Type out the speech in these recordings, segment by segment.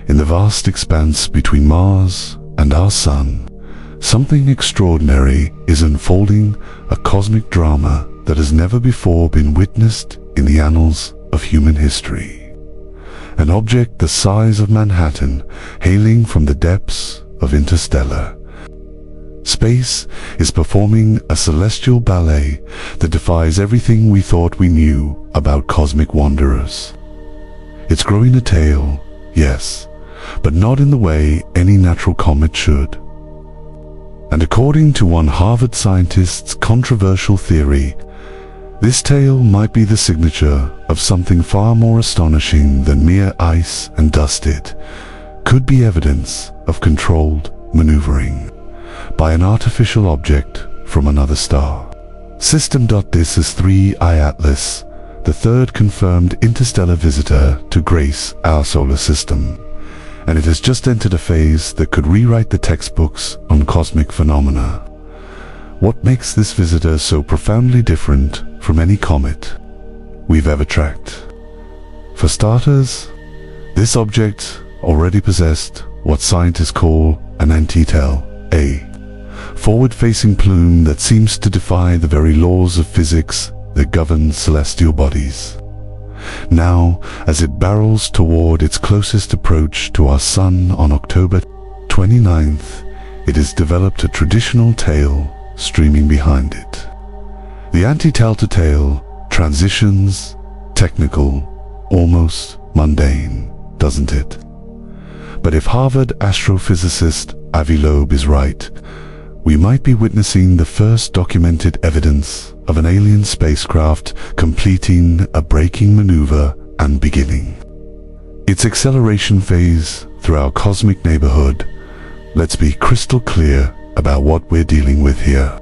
In the vast expanse between Mars and our Sun, something extraordinary is unfolding, a cosmic drama that has never before been witnessed in the annals of human history. An object the size of Manhattan, hailing from the depths of Interstellar. Space is performing a celestial ballet that defies everything we thought we knew about cosmic wanderers. It's growing a tail, yes, but not in the way any natural comet should. And according to one Harvard scientist's controversial theory, this tail might be the signature of something far more astonishing than mere ice and dust. It could be evidence of controlled maneuvering by an artificial object from another star. System.This is 3I Atlas, the third confirmed interstellar visitor to grace our solar system, and it has just entered a phase that could rewrite the textbooks on cosmic phenomena. What makes this visitor so profoundly different from any comet we've ever tracked? For starters, this object already possessed what scientists call an antitail, a forward-facing plume that seems to defy the very laws of physics that govern celestial bodies. Now, as it barrels toward its closest approach to our Sun on October 29th, it has developed a traditional tail streaming behind it. The anti-tail-to-tail transitions technical, almost mundane, doesn't it? But if Harvard astrophysicist Avi Loeb is right, we might be witnessing the first documented evidence of an alien spacecraft completing a braking maneuver and beginning its acceleration phase through our cosmic neighborhood. Let's be crystal clear about what we're dealing with here.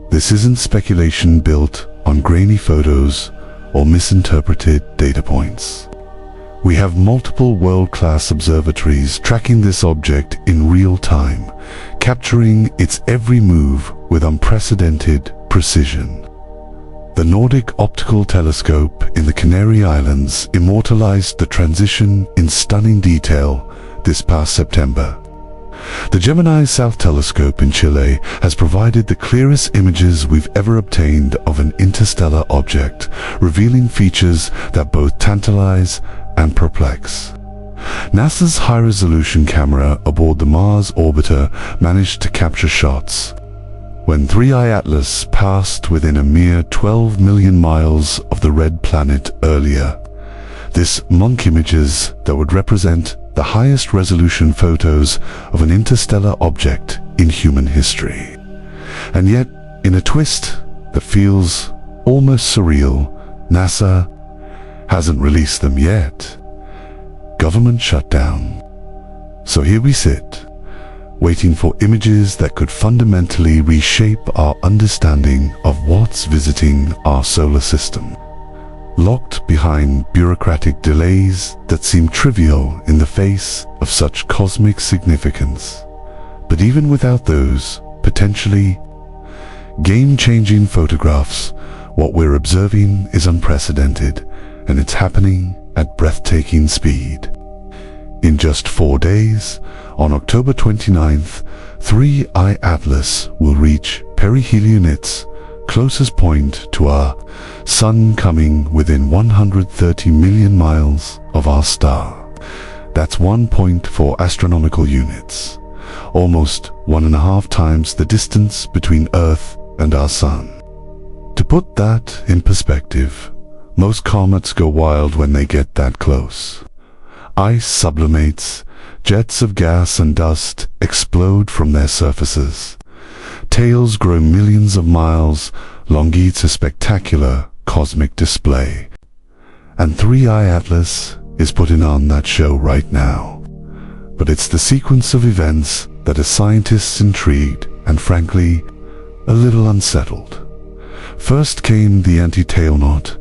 This isn't speculation built on grainy photos or misinterpreted data points. We have multiple world-class observatories tracking this object in real time, capturing its every move with unprecedented precision. The Nordic Optical Telescope in the Canary Islands immortalized the transition in stunning detail this past September. The Gemini South Telescope in Chile has provided the clearest images we've ever obtained of an interstellar object, revealing features that both tantalize and perplex. NASA's high-resolution camera aboard the Mars orbiter managed to capture shots when 3I Atlas passed within a mere 12 million miles of the red planet earlier. This monk images that would represent the highest resolution photos of an interstellar object in human history. And yet, in a twist that feels almost surreal, NASA hasn't released them yet. Government shutdown. So here we sit, waiting for images that could fundamentally reshape our understanding of what's visiting our solar system. Locked behind bureaucratic delays that seem trivial in the face of such cosmic significance. But even without those potentially game-changing photographs, what we're observing is unprecedented, and it's happening at breathtaking speed. In just 4 days, on October 29th, 3I Atlas will reach perihelion, its closest point to our Sun, coming within 130 million miles of our star. That's 1.4 astronomical units, almost 1.5 times the distance between Earth and our Sun. To put that in perspective, most comets go wild when they get that close. Ice sublimates, jets of gas and dust explode from their surfaces. Tails grow millions of miles long. It's a spectacular cosmic display. And 3I Atlas is putting on that show right now. But it's the sequence of events that has scientists intrigued and, frankly, a little unsettled. First came the anti-tail knot,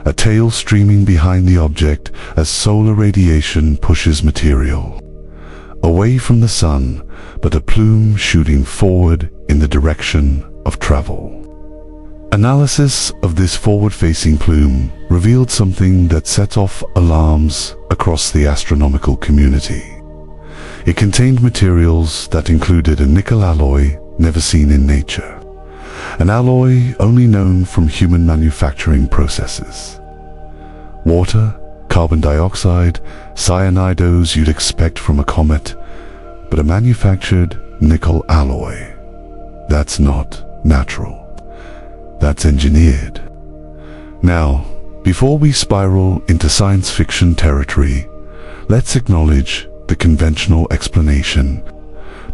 a tail streaming behind the object as solar radiation pushes material away from the Sun, but a plume shooting forward in the direction of travel. Analysis of this forward-facing plume revealed something that set off alarms across the astronomical community. It contained materials that included a nickel alloy never seen in nature, an alloy only known from human manufacturing processes. Water, carbon dioxide, cyanidos you'd expect from a comet, but a manufactured nickel alloy. That's not natural. That's engineered. Now, before we spiral into science fiction territory, let's acknowledge the conventional explanation.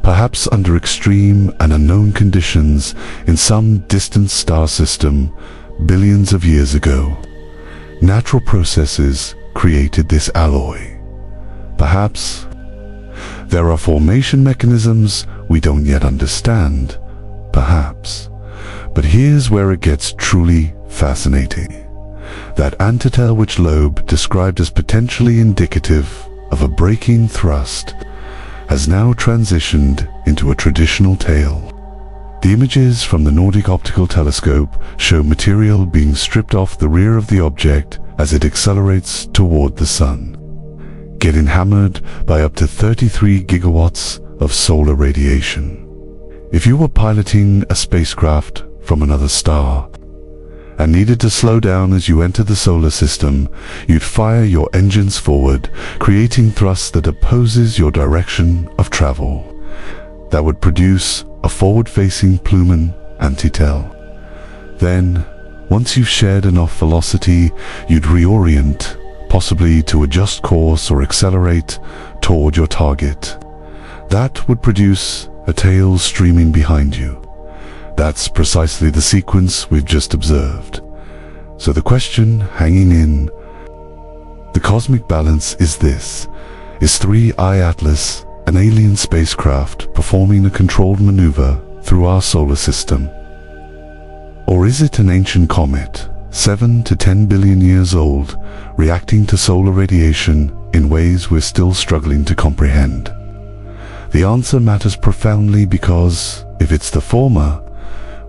Perhaps under extreme and unknown conditions in some distant star system billions of years ago, natural processes created this alloy. Perhaps there are formation mechanisms we don't yet understand. Perhaps. But here's where it gets truly fascinating. That antitelwich lobe, described as potentially indicative of a braking thrust, has now transitioned into a traditional tail. The images from the Nordic Optical Telescope show material being stripped off the rear of the object as it accelerates toward the sun, getting hammered by up to 33 gigawatts of solar radiation. If you were piloting a spacecraft from another star and needed to slow down as you entered the solar system, you'd fire your engines forward, creating thrust that opposes your direction of travel. That would produce a forward-facing plume antitel. Then, once you've shared enough velocity, you'd reorient, possibly to adjust course or accelerate toward your target. That would produce a tail streaming behind you. That's precisely the sequence we've just observed. So the question hanging in the cosmic balance is this: is 3I Atlas an alien spacecraft performing a controlled maneuver through our solar system? Or is it an ancient comet, 7 to 10 billion years old, reacting to solar radiation in ways we're still struggling to comprehend? The answer matters profoundly because, if it's the former,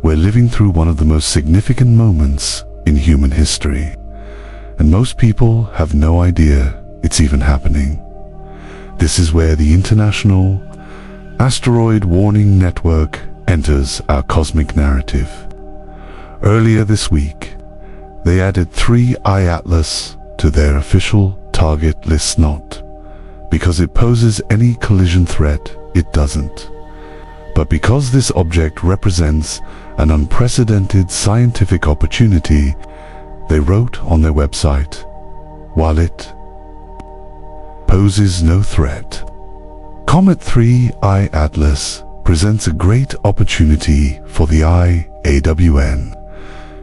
we're living through one of the most significant moments in human history, and most people have no idea it's even happening. This is where the International Asteroid Warning Network enters our cosmic narrative. Earlier this week, they added 3I Atlas to their official target list, not because it poses any collision threat, it doesn't, but because this object represents an unprecedented scientific opportunity. They wrote on their website, while it poses no threat, Comet 3I Atlas presents a great opportunity for the IAWN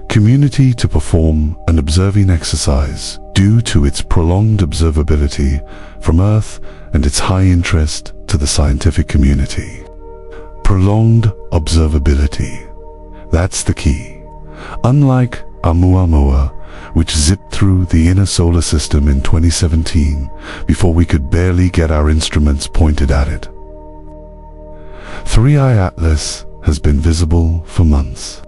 community to perform an observing exercise due to its prolonged observability from Earth and its high interest to the scientific community. Prolonged observability. That's the key. Unlike Oumuamua, which zipped through the inner solar system in 2017 before we could barely get our instruments pointed at it, 3I Atlas has been visible for months.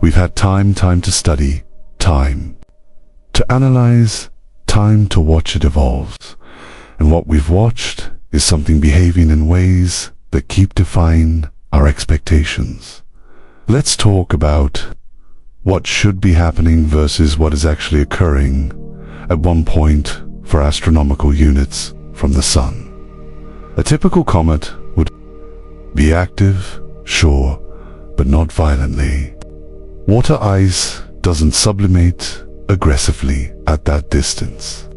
We've had time to study, time to analyze, time to watch it evolve. And what we've watched is something behaving in ways that keep defying our expectations. Let's talk about what should be happening versus what is actually occurring at one point for astronomical units from the sun. A typical comet would be active, sure, but not violently. Water ice doesn't sublimate aggressively at that distance.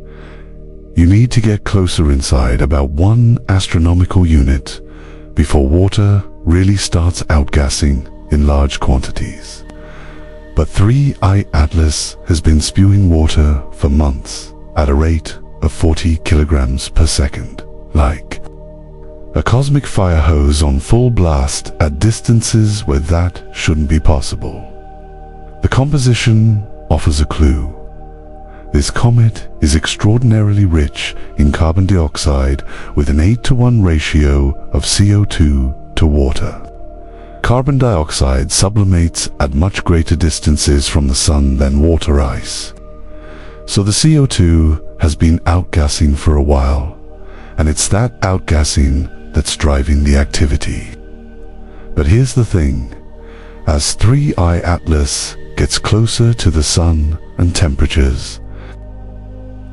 You need to get closer inside about 1 astronomical unit before water really starts outgassing in large quantities. But 3I Atlas has been spewing water for months at a rate of 40 kilograms per second, like a cosmic fire hose on full blast at distances where that shouldn't be possible. The composition offers a clue. This comet is extraordinarily rich in carbon dioxide with an 8-to-1 ratio of CO2 to water. Carbon dioxide sublimates at much greater distances from the sun than water ice. So the CO2 has been outgassing for a while, and it's that outgassing that's driving the activity. But here's the thing, as 3I Atlas gets closer to the sun and temperatures,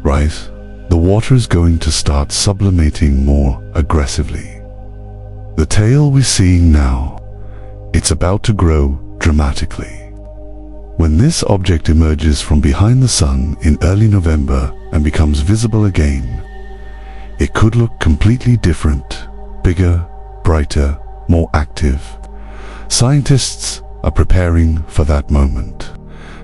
right, the water is going to start sublimating more aggressively. The tail we're seeing now, it's about to grow dramatically. When this object emerges from behind the sun in early November and becomes visible again, it could look completely different, bigger, brighter, more active. Scientists are preparing for that moment.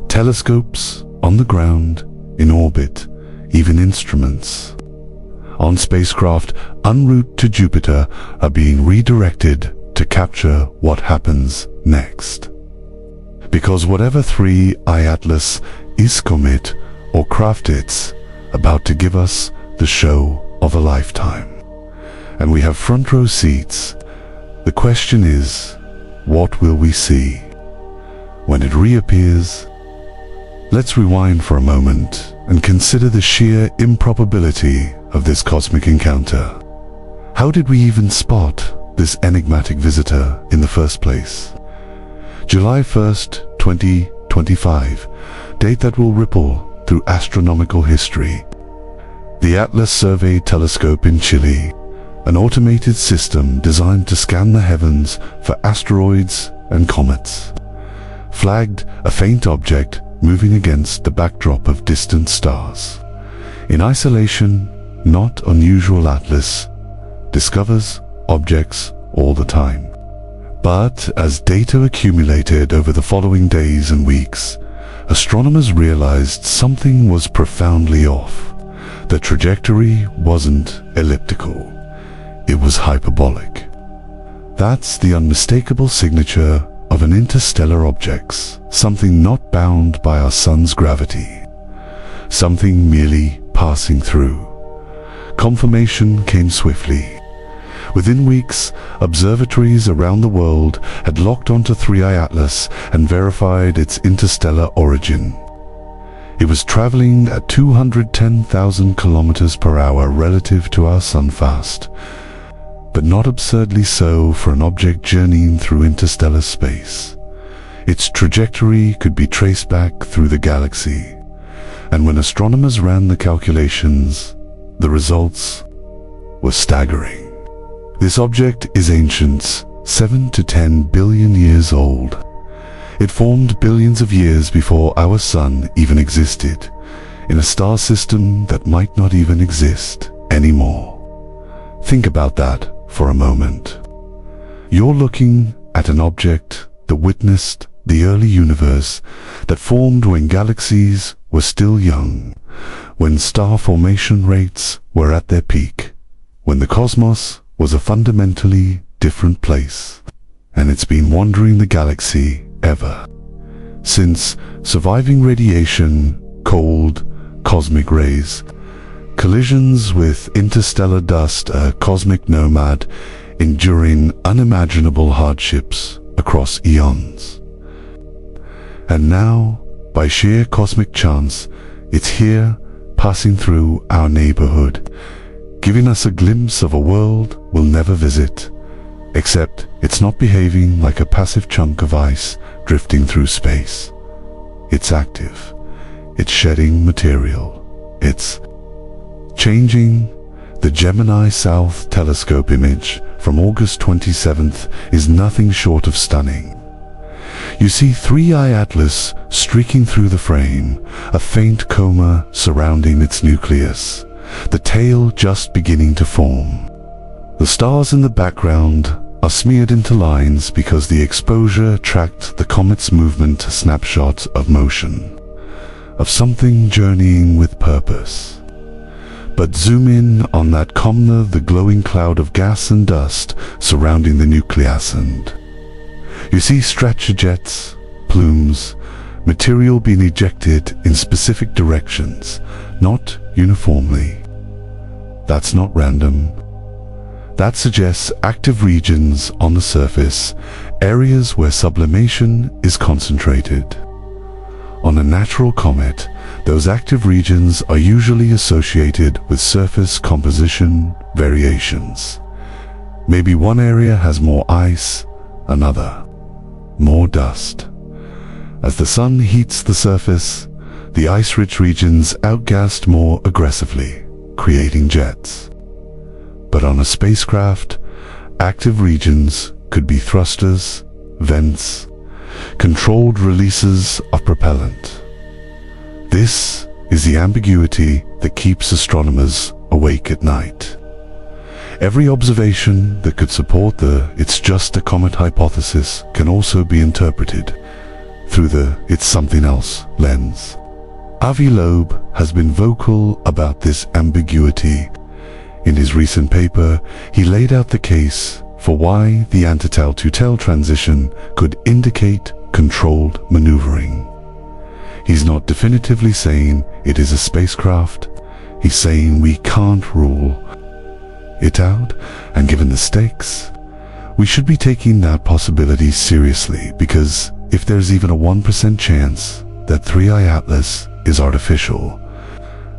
Telescopes on the ground, in orbit, even instruments on spacecraft en route to Jupiter are being redirected to capture what happens next. Because whatever 3I Atlas is comet or craft, it's about to give us the show of a lifetime. And we have front row seats. The question is, what will we see when it reappears? Let's rewind for a moment and consider the sheer improbability of this cosmic encounter. How did we even spot this enigmatic visitor in the first place? July 1st, 2025, date that will ripple through astronomical history. The Atlas Survey Telescope in Chile, an automated system designed to scan the heavens for asteroids and comets, flagged a faint object moving against the backdrop of distant stars. In isolation, not unusual, Atlas discovers objects all the time. But as data accumulated over the following days and weeks, astronomers realized something was profoundly off. The trajectory wasn't elliptical, it was hyperbolic. That's the unmistakable signature of an interstellar object, something not bound by our sun's gravity, something merely passing through. Confirmation came swiftly. Within weeks, observatories around the world had locked onto 3I Atlas and verified its interstellar origin. It was traveling at 210,000 kilometers per hour relative to our sun fast, but not absurdly so for an object journeying through interstellar space. Its trajectory could be traced back through the galaxy, and when astronomers ran the calculations, the results were staggering. This object is ancient, 7 to 10 billion years old. It formed billions of years before our sun even existed, in a star system that might not even exist anymore. Think about that for a moment. You're looking at an object that witnessed the early universe, that formed when galaxies were still young, when star formation rates were at their peak, when the cosmos was a fundamentally different place, and it's been wandering the galaxy ever since, surviving radiation, cold, cosmic rays, collisions with interstellar dust, a cosmic nomad, enduring unimaginable hardships across eons. And now, by sheer cosmic chance, it's here, passing through our neighborhood, giving us a glimpse of a world we'll never visit, except it's not behaving like a passive chunk of ice drifting through space. It's active, it's shedding material, it's changing. The Gemini South telescope image from August 27th is nothing short of stunning. You see 3I Atlas streaking through the frame, a faint coma surrounding its nucleus, the tail just beginning to form. The stars in the background are smeared into lines because the exposure tracked the comet's movement, a snapshot of motion, of something journeying with purpose. But zoom in on that comet, the glowing cloud of gas and dust surrounding the nucleus, and you see stretcher-jets, plumes, material being ejected in specific directions, not uniformly. That's not random. That suggests active regions on the surface, areas where sublimation is concentrated. On a natural comet, those active regions are usually associated with surface composition variations. Maybe one area has more ice, another more dust. As the sun heats the surface, the ice-rich regions outgassed more aggressively, creating jets. But on a spacecraft, active regions could be thrusters, vents, controlled releases of propellant. This is the ambiguity that keeps astronomers awake at night. Every observation that could support the "it's just a comet" hypothesis can also be interpreted through the "it's something else" lens. Avi Loeb has been vocal about this ambiguity. In his recent paper, he laid out the case for why the antitel-to-tel transition could indicate controlled maneuvering. He's not definitively saying it is a spacecraft. He's saying we can't rule it out, and given the stakes, we should be taking that possibility seriously, because if there's even a 1% chance that 3I Atlas is artificial,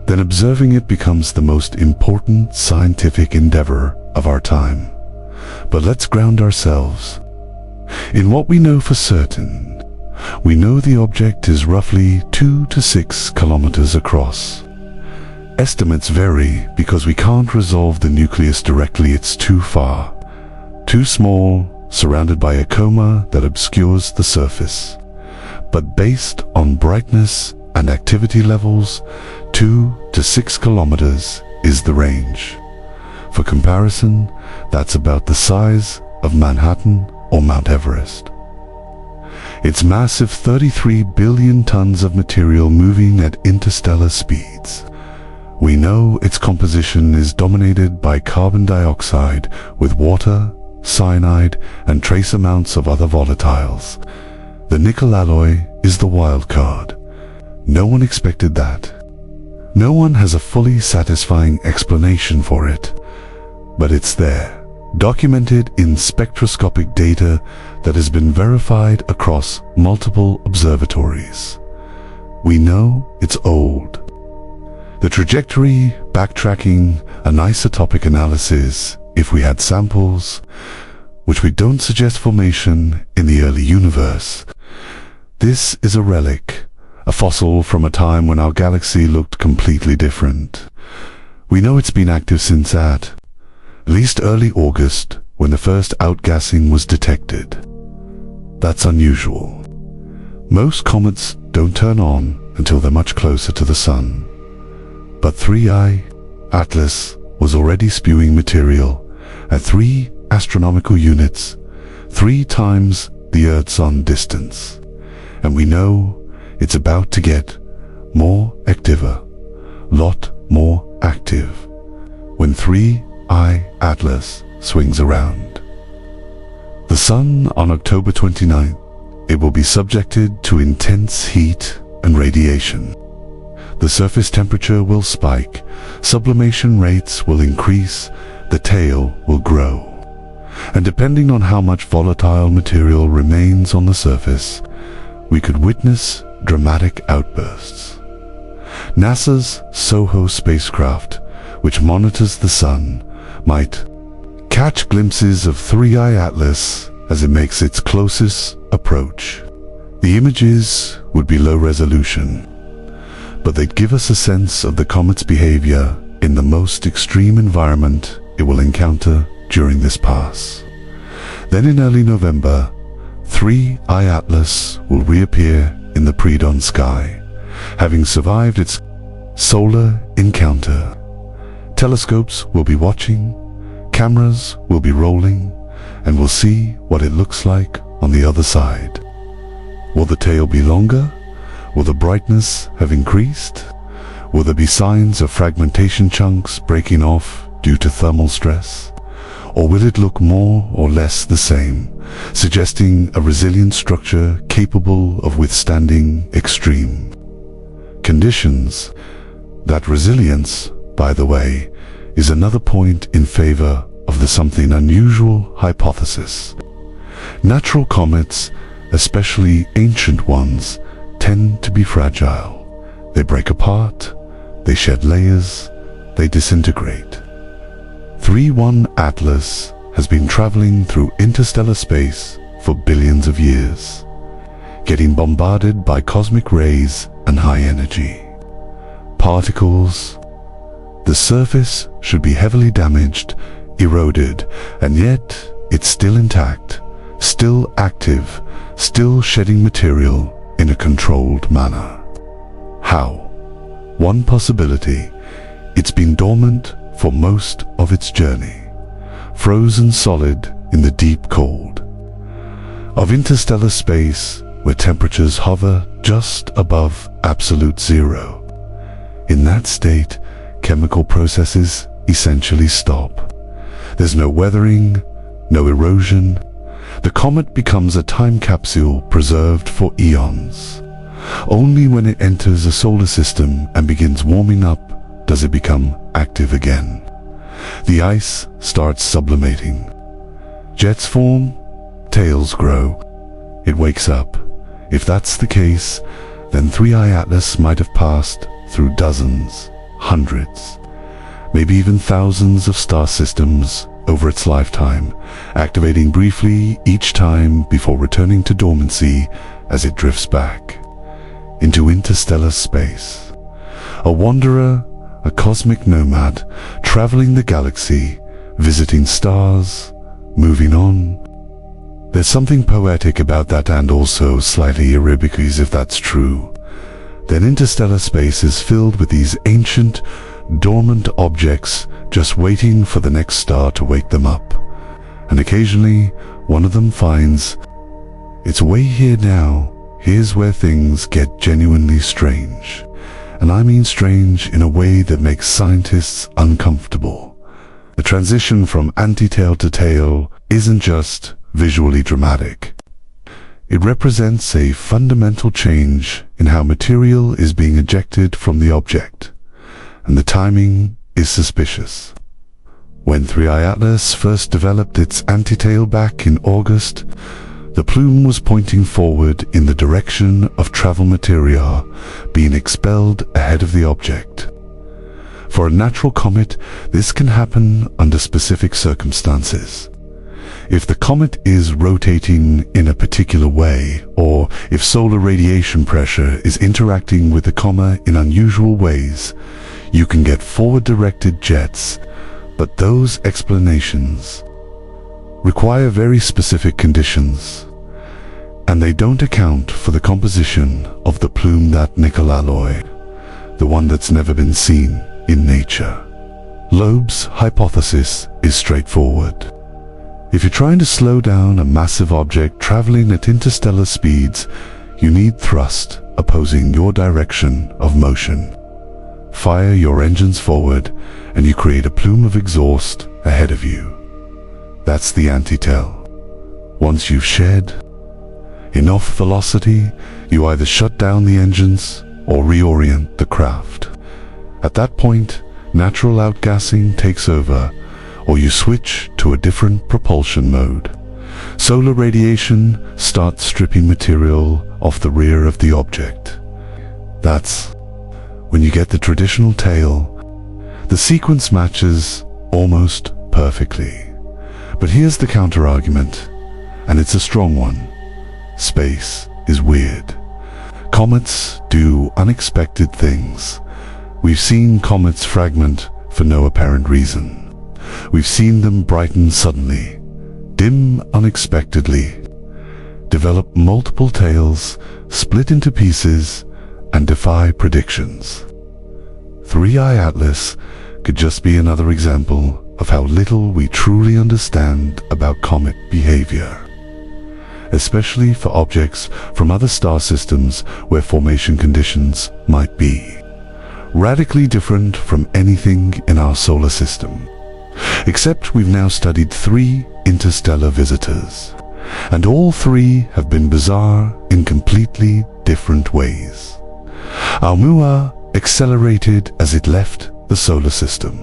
then observing it becomes the most important scientific endeavor of our time. But let's ground ourselves in what we know for certain. We know the object is roughly 2 to 6 kilometers across. Estimates vary because we can't resolve the nucleus directly. It's too far, too small, surrounded by a coma that obscures the surface. But based on brightness and activity levels, 2 to 6 kilometers is the range. For comparison, that's about the size of Manhattan or Mount Everest. It's massive, 33 billion tons of material moving at interstellar speeds. We know its composition is dominated by carbon dioxide with water, cyanide, and trace amounts of other volatiles. The nickel alloy is the wild card. No one expected that. No one has a fully satisfying explanation for it, but it's there, documented in spectroscopic data that has been verified across multiple observatories. We know it's old. The trajectory, backtracking, anisotopic analysis, if we had samples, which we don't suggest formation in the early universe. This is a relic, a fossil from a time when our galaxy looked completely different. We know it's been active since at least early August, when the first outgassing was detected. That's unusual. Most comets don't turn on until they're much closer to the sun. But 3I Atlas was already spewing material at 3 astronomical units, 3 times the Earth-Sun distance. And we know it's about to get more active, lot more active, when 3I Atlas swings around the sun on October 29th. It will be subjected to intense heat and radiation. The surface temperature will spike, sublimation rates will increase, the tail will grow. And depending on how much volatile material remains on the surface, we could witness dramatic outbursts. NASA's SOHO spacecraft, which monitors the sun, might catch glimpses of 3I Atlas as it makes its closest approach. The images would be low resolution, but they'd give us a sense of the comet's behavior in the most extreme environment it will encounter during this pass. Then in early November, 3I Atlas will reappear in the pre-dawn sky, having survived its solar encounter. Telescopes will be watching, cameras will be rolling, and we'll see what it looks like on the other side. Will the tail be longer? Will the brightness have increased? Will there be signs of fragmentation, chunks breaking off due to thermal stress? Or will it look more or less the same, suggesting a resilient structure capable of withstanding extreme conditions? That resilience, by the way, is another point in favor of the the something unusual hypothesis. Natural comets, especially ancient ones, tend to be fragile. They break apart, they shed layers, they disintegrate. 3-1 Atlas has been traveling through interstellar space for billions of years, getting bombarded by cosmic rays and high energy particles. The surface should be heavily damaged, eroded, and yet it's still intact, still active, still shedding material in a controlled manner. How? One possibility: it's been dormant for most of its journey, frozen solid in the deep cold of interstellar space, where temperatures hover just above absolute zero. In that state, chemical processes essentially stop. There's no weathering, no erosion. The comet becomes a time capsule preserved for eons. Only when it enters a solar system and begins warming up does it become active again. The ice starts sublimating. Jets form, tails grow. It wakes up. If that's the case, then 3I Atlas might have passed through dozens, hundreds, maybe even thousands of star systems over its lifetime, activating briefly each time before returning to dormancy as it drifts back into interstellar space. A wanderer, a cosmic nomad, traveling the galaxy, visiting stars, moving on. There's something poetic about that, and also slightly irregular if that's true. Then interstellar space is filled with these ancient, dormant objects just waiting for the next star to wake them up. And occasionally, one of them finds, it's way here now. Here's where things get genuinely strange. And I mean strange in a way that makes scientists uncomfortable. The transition from antitail to tail isn't just visually dramatic. It represents a fundamental change in how material is being ejected from the object, and the timing is suspicious. When 3I Atlas first developed its antitail back in August, the plume was pointing forward in the direction of travel material being expelled ahead of the object. For a natural comet, this can happen under specific circumstances. If the comet is rotating in a particular way, or if solar radiation pressure is interacting with the comet in unusual ways, you can get forward-directed jets, but those explanations require very specific conditions, and they don't account for the composition of the plume, that nickel alloy, the one that's never been seen in nature. Loeb's hypothesis is straightforward. If you're trying to slow down a massive object traveling at interstellar speeds, you need thrust opposing your direction of motion. Fire your engines forward, and you create a plume of exhaust ahead of you. That's the antitail. Once you've shed enough velocity, you either shut down the engines or reorient the craft. At that point, natural outgassing takes over, or you switch to a different propulsion mode. Solar radiation starts stripping material off the rear of the object. That's when you get the traditional tail. The sequence matches almost perfectly. But here's the counter-argument, and it's a strong one. Space is weird. Comets do unexpected things. We've seen comets fragment for no apparent reason. We've seen them brighten suddenly, dim unexpectedly, develop multiple tails, split into pieces, and defy predictions. 3I Atlas could just be another example of how little we truly understand about comet behavior, especially for objects from other star systems where formation conditions might be radically different from anything in our solar system. Except we've now studied 3 interstellar visitors, and all 3 have been bizarre in completely different ways. Oumuamua accelerated as it left the solar system.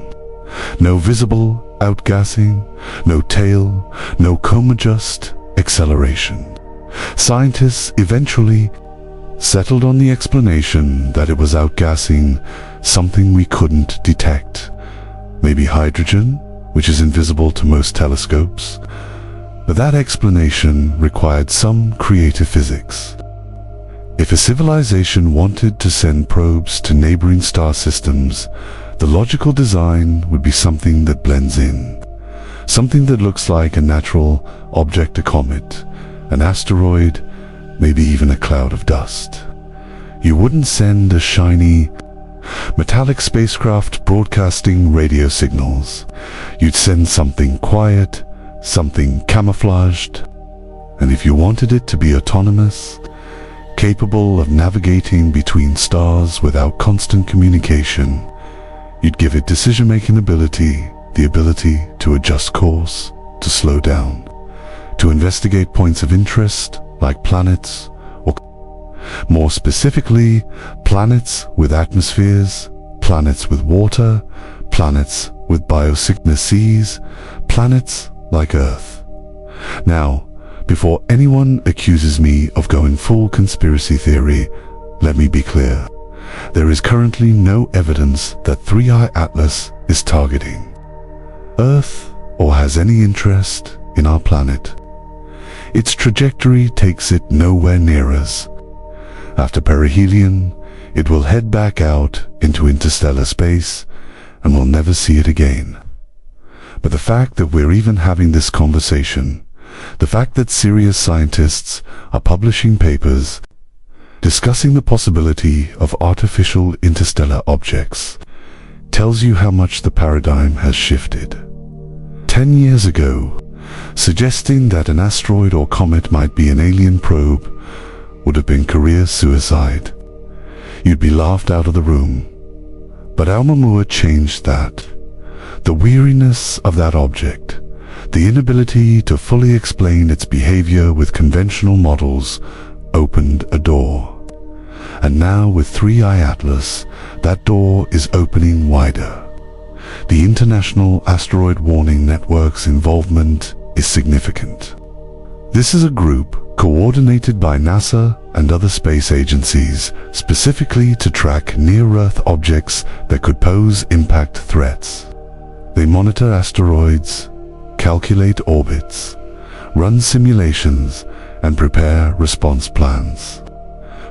No visible outgassing, no tail, no comet, just acceleration. Scientists eventually settled on the explanation that it was outgassing something we couldn't detect. Maybe hydrogen, which is invisible to most telescopes. But that explanation required some creative physics. If a civilization wanted to send probes to neighboring star systems, the logical design would be something that blends in. Something that looks like a natural object, a comet, an asteroid, maybe even a cloud of dust. You wouldn't send a shiny, metallic spacecraft broadcasting radio signals. You'd send something quiet, something camouflaged. And if you wanted it to be autonomous, capable of navigating between stars without constant communication, you'd give it decision-making ability, the ability to adjust course, to slow down, to investigate points of interest like planets, or more specifically, planets with atmospheres, planets with water, planets with biosignal seas, planets like Earth. Now, before anyone accuses me of going full conspiracy theory, let me be clear. There is currently no evidence that 3i Atlas is targeting Earth or has any interest in our planet. Its trajectory takes it nowhere near us. After perihelion, it will head back out into interstellar space and we'll never see it again. But the fact that we're even having this conversation, the fact that serious scientists are publishing papers discussing the possibility of artificial interstellar objects, tells you how much the paradigm has shifted. 10 years ago, suggesting that an asteroid or comet might be an alien probe would have been career suicide. You'd be laughed out of the room. But Oumuamua changed that. The weariness of that object, the inability to fully explain its behavior with conventional models, opened a door. And now with 3i Atlas, that door is opening wider. The International Asteroid Warning Network's involvement is significant. This is a group coordinated by NASA and other space agencies specifically to track near-Earth objects that could pose impact threats. They monitor asteroids, calculate orbits, run simulations, and prepare response plans.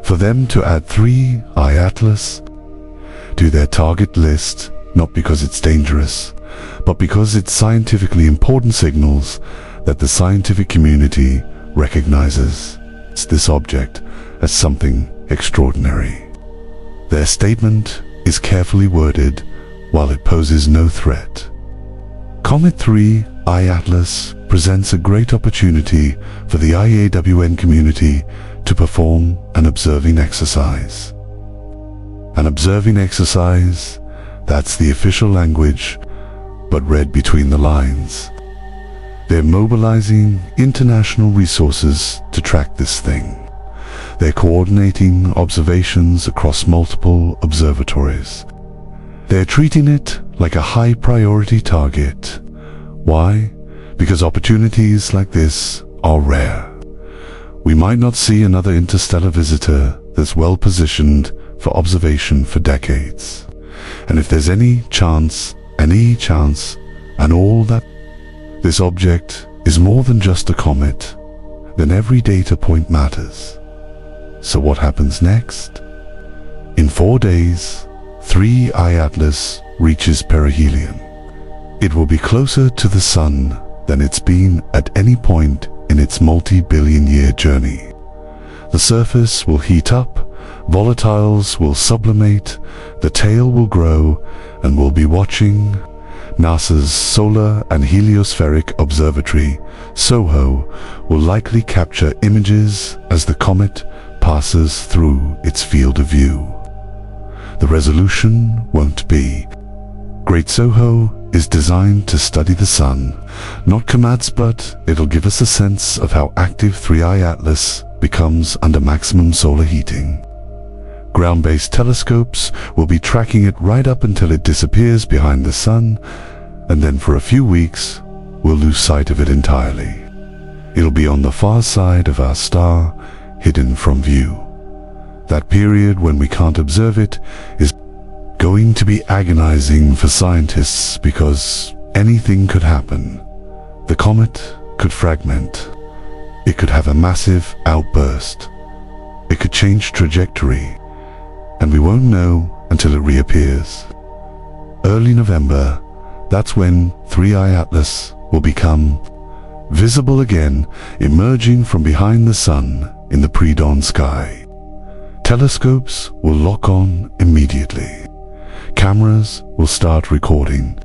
For them to add 3i Atlas to their target list, not because it's dangerous, but because it's scientifically important, signals that the scientific community recognizes this object as something extraordinary. Their statement is carefully worded while it poses no threat. Comet 3i Atlas presents a great opportunity for the IAWN community to perform an observing exercise. An observing exercise, that's the official language, but read between the lines. They're mobilizing international resources to track this thing. They're coordinating observations across multiple observatories. They're treating it like a high-priority target. Why? Because opportunities like this are rare. We might not see another interstellar visitor that's well-positioned for observation for decades. And if there's any chance, and all that this object is more than just a comet, then every data point matters. So what happens next? In 4 days, 3i Atlas reaches perihelion. It will be closer to the Sun than it's been at any point in its multi-billion-year journey. The surface will heat up, volatiles will sublimate, the tail will grow, and we'll be watching. NASA's Solar and Heliospheric Observatory, SOHO, will likely capture images as the comet passes through its field of view. The resolution won't be great. SOHO is designed to study the Sun, not comets, but it'll give us a sense of how active 3i Atlas becomes under maximum solar heating. Ground-based telescopes will be tracking it right up until it disappears behind the Sun, and then for a few weeks, we'll lose sight of it entirely. It'll be on the far side of our star, hidden from view. That period when we can't observe it is going to be agonizing for scientists because anything could happen. The comet could fragment. It could have a massive outburst. It could change trajectory, and we won't know until it reappears. Early November, that's when 3I Atlas will become visible again, emerging from behind the sun in the pre-dawn sky. Telescopes will lock on immediately. Cameras will start recording.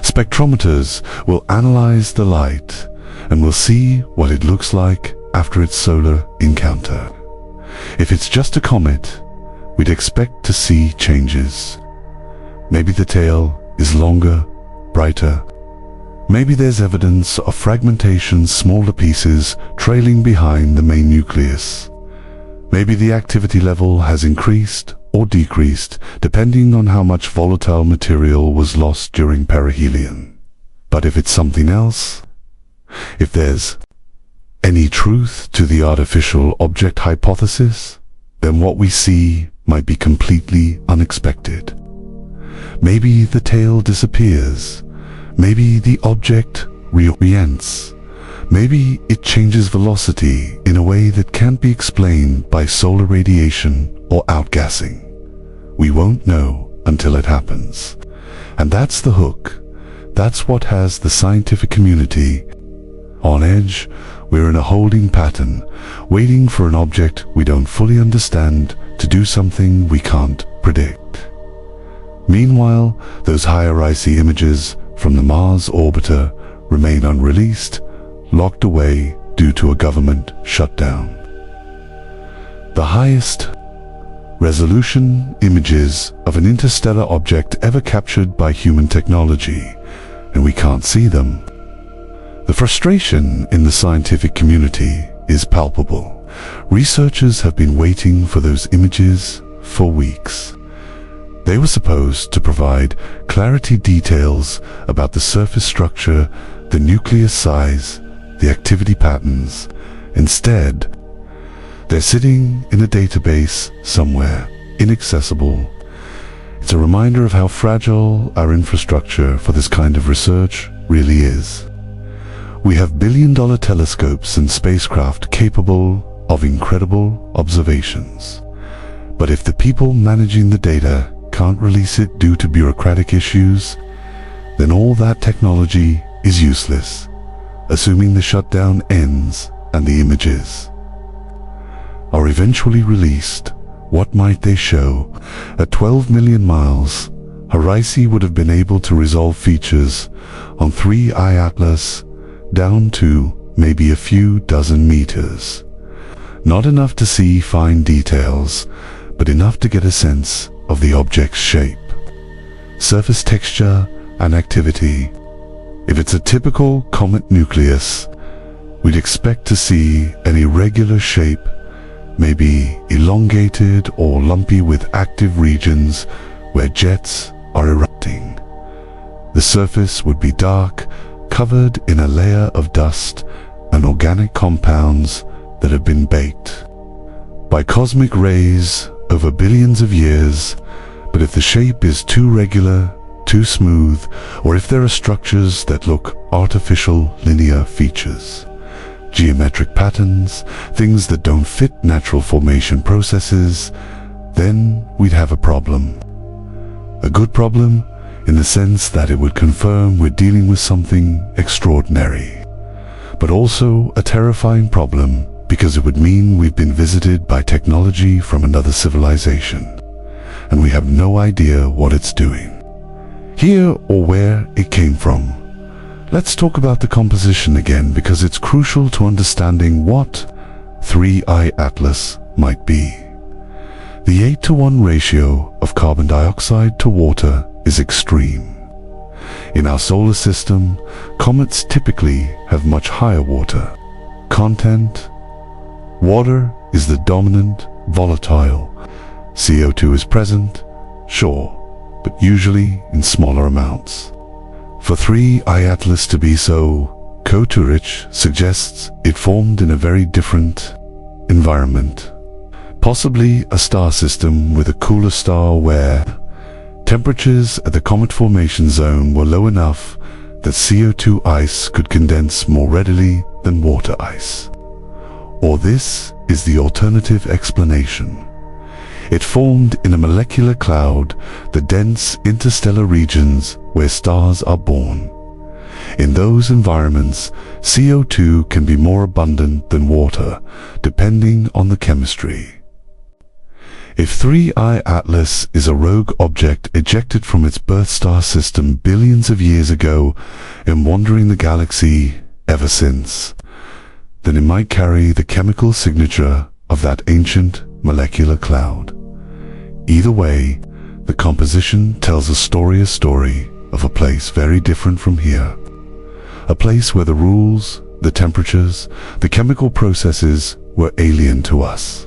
Spectrometers will analyze the light, and we'll see what it looks like after its solar encounter. If it's just a comet, we'd expect to see changes. Maybe the tail is longer, brighter. Maybe there's evidence of fragmentation, smaller pieces trailing behind the main nucleus. Maybe the activity level has increased or decreased depending on how much volatile material was lost during perihelion. But if it's something else, if there's any truth to the artificial object hypothesis, then what we see might be completely unexpected. Maybe the tail disappears. Maybe the object reorients. Maybe it changes velocity in a way that can't be explained by solar radiation or outgassing. We won't know until it happens. And that's the hook. That's what has the scientific community on edge. We're in a holding pattern, waiting for an object we don't fully understand to do something we can't predict. Meanwhile, those higher icy images from the Mars orbiter remain unreleased, locked away due to a government shutdown. The highest resolution images of an interstellar object ever captured by human technology, and we can't see them. The frustration in the scientific community is palpable. Researchers have been waiting for those images for weeks. They were supposed to provide clarity details about the surface structure, the nucleus size, the activity patterns. Instead, they're sitting in a database somewhere, inaccessible. It's a reminder of how fragile our infrastructure for this kind of research really is. We have billion-dollar telescopes and spacecraft capable of incredible observations. But if the people managing the data can't release it due to bureaucratic issues, then all that technology is useless, assuming the shutdown ends and the images are eventually released. What might they show? At 12 million miles, HiRISE would have been able to resolve features on 3I Atlas down to maybe a few dozen meters. Not enough to see fine details, but enough to get a sense of the object's shape, surface texture, and activity. If it's a typical comet nucleus, we'd expect to see an irregular shape, maybe elongated or lumpy with active regions where jets are erupting. The surface would be dark, covered in a layer of dust and organic compounds that have been baked by cosmic rays over billions of years. But if the shape is too regular, too smooth, or if there are structures that look artificial linear features, geometric patterns, things that don't fit natural formation processes, then we'd have a problem. A good problem in the sense that it would confirm we're dealing with something extraordinary, but also a terrifying problem because it would mean we've been visited by technology from another civilization, and we have no idea what it's doing, here or where it came from. Let's talk about the composition again, because it's crucial to understanding what 3I Atlas might be. The 8:1 ratio of carbon dioxide to water is extreme. In our solar system, comets typically have much higher water content. Water is the dominant volatile. CO2 is present, sure, but usually in smaller amounts. For 3I Atlas to be so co-rich suggests it formed in a very different environment. Possibly a star system with a cooler star where temperatures at the comet formation zone were low enough that CO2 ice could condense more readily than water ice. Or this is the alternative explanation. It formed in a molecular cloud, the dense interstellar regions where stars are born. In those environments, CO2 can be more abundant than water, depending on the chemistry. If 3I Atlas is a rogue object ejected from its birth star system billions of years ago and wandering the galaxy ever since, then it might carry the chemical signature of that ancient molecular cloud. Either way, the composition tells a story of a place very different from here. A place where the rules, the temperatures, the chemical processes were alien to us.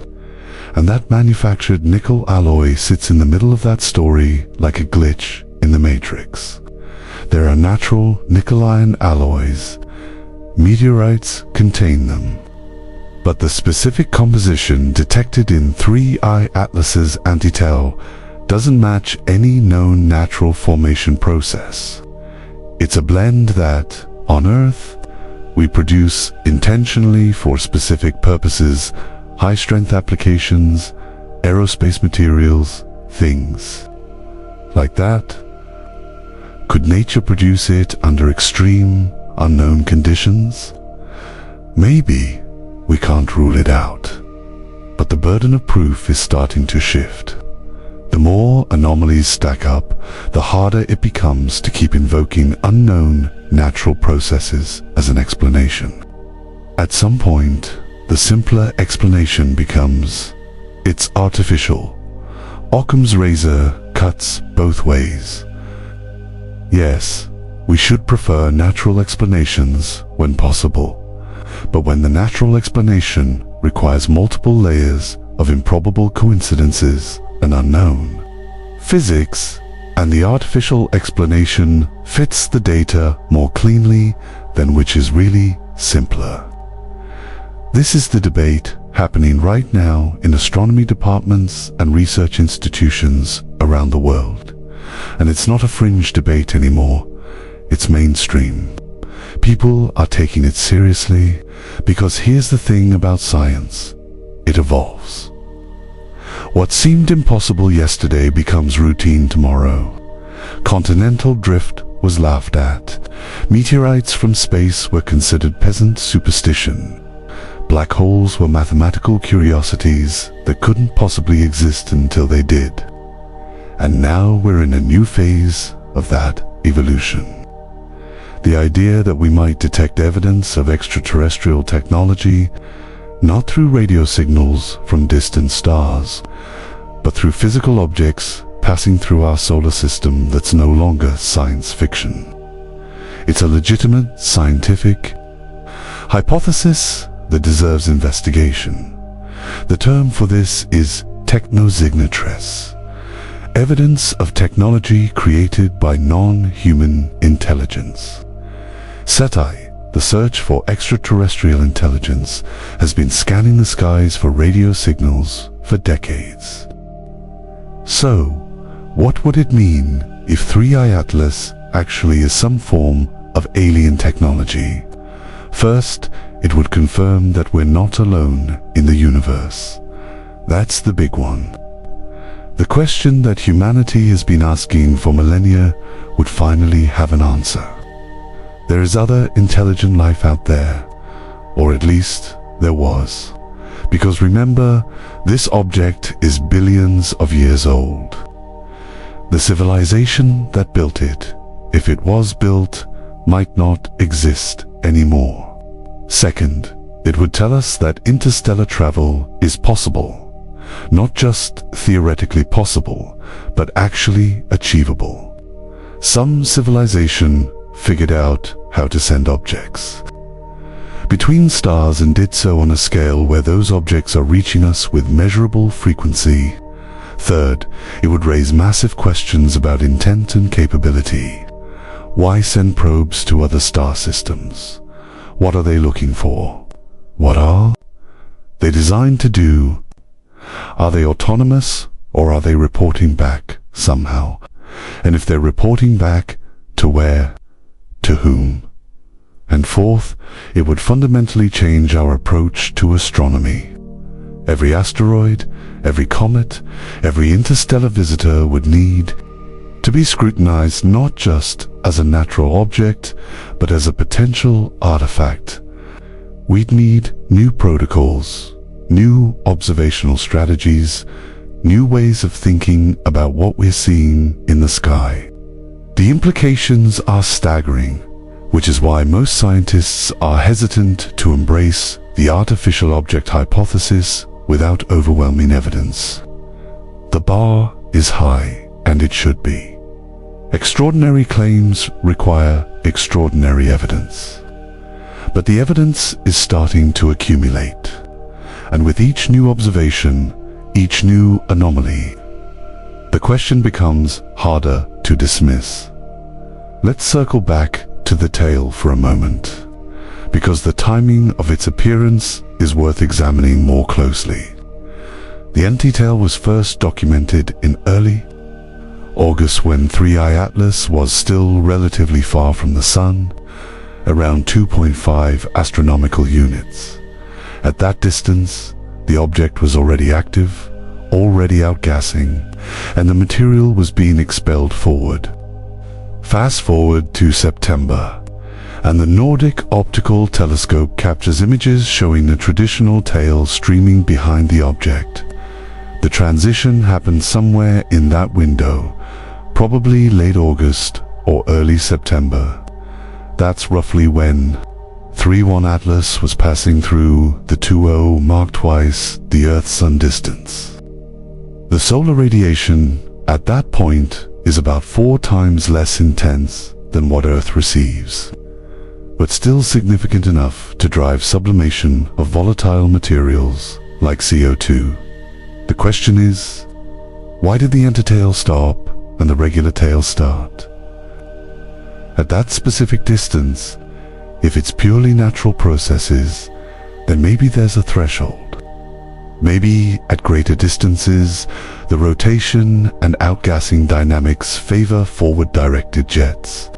And that manufactured nickel alloy sits in the middle of that story like a glitch in the Matrix. There are natural nickel-iron alloys. Meteorites contain them. But the specific composition detected in 3I Atlas's antitell doesn't match any known natural formation process. It's a blend that, on Earth, we produce intentionally for specific purposes, high-strength applications, aerospace materials, things like that. Could nature produce it under extreme, unknown conditions? Maybe. We can't rule it out. But the burden of proof is starting to shift. The more anomalies stack up, the harder it becomes to keep invoking unknown natural processes as an explanation. At some point, the simpler explanation becomes, it's artificial. Occam's razor cuts both ways. Yes, we should prefer natural explanations when possible, but when the natural explanation requires multiple layers of improbable coincidences and unknown physics, and the artificial explanation fits the data more cleanly than which is really simpler. This is the debate happening right now in astronomy departments and research institutions around the world. And it's not a fringe debate anymore, it's mainstream. People are taking it seriously because here's the thing about science, it evolves. What seemed impossible yesterday becomes routine tomorrow. Continental drift was laughed at. Meteorites from space were considered peasant superstition. Black holes were mathematical curiosities that couldn't possibly exist until they did. And now we're in a new phase of that evolution. The idea that we might detect evidence of extraterrestrial technology, not through radio signals from distant stars, but through physical objects passing through our solar system, that's no longer science fiction. It's a legitimate scientific hypothesis that deserves investigation. The term for this is technosignatress, evidence of technology created by non-human intelligence. SETI, the search for extraterrestrial intelligence, has been scanning the skies for radio signals for decades. So, what would it mean if 3I Atlas actually is some form of alien technology? First, it would confirm that we're not alone in the universe. That's the big one. The question that humanity has been asking for millennia would finally have an answer. There is other intelligent life out there, or at least there was. Because remember, this object is billions of years old. The civilization that built it, if it was built, might not exist anymore. Second, it would tell us that interstellar travel is possible. Not just theoretically possible, but actually achievable. Some civilization figured out how to send objects between stars and did so on a scale where those objects are reaching us with measurable frequency. Third, it would raise massive questions about intent and capability. Why send probes to other star systems? What are they looking for? What are they designed to do? Are they autonomous, or are they reporting back somehow? And if they're reporting back, to where? To whom? And fourth, it would fundamentally change our approach to astronomy. Every asteroid, every comet, every interstellar visitor would need to be scrutinized not just as a natural object, but as a potential artifact. We'd need new protocols, new observational strategies, new ways of thinking about what we're seeing in the sky. The implications are staggering, which is why most scientists are hesitant to embrace the artificial object hypothesis without overwhelming evidence. The bar is high, and it should be. Extraordinary claims require extraordinary evidence. But the evidence is starting to accumulate, and with each new observation, each new anomaly, the question becomes harder to dismiss. Let's circle back to the tail for a moment, because the timing of its appearance is worth examining more closely. The anti-tail was first documented in early August when 3I Atlas was still relatively far from the Sun, around 2.5 astronomical units. At that distance, the object was already active, already outgassing, and the material was being expelled forward. Fast forward to September, and the Nordic Optical Telescope captures images showing the traditional tail streaming behind the object. The transition happened somewhere in that window, probably late August or early September. That's roughly when 3I Atlas was passing through the 2O marked twice the Earth-Sun distance. The solar radiation at that point is about 4 times less intense than what Earth receives, but still significant enough to drive sublimation of volatile materials like CO2. The question is, why did the anti-tail stop and the regular tail start? At that specific distance, if it's purely natural processes, then maybe there's a threshold. Maybe at greater distances, the rotation and outgassing dynamics favor forward-directed jets,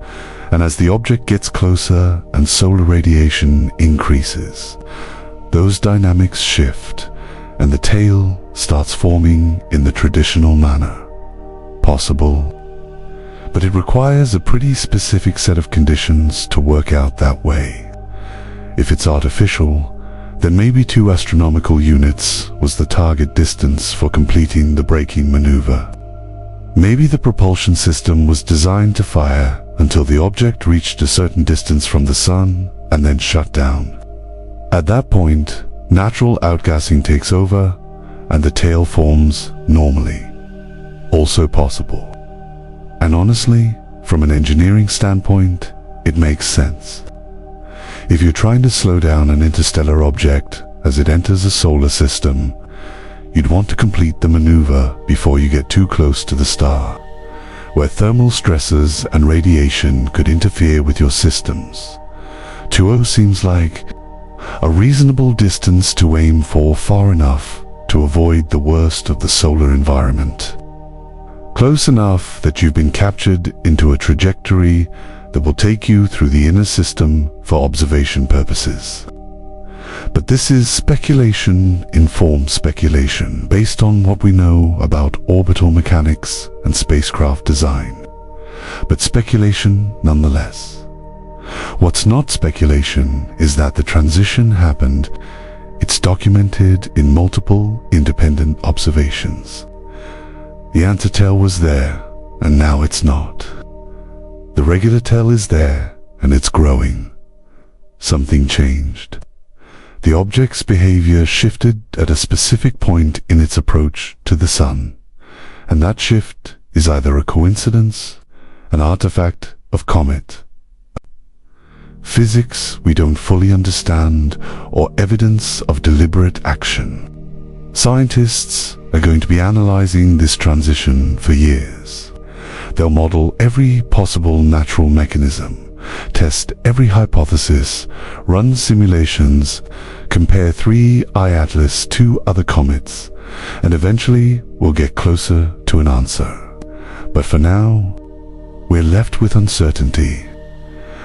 and as the object gets closer and solar radiation increases, those dynamics shift, and the tail starts forming in the traditional manner. Possible, but it requires a pretty specific set of conditions to work out that way. If it's artificial, then maybe 2 astronomical units was the target distance for completing the braking maneuver. Maybe the propulsion system was designed to fire until the object reached a certain distance from the Sun and then shut down. At that point, natural outgassing takes over and the tail forms normally. Also possible. And honestly, from an engineering standpoint, it makes sense. If you're trying to slow down an interstellar object as it enters a solar system, you'd want to complete the maneuver before you get too close to the star, where thermal stresses and radiation could interfere with your systems. 2O seems like a reasonable distance to aim for, far enough to avoid the worst of the solar environment. Close enough that you've been captured into a trajectory that will take you through the inner system for observation purposes. But this is speculation-informed speculation based on what we know about orbital mechanics and spacecraft design. But speculation nonetheless. What's not speculation is that the transition happened. It's documented in multiple independent observations. The anti-tail was there, and now it's not. The regular tail is there, and it's growing. Something changed. The object's behavior shifted at a specific point in its approach to the Sun, and that shift is either a coincidence, an artifact of comet, physics we don't fully understand, or evidence of deliberate action. Scientists are going to be analyzing this transition for years, They'll model every possible natural mechanism, test every hypothesis, run simulations, compare 3I Atlas to other comets, and eventually we'll get closer to an answer. But for now, we're left with uncertainty.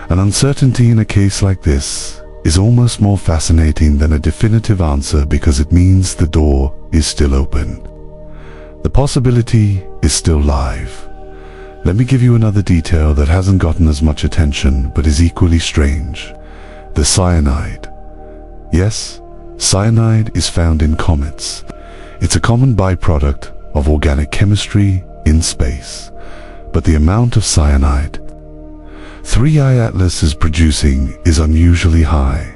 An uncertainty in a case like this is almost more fascinating than a definitive answer because it means the door is still open. The possibility is still live. Let me give you another detail that hasn't gotten as much attention but is equally strange. The cyanide. Yes, cyanide is found in comets. It's a common byproduct of organic chemistry in space. But the amount of cyanide 3I Atlas is producing is unusually high.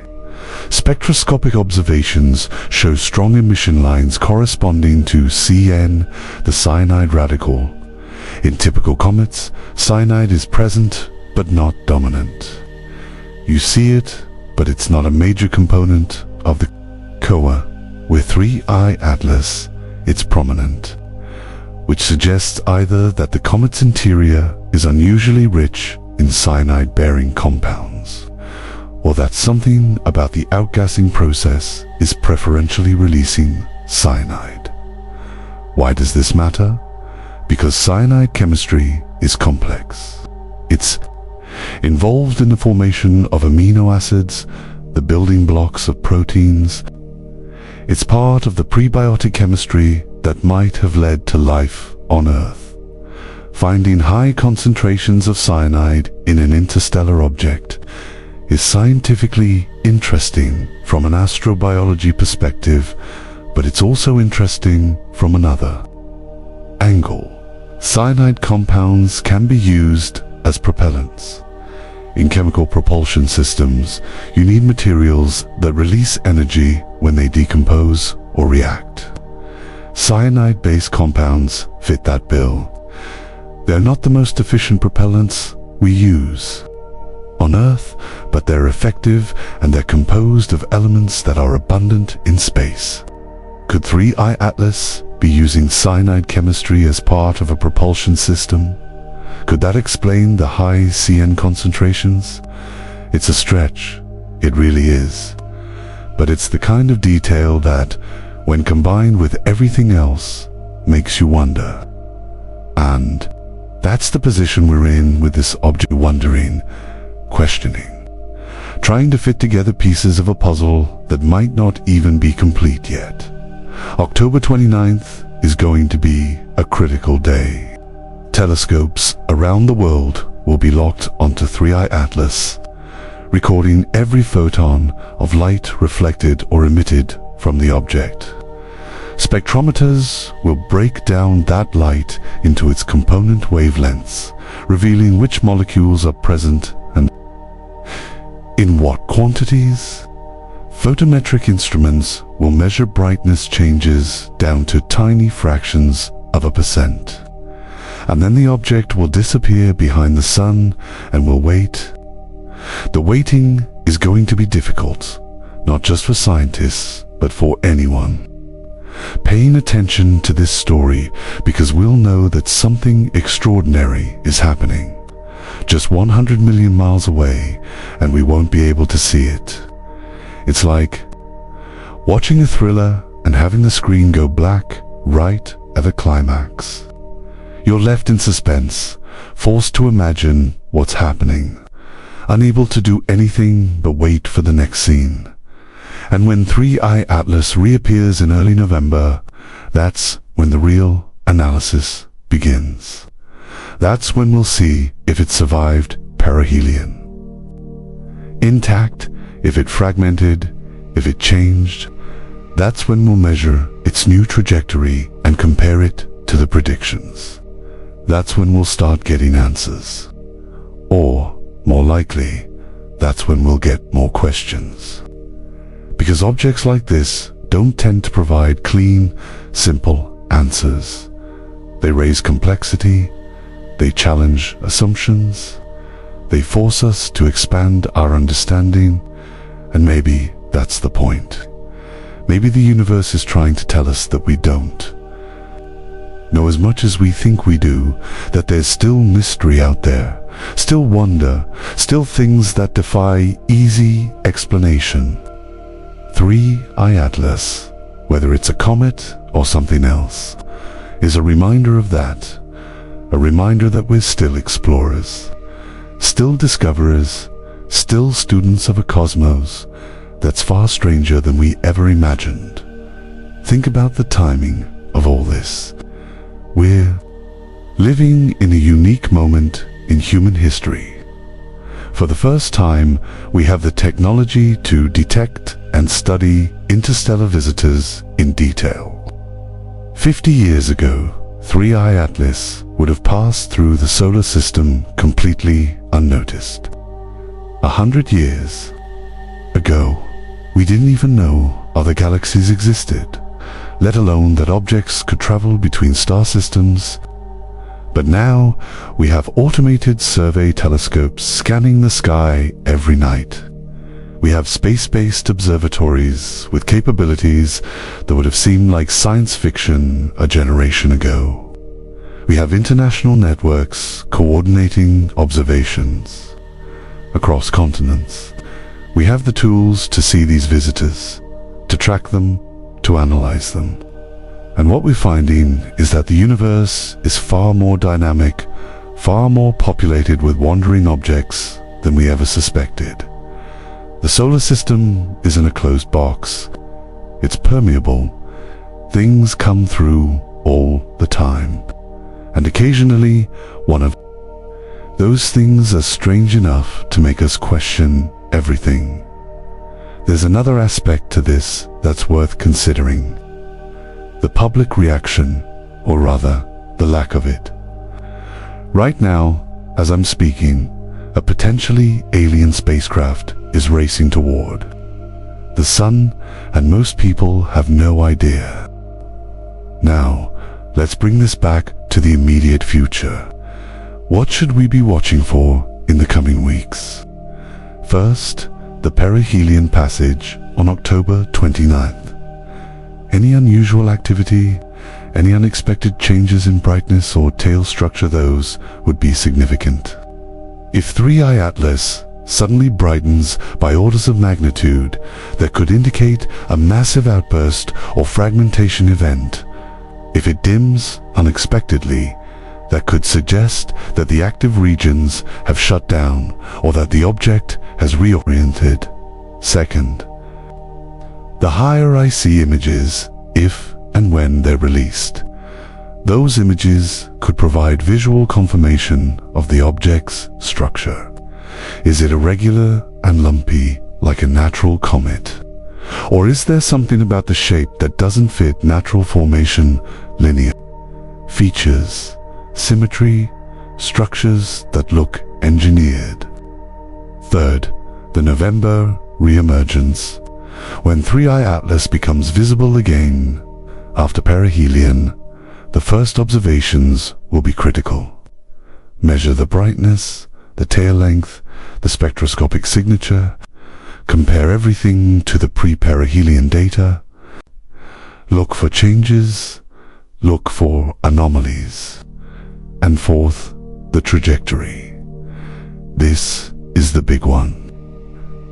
Spectroscopic observations show strong emission lines corresponding to CN, the cyanide radical. In typical comets, cyanide is present but not dominant. You see it, but it's not a major component of the COA. With 3I Atlas, it's prominent, which suggests either that the comet's interior is unusually rich in cyanide-bearing compounds, or that something about the outgassing process is preferentially releasing cyanide. Why does this matter? Because cyanide chemistry is complex. It's involved in the formation of amino acids, the building blocks of proteins. It's part of the prebiotic chemistry that might have led to life on Earth. Finding high concentrations of cyanide in an interstellar object is scientifically interesting from an astrobiology perspective, but it's also interesting from another angle. Cyanide compounds can be used as propellants. In chemical propulsion systems, you need materials that release energy when they decompose or react. Cyanide-based compounds fit that bill. They're not the most efficient propellants we use on Earth, but they're effective and they're composed of elements that are abundant in space. Could 3I Atlas be using cyanide chemistry as part of a propulsion system? Could that explain the high CN concentrations? It's a stretch, it really is. But it's the kind of detail that, when combined with everything else, makes you wonder. And that's the position we're in with this object, wondering, questioning, trying to fit together pieces of a puzzle that might not even be complete yet. October 29th is going to be a critical day. Telescopes around the world will be locked onto 3I Atlas, recording every photon of light reflected or emitted from the object. Spectrometers will break down that light into its component wavelengths, revealing which molecules are present and in what quantities. Photometric instruments will measure brightness changes down to tiny fractions of a percent. And then the object will disappear behind the sun and we'll wait. The waiting is going to be difficult, not just for scientists, but for anyone paying attention to this story, because we'll know that something extraordinary is happening just 100 million miles away, and we won't be able to see it. It's like watching a thriller and having the screen go black right at the climax. You're left in suspense, forced to imagine what's happening, unable to do anything but wait for the next scene. And when 3I Atlas reappears in early November, that's when the real analysis begins. That's when we'll see if it survived perihelion. Intact, if it fragmented, if it changed. That's when we'll measure its new trajectory and compare it to the predictions. That's when we'll start getting answers. Or, more likely, that's when we'll get more questions. Because objects like this don't tend to provide clean, simple answers. They raise complexity, they challenge assumptions, they force us to expand our understanding, and maybe that's the point. Maybe the universe is trying to tell us that we don't know as much as we think we do, that there's still mystery out there, still wonder, still things that defy easy explanation. 3I Atlas, whether it's a comet or something else, is a reminder of that, a reminder that we're still explorers, still discoverers, still students of a cosmos that's far stranger than we ever imagined. Think about the timing of all this. We're living in a unique moment in human history. For the first time, we have the technology to detect and study interstellar visitors in detail. 50 years ago, 3I Atlas would have passed through the solar system completely unnoticed. 100 years ago, we didn't even know other galaxies existed, let alone that objects could travel between star systems. But now, we have automated survey telescopes scanning the sky every night. We have space-based observatories with capabilities that would have seemed like science fiction a generation ago. We have international networks coordinating observations across continents. We have the tools to see these visitors, to track them, to analyze them. And what we're finding is that the universe is far more dynamic, far more populated with wandering objects than we ever suspected. The solar system isn't a closed box. It's permeable. Things come through all the time. And occasionally, one of those things are strange enough to make us question everything. There's another aspect to this that's worth considering. The public reaction, or rather, the lack of it. Right now, as I'm speaking, a potentially alien spacecraft is racing toward the sun, and most people have no idea. Now, let's bring this back to the immediate future. What should we be watching for in the coming weeks? First, the perihelion passage on October 29th. Any unusual activity, any unexpected changes in brightness or tail structure, those would be significant. If 3I Atlas suddenly brightens by orders of magnitude, that could indicate a massive outburst or fragmentation event. If it dims unexpectedly, that could suggest that the active regions have shut down or that the object has reoriented. Second, the higher I see images, if and when they're released. Those images could provide visual confirmation of the object's structure. Is it irregular and lumpy like a natural comet? Or is there something about the shape that doesn't fit natural formation, linear features, symmetry, structures that look engineered? Third, the November reemergence. When 3I Atlas becomes visible again after perihelion, the first observations will be critical. Measure the brightness, the tail length, the spectroscopic signature, compare everything to the pre-perihelion data, look for changes, look for anomalies, and fourth, the trajectory. This is the big one.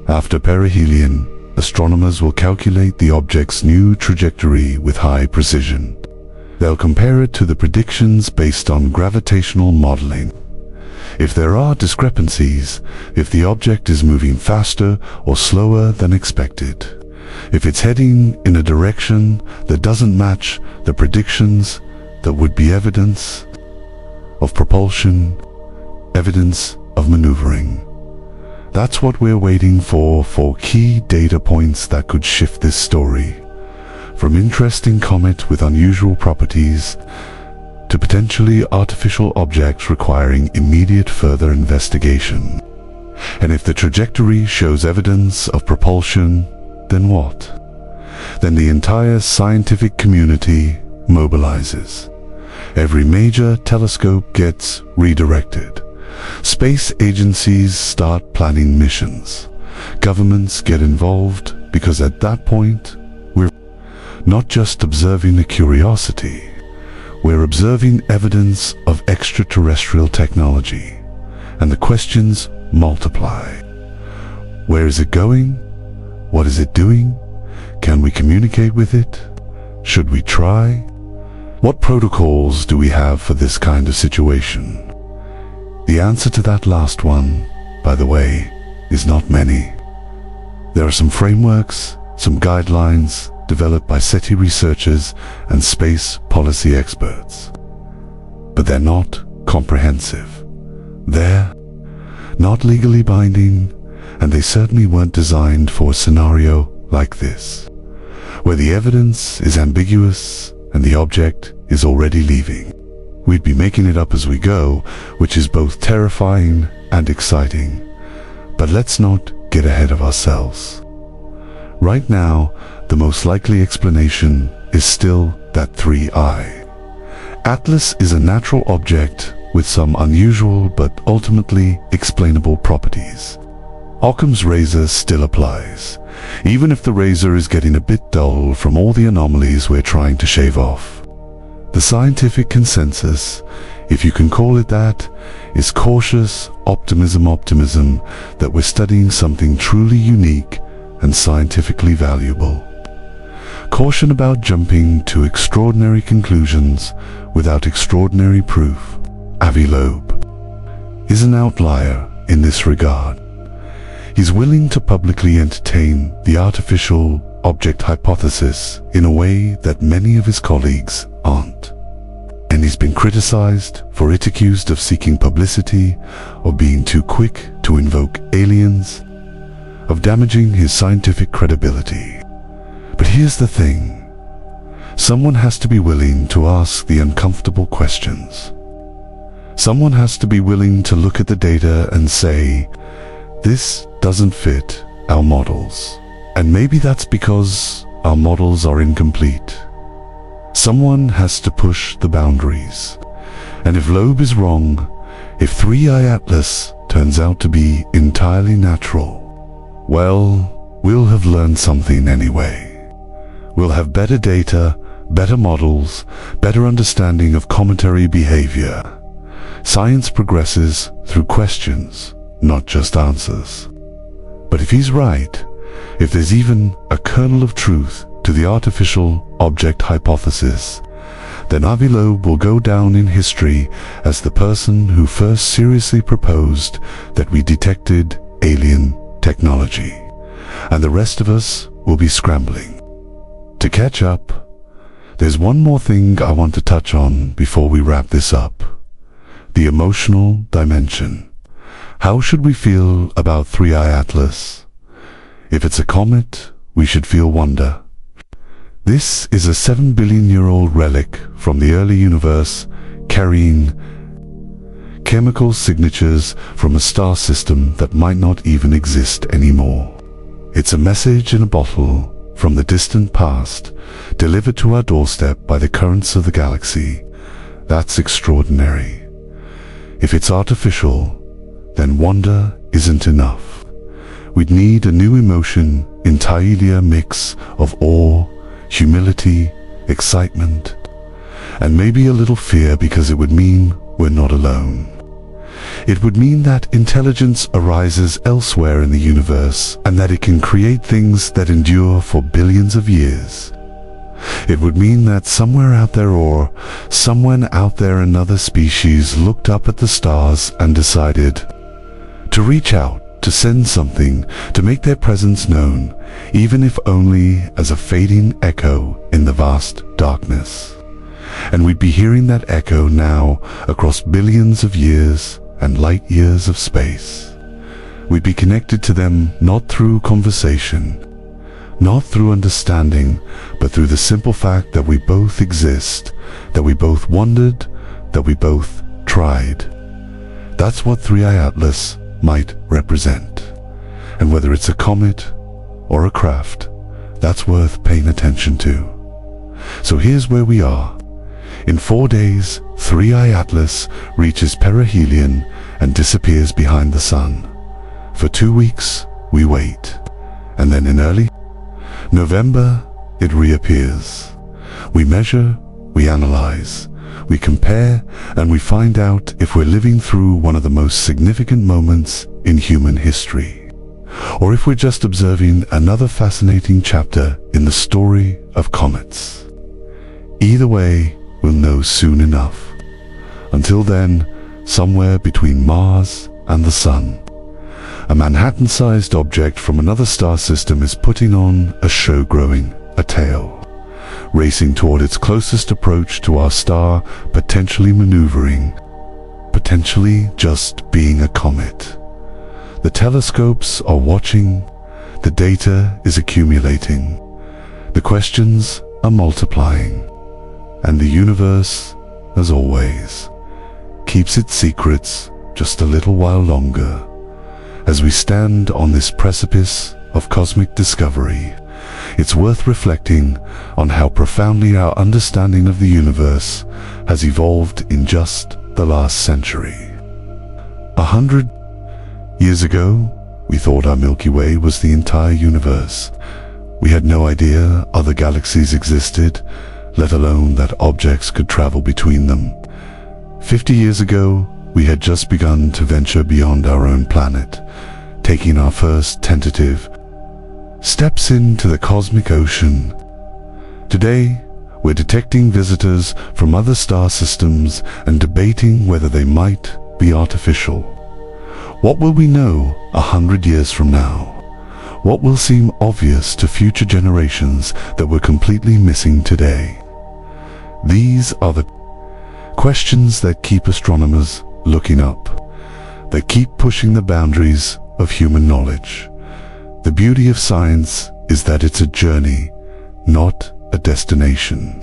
After perihelion, astronomers will calculate the object's new trajectory with high precision. They'll compare it to the predictions based on gravitational modeling. If there are discrepancies, if the object is moving faster or slower than expected, if it's heading in a direction that doesn't match the predictions, that would be evidence of propulsion, evidence of maneuvering. That's what we're waiting for key data points that could shift this story. From interesting comet with unusual properties to potentially artificial objects requiring immediate further investigation. And if the trajectory shows evidence of propulsion, then what? Then the entire scientific community mobilizes. Every major telescope gets redirected. Space agencies start planning missions. Governments get involved because at that point, we're not just observing a curiosity. we're observing evidence of extraterrestrial technology, and the questions multiply. Where is it going? What is it doing? Can we communicate with it? Should we try? What protocols do we have for this kind of situation? The answer to that last one, by the way, is not many. There are some frameworks, some guidelines developed by SETI researchers and space policy experts. But they're not comprehensive. They're not legally binding, and they certainly weren't designed for a scenario like this, where the evidence is ambiguous and the object is already leaving. We'd be making it up as we go, which is both terrifying and exciting. But let's not get ahead of ourselves. Right now, the most likely explanation is still that 3I. Atlas is a natural object with some unusual but ultimately explainable properties. Occam's razor still applies, even if the razor is getting a bit dull from all the anomalies we're trying to shave off. The scientific consensus, if you can call it that, is cautious optimism that we're studying something truly unique and scientifically valuable. Caution about jumping to extraordinary conclusions without extraordinary proof. Avi Loeb is an outlier in this regard. He's willing to publicly entertain the artificial object hypothesis in a way that many of his colleagues aren't. And he's been criticized for it, accused of seeking publicity, of being too quick to invoke aliens, of damaging his scientific credibility. But here's the thing. Someone has to be willing to ask the uncomfortable questions. Someone has to be willing to look at the data and say, this doesn't fit our models. And maybe that's because our models are incomplete. Someone has to push the boundaries. And if Loeb is wrong, if 3I Atlas turns out to be entirely natural, well, we'll have learned something anyway. We'll have better data, better models, better understanding of cometary behavior. Science progresses through questions, not just answers. But if he's right, if there's even a kernel of truth to the artificial object hypothesis, then Avi Loeb will go down in history as the person who first seriously proposed that we detected alien technology, and the rest of us will be scrambling. To catch up, there's one more thing I want to touch on before we wrap this up. The emotional dimension. How should we feel about 3I Atlas? If it's a comet, we should feel wonder. This is a 7-billion-year-old relic from the early universe, carrying chemical signatures from a star system that might not even exist anymore. It's a message in a bottle from the distant past, delivered to our doorstep by the currents of the galaxy. That's extraordinary. If it's artificial, then wonder isn't enough. We'd need a new emotion, entirely a mix of awe, humility, excitement, and maybe a little fear, because it would mean we're not alone. It would mean that intelligence arises elsewhere in the universe and that it can create things that endure for billions of years. It would mean that somewhere out there, or someone out there, another species looked up at the stars and decided to reach out, to send something, to make their presence known, even if only as a fading echo in the vast darkness. And we'd be hearing that echo now across billions of years and light years of space. We'd be connected to them not through conversation, not through understanding, but through the simple fact that we both exist, that we both wondered, that we both tried. That's what 3I Atlas might represent. And whether it's a comet or a craft, that's worth paying attention to. So here's where we are. In 4 days, 3I Atlas reaches perihelion and disappears behind the sun. For 2 weeks, we wait. And then in early November, it reappears. We measure, we analyze, we compare, and we find out if we're living through one of the most significant moments in human history, or if we're just observing another fascinating chapter in the story of comets. Either way, we'll know soon enough. Until then, somewhere between Mars and the Sun, a Manhattan-sized object from another star system is putting on a show, growing a tail, racing toward its closest approach to our star, potentially maneuvering, potentially just being a comet. The telescopes are watching, the data is accumulating, the questions are multiplying, and the universe, as always, keeps its secrets just a little while longer. As we stand on this precipice of cosmic discovery, it's worth reflecting on how profoundly our understanding of the universe has evolved in just the last century. 100 years ago, we thought our Milky Way was the entire universe. We had no idea other galaxies existed, let alone that objects could travel between them. 50 years ago, we had just begun to venture beyond our own planet, taking our first tentative steps into the cosmic ocean. Today, we're detecting visitors from other star systems and debating whether they might be artificial. What will we know 100 years from now? What will seem obvious to future generations that we're completely missing today? These are the questions that keep astronomers looking up, that keep pushing the boundaries of human knowledge. The beauty of science is that it's a journey, not a destination.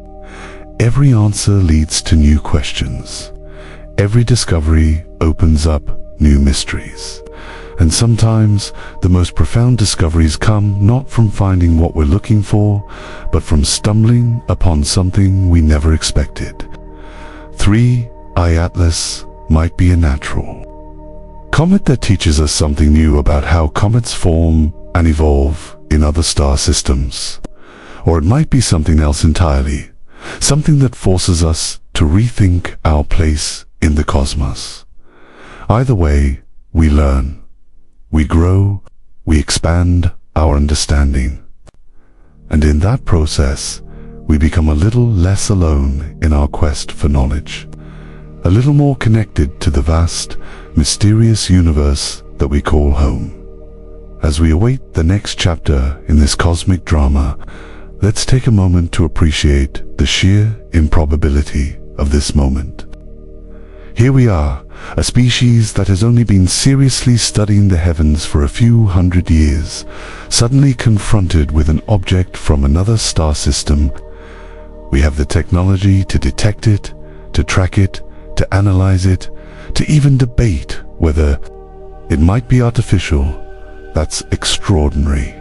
Every answer leads to new questions. Every discovery opens up new mysteries. And sometimes the most profound discoveries come not from finding what we're looking for, but from stumbling upon something we never expected. 3I Atlas might be a natural comet that teaches us something new about how comets form and evolve in other star systems. Or it might be something else entirely, something that forces us to rethink our place in the cosmos. Either way, we learn, we grow, we expand our understanding. And in that process, we become a little less alone in our quest for knowledge, a little more connected to the vast, mysterious universe that we call home. As we await the next chapter in this cosmic drama, let's take a moment to appreciate the sheer improbability of this moment. Here we are, a species that has only been seriously studying the heavens for a few hundred years, suddenly confronted with an object from another star system. We have the technology to detect it, to track it, to analyze it, to even debate whether it might be artificial. That's extraordinary.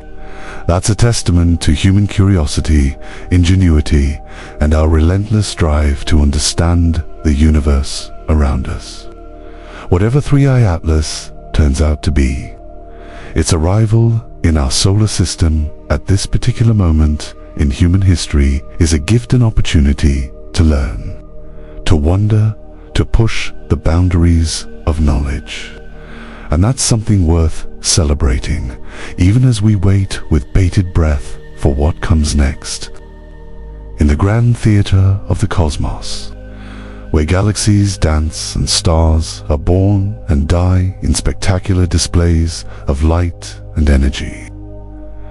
That's a testament to human curiosity, ingenuity, and our relentless drive to understand the universe around us. Whatever 3I Atlas turns out to be, its arrival in our solar system at this particular moment in human history is a gift and opportunity to learn, to wonder, to push the boundaries of knowledge. And that's something worth celebrating, even as we wait with bated breath for what comes next. In the grand theater of the cosmos, where galaxies dance and stars are born and die in spectacular displays of light and energy,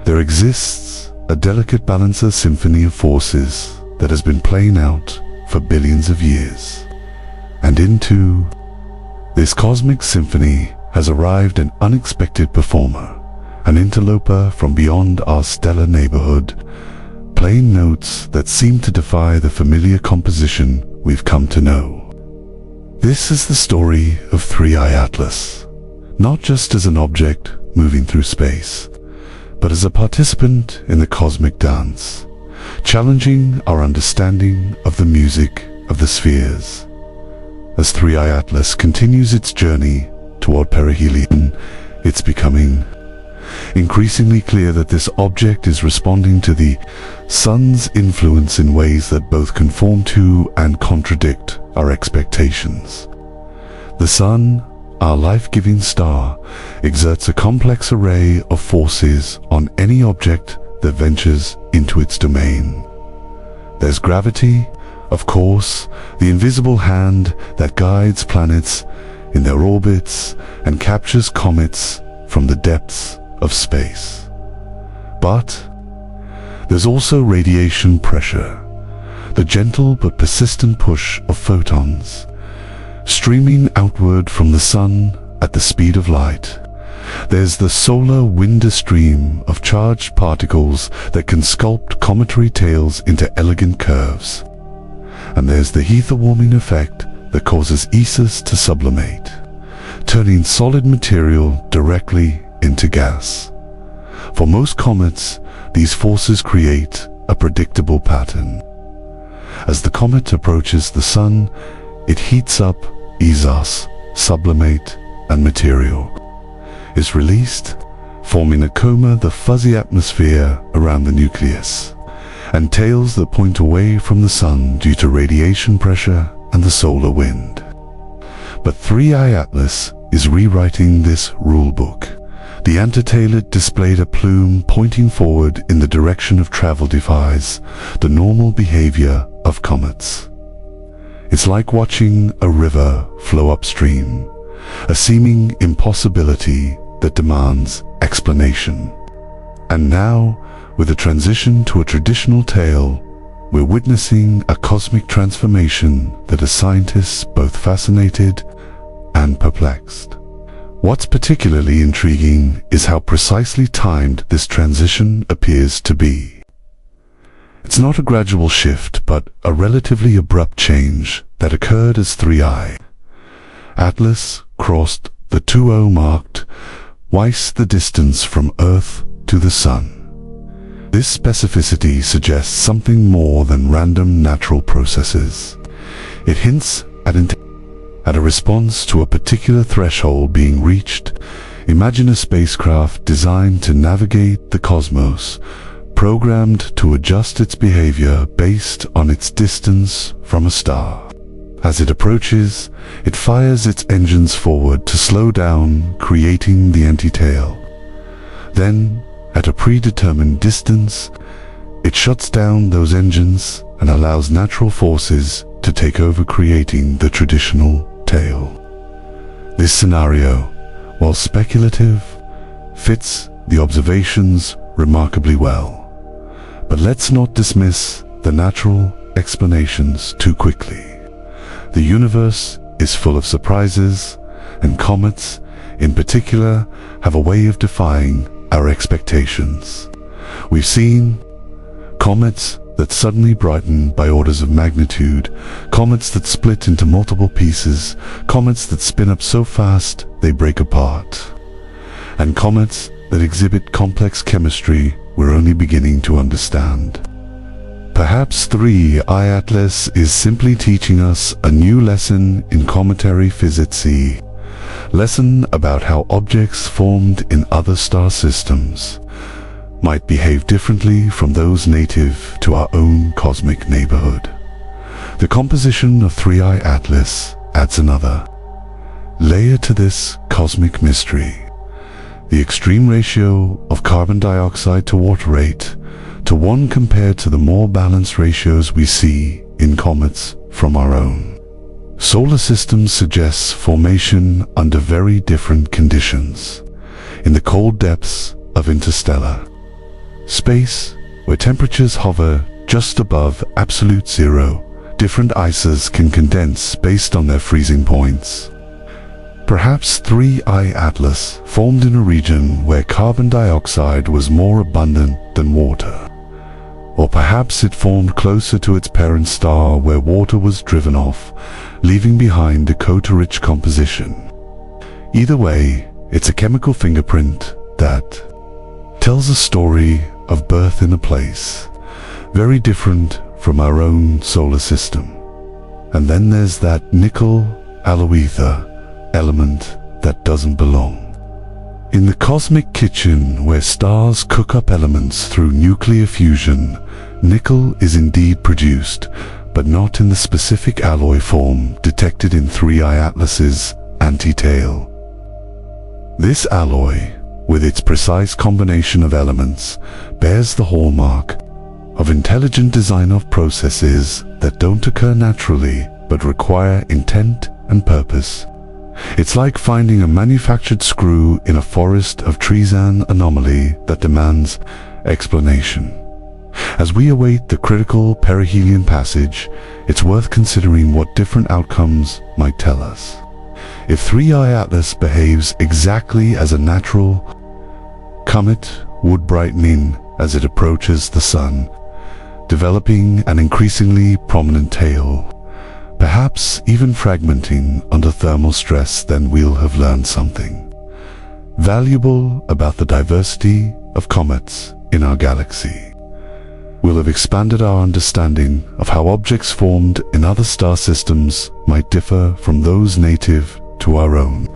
there exists a delicate balancer symphony of forces that has been playing out for billions of years. And into this cosmic symphony has arrived an unexpected performer, an interloper from beyond our stellar neighborhood, playing notes that seem to defy the familiar composition we've come to know. This is the story of 3I Atlas, not just as an object moving through space, but as a participant in the cosmic dance, challenging our understanding of the music of the spheres. As 3I Atlas continues its journey toward perihelion, it's becoming increasingly clear that this object is responding to the sun's influence in ways that both conform to and contradict our expectations. The sun, our life-giving star, exerts a complex array of forces on any object that ventures into its domain. There's gravity, of course, the invisible hand that guides planets in their orbits and captures comets from the depths of space. But there's also radiation pressure, the gentle but persistent push of photons, streaming outward from the sun at the speed of light. There's the solar wind stream of charged particles that can sculpt cometary tails into elegant curves. And there's the ether warming effect that causes eters to sublimate, turning solid material directly into gas. For most comets, these forces create a predictable pattern. As the comet approaches the sun, it heats up, eases, sublimate, and material is released, forming a coma, the fuzzy atmosphere around the nucleus, and tails that point away from the sun due to radiation pressure and the solar wind. But 3I Atlas is rewriting this rulebook. The antetailed displayed a plume pointing forward in the direction of travel defies the normal behavior of comets. It's like watching a river flow upstream, a seeming impossibility that demands explanation. And now, with a transition to a traditional tail, we're witnessing a cosmic transformation that has scientists both fascinated and perplexed. What's particularly intriguing is how precisely timed this transition appears to be. It's not a gradual shift, but a relatively abrupt change that occurred as 3I Atlas crossed the 2O marked twice the distance from Earth to the Sun. This specificity suggests something more than random natural processes. It hints at a response to a particular threshold being reached. Imagine a spacecraft designed to navigate the cosmos, programmed to adjust its behavior based on its distance from a star. As it approaches, it fires its engines forward to slow down, creating the anti-tail. Then, at a predetermined distance, it shuts down those engines and allows natural forces to take over, creating the traditional tail. This scenario, while speculative, fits the observations remarkably well. But let's not dismiss the natural explanations too quickly. The universe is full of surprises, and comets, in particular, have a way of defying our expectations. We've seen comets that suddenly brighten by orders of magnitude, comets that split into multiple pieces, comets that spin up so fast they break apart, and comets that exhibit complex chemistry we're only beginning to understand. Perhaps 3I Atlas is simply teaching us a new lesson in cometary physics, lesson about how objects formed in other star systems might behave differently from those native to our own cosmic neighborhood. The composition of 3I Atlas adds another layer to this cosmic mystery. The extreme ratio of carbon dioxide to water rate to 1 compared to the more balanced ratios we see in comets from our own solar system suggests formation under very different conditions. In the cold depths of interstellar space, where temperatures hover just above absolute zero, different ices can condense based on their freezing points. Perhaps 3I Atlas formed in a region where carbon dioxide was more abundant than water. Or perhaps it formed closer to its parent star where water was driven off, leaving behind a Dakota-rich composition. Either way, it's a chemical fingerprint that tells a story of birth in a place very different from our own solar system. And then there's that nickel alloy ether element that doesn't belong. In the cosmic kitchen where stars cook up elements through nuclear fusion, nickel is indeed produced, but not in the specific alloy form detected in 3I Atlas's anti-tail. This alloy, with its precise combination of elements, bears the hallmark of intelligent design of processes that don't occur naturally but require intent and purpose. It's like finding a manufactured screw in a forest of trees, an anomaly that demands explanation. As we await the critical perihelion passage, it's worth considering what different outcomes might tell us. If 3I Atlas behaves exactly as a natural comet would, brightening as it approaches the sun, developing an increasingly prominent tail, perhaps even fragmenting under thermal stress, then we'll have learned something valuable about the diversity of comets in our galaxy. We'll have expanded our understanding of how objects formed in other star systems might differ from those native to our own.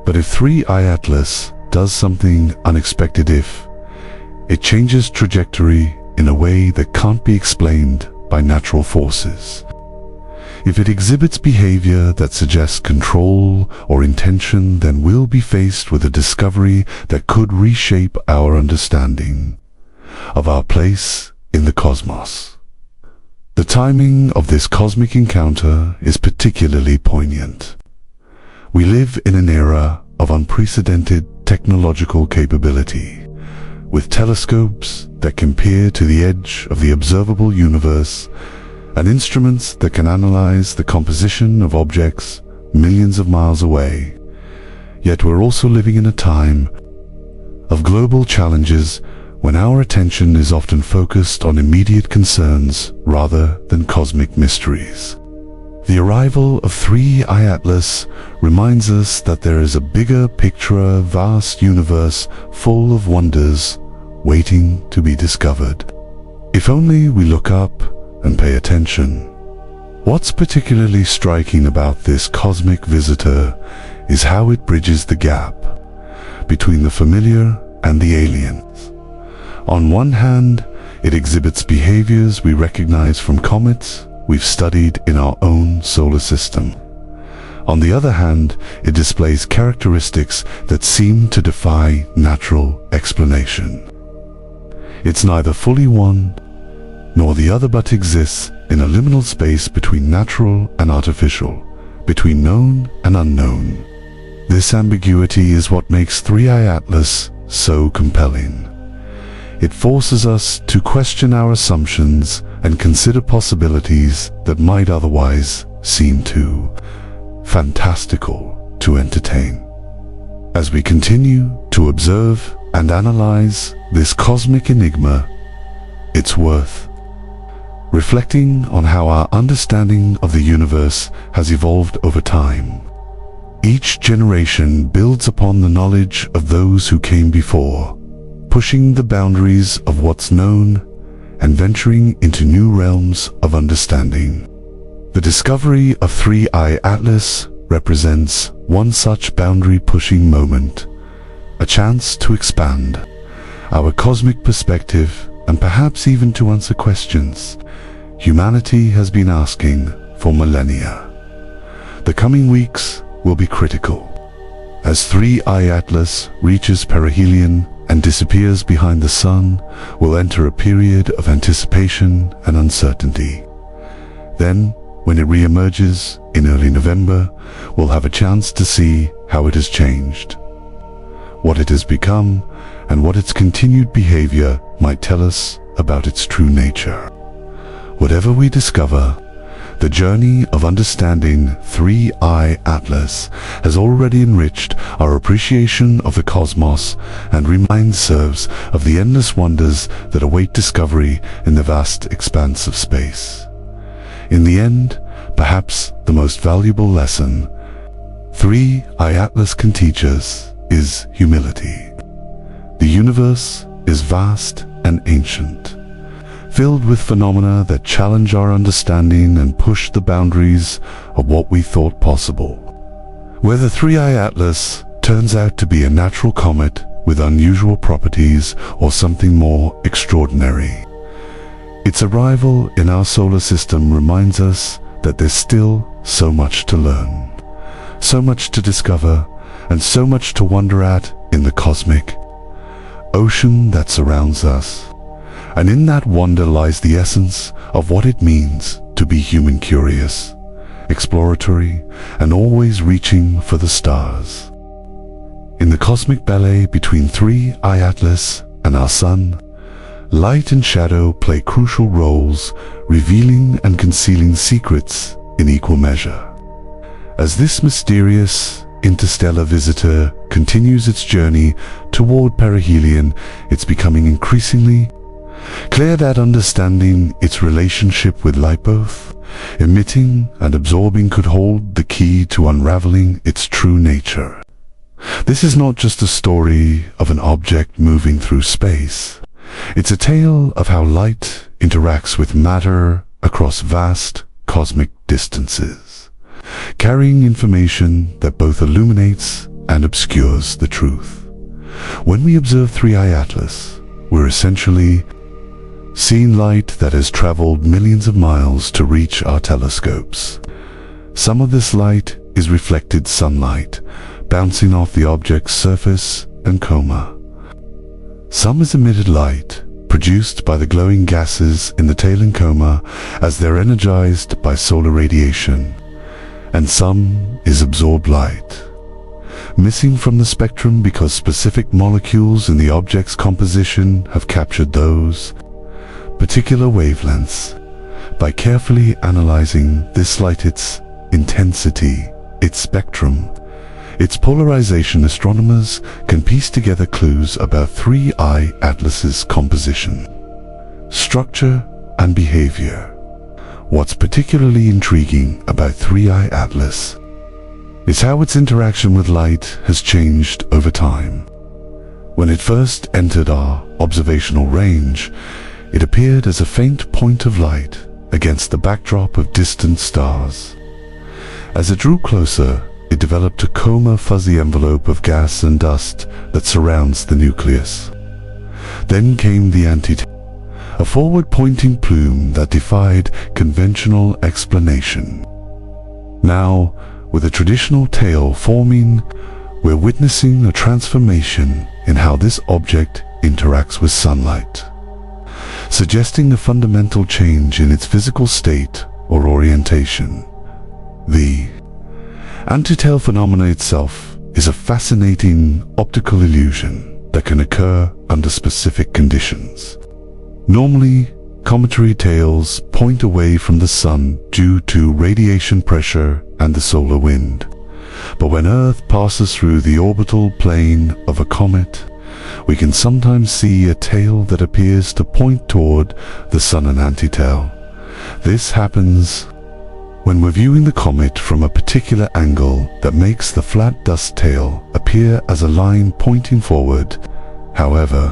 But if 3I Atlas does something unexpected, if it changes trajectory in a way that can't be explained by natural forces, if it exhibits behavior that suggests control or intention, then we'll be faced with a discovery that could reshape our understanding of our place in the cosmos. The timing of this cosmic encounter is particularly poignant. We live in an era of unprecedented technological capability, with telescopes that can peer to the edge of the observable universe and instruments that can analyze the composition of objects millions of miles away. Yet we're also living in a time of global challenges when our attention is often focused on immediate concerns rather than cosmic mysteries. The arrival of 3I Atlas reminds us that there is a bigger picture, a vast universe full of wonders waiting to be discovered. If only we look up and pay attention. What's particularly striking about this cosmic visitor is how it bridges the gap between the familiar and the aliens. On one hand, it exhibits behaviors we recognize from comets we've studied in our own solar system. On the other hand, it displays characteristics that seem to defy natural explanation. It's neither fully one nor the other, but exists in a liminal space between natural and artificial, between known and unknown. This ambiguity is what makes 3I Atlas so compelling. It forces us to question our assumptions and consider possibilities that might otherwise seem too fantastical to entertain. As we continue to observe and analyze this cosmic enigma, it's worth reflecting on how our understanding of the universe has evolved over time. Each generation builds upon the knowledge of those who came before, pushing the boundaries of what's known and venturing into new realms of understanding. The discovery of 3I Atlas represents one such boundary-pushing moment, a chance to expand our cosmic perspective and perhaps even to answer questions humanity has been asking for millennia. The coming weeks will be critical. As 3I Atlas reaches perihelion and disappears behind the sun, we'll enter a period of anticipation and uncertainty. Then, when it re-emerges in early November, we'll have a chance to see how it has changed, what it has become, and what its continued behavior might tell us about its true nature. Whatever we discover, the journey of understanding 3I Atlas has already enriched our appreciation of the cosmos and reminds us of the endless wonders that await discovery in the vast expanse of space. In the end, perhaps the most valuable lesson 3I Atlas can teach us is humility. The universe is vast and ancient, filled with phenomena that challenge our understanding and push the boundaries of what we thought possible. Whether 3I Atlas turns out to be a natural comet with unusual properties or something more extraordinary. Its arrival in our solar system reminds us that there's still so much to learn, so much to discover, and so much to wonder at in the cosmic ocean that surrounds us. And in that wonder lies the essence of what it means to be human, curious, exploratory, and always reaching for the stars. In the cosmic ballet between 3i Atlas and our Sun, light and shadow play crucial roles, revealing and concealing secrets in equal measure. As this mysterious interstellar visitor continues its journey toward perihelion, it's becoming increasingly clear that understanding its relationship with light, both emitting and absorbing, could hold the key to unraveling its true nature. This is not just a story of an object moving through space. It's a tale of how light interacts with matter across vast cosmic distances, carrying information that both illuminates and obscures the truth. When we observe 3i Atlas, we're essentially seeing light that has traveled millions of miles to reach our telescopes. Some of this light is reflected sunlight, bouncing off the object's surface and coma. Some is emitted light, produced by the glowing gases in the tail and coma as they're energized by solar radiation. And some is absorbed light, missing from the spectrum because specific molecules in the object's composition have captured those particular wavelengths. By carefully analyzing this light, its intensity, its spectrum, its polarization, astronomers can piece together clues about 3i Atlas's composition, structure, and behavior. What's particularly intriguing about 3i Atlas is how its interaction with light has changed over time. When it first entered our observational range, it appeared as a faint point of light against the backdrop of distant stars. As it drew closer, it developed a coma fuzzy envelope of gas and dust that surrounds the nucleus. Then came the antitail, a forward-pointing plume that defied conventional explanation. Now, with a traditional tail forming, we're witnessing a transformation in how this object interacts with sunlight, suggesting a fundamental change in its physical state or orientation. The antitail phenomenon itself is a fascinating optical illusion that can occur under specific conditions. Normally, cometary tails point away from the sun due to radiation pressure and the solar wind. But when Earth passes through the orbital plane of a comet, we can sometimes see a tail that appears to point toward the sun and antitail. This happens when we're viewing the comet from a particular angle that makes the flat dust tail appear as a line pointing forward. However,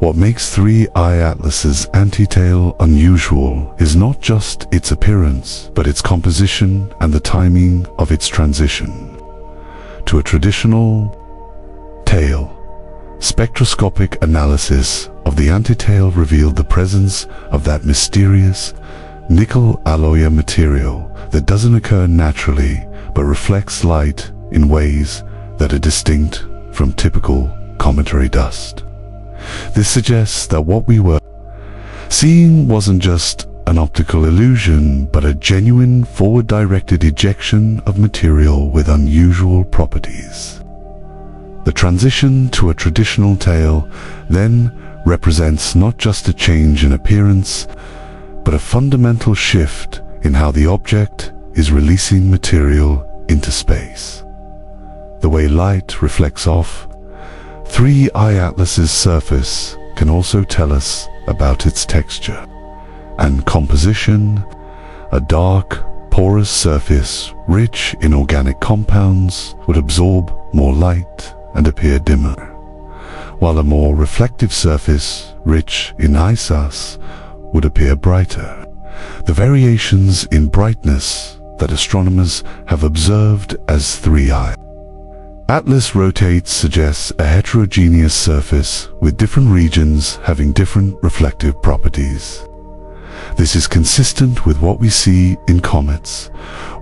what makes 3i Atlas's antitail unusual is not just its appearance, but its composition and the timing of its transition to a traditional tail. Spectroscopic analysis of the antitail revealed the presence of that mysterious nickel alloy material that doesn't occur naturally but reflects light in ways that are distinct from typical cometary dust. This suggests that what we were seeing wasn't just an optical illusion, but a genuine forward-directed ejection of material with unusual properties. The transition to a traditional tail then represents not just a change in appearance, but a fundamental shift in how the object is releasing material into space. The way light reflects off 3i Atlas's surface can also tell us about its texture and composition. A dark, porous surface rich in organic compounds would absorb more light and appear dimmer, while a more reflective surface rich in ice would appear brighter. The variations in brightness that astronomers have observed as 3i Atlas rotates suggests a heterogeneous surface with different regions having different reflective properties. This is consistent with what we see in comets,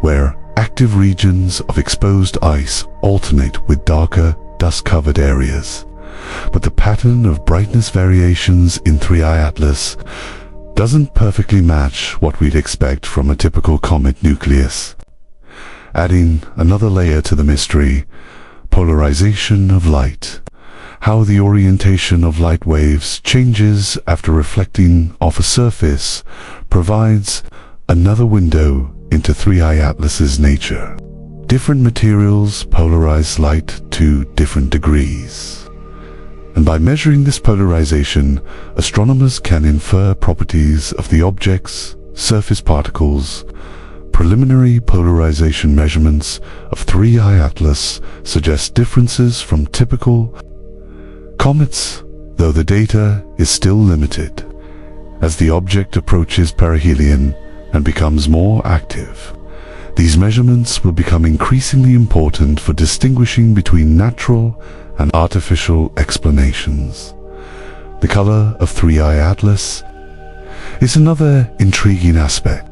where active regions of exposed ice alternate with darker, dust-covered areas. But the pattern of brightness variations in 3I Atlas doesn't perfectly match what we'd expect from a typical comet nucleus. Adding another layer to the mystery, polarization of light. How the orientation of light waves changes after reflecting off a surface provides another window into 3I Atlas's nature. Different materials polarize light to different degrees. And by measuring this polarization, astronomers can infer properties of the object's surface particles. Preliminary polarization measurements of 3I Atlas suggest differences from typical comets, though the data is still limited. As the object approaches perihelion and becomes more active, these measurements will become increasingly important for distinguishing between natural and artificial explanations. The color of 3I Atlas is another intriguing aspect.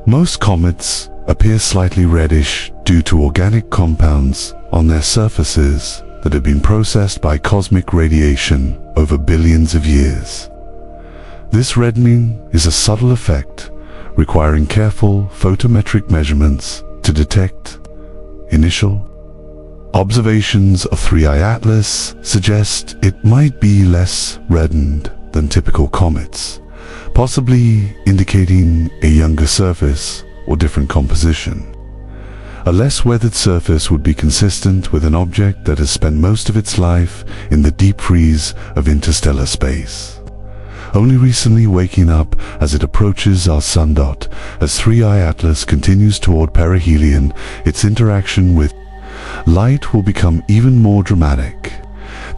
Most comets appear slightly reddish due to organic compounds on their surfaces that have been processed by cosmic radiation over billions of years. This reddening is a subtle effect requiring careful photometric measurements to detect. Initial observations of 3I Atlas suggest it might be less reddened than typical comets, possibly indicating a younger surface or different composition. A less weathered surface would be consistent with an object that has spent most of its life in the deep freeze of interstellar space, only recently waking up as it approaches our sun dot. As 3I Atlas continues toward perihelion, its interaction with light will become even more dramatic.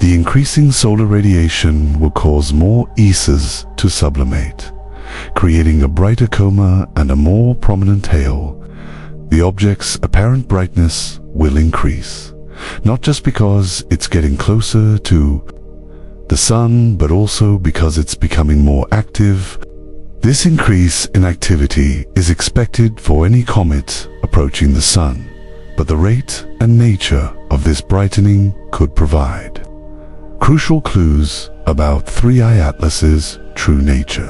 The increasing solar radiation will cause more Isas to sublimate, creating a brighter coma and a more prominent halo. The object's apparent brightness will increase, not just because it's getting closer to the sun, but also because it's becoming more active. This increase in activity is expected for any comet approaching the sun, but the rate and nature of this brightening could provide crucial clues about 3I Atlas's true nature.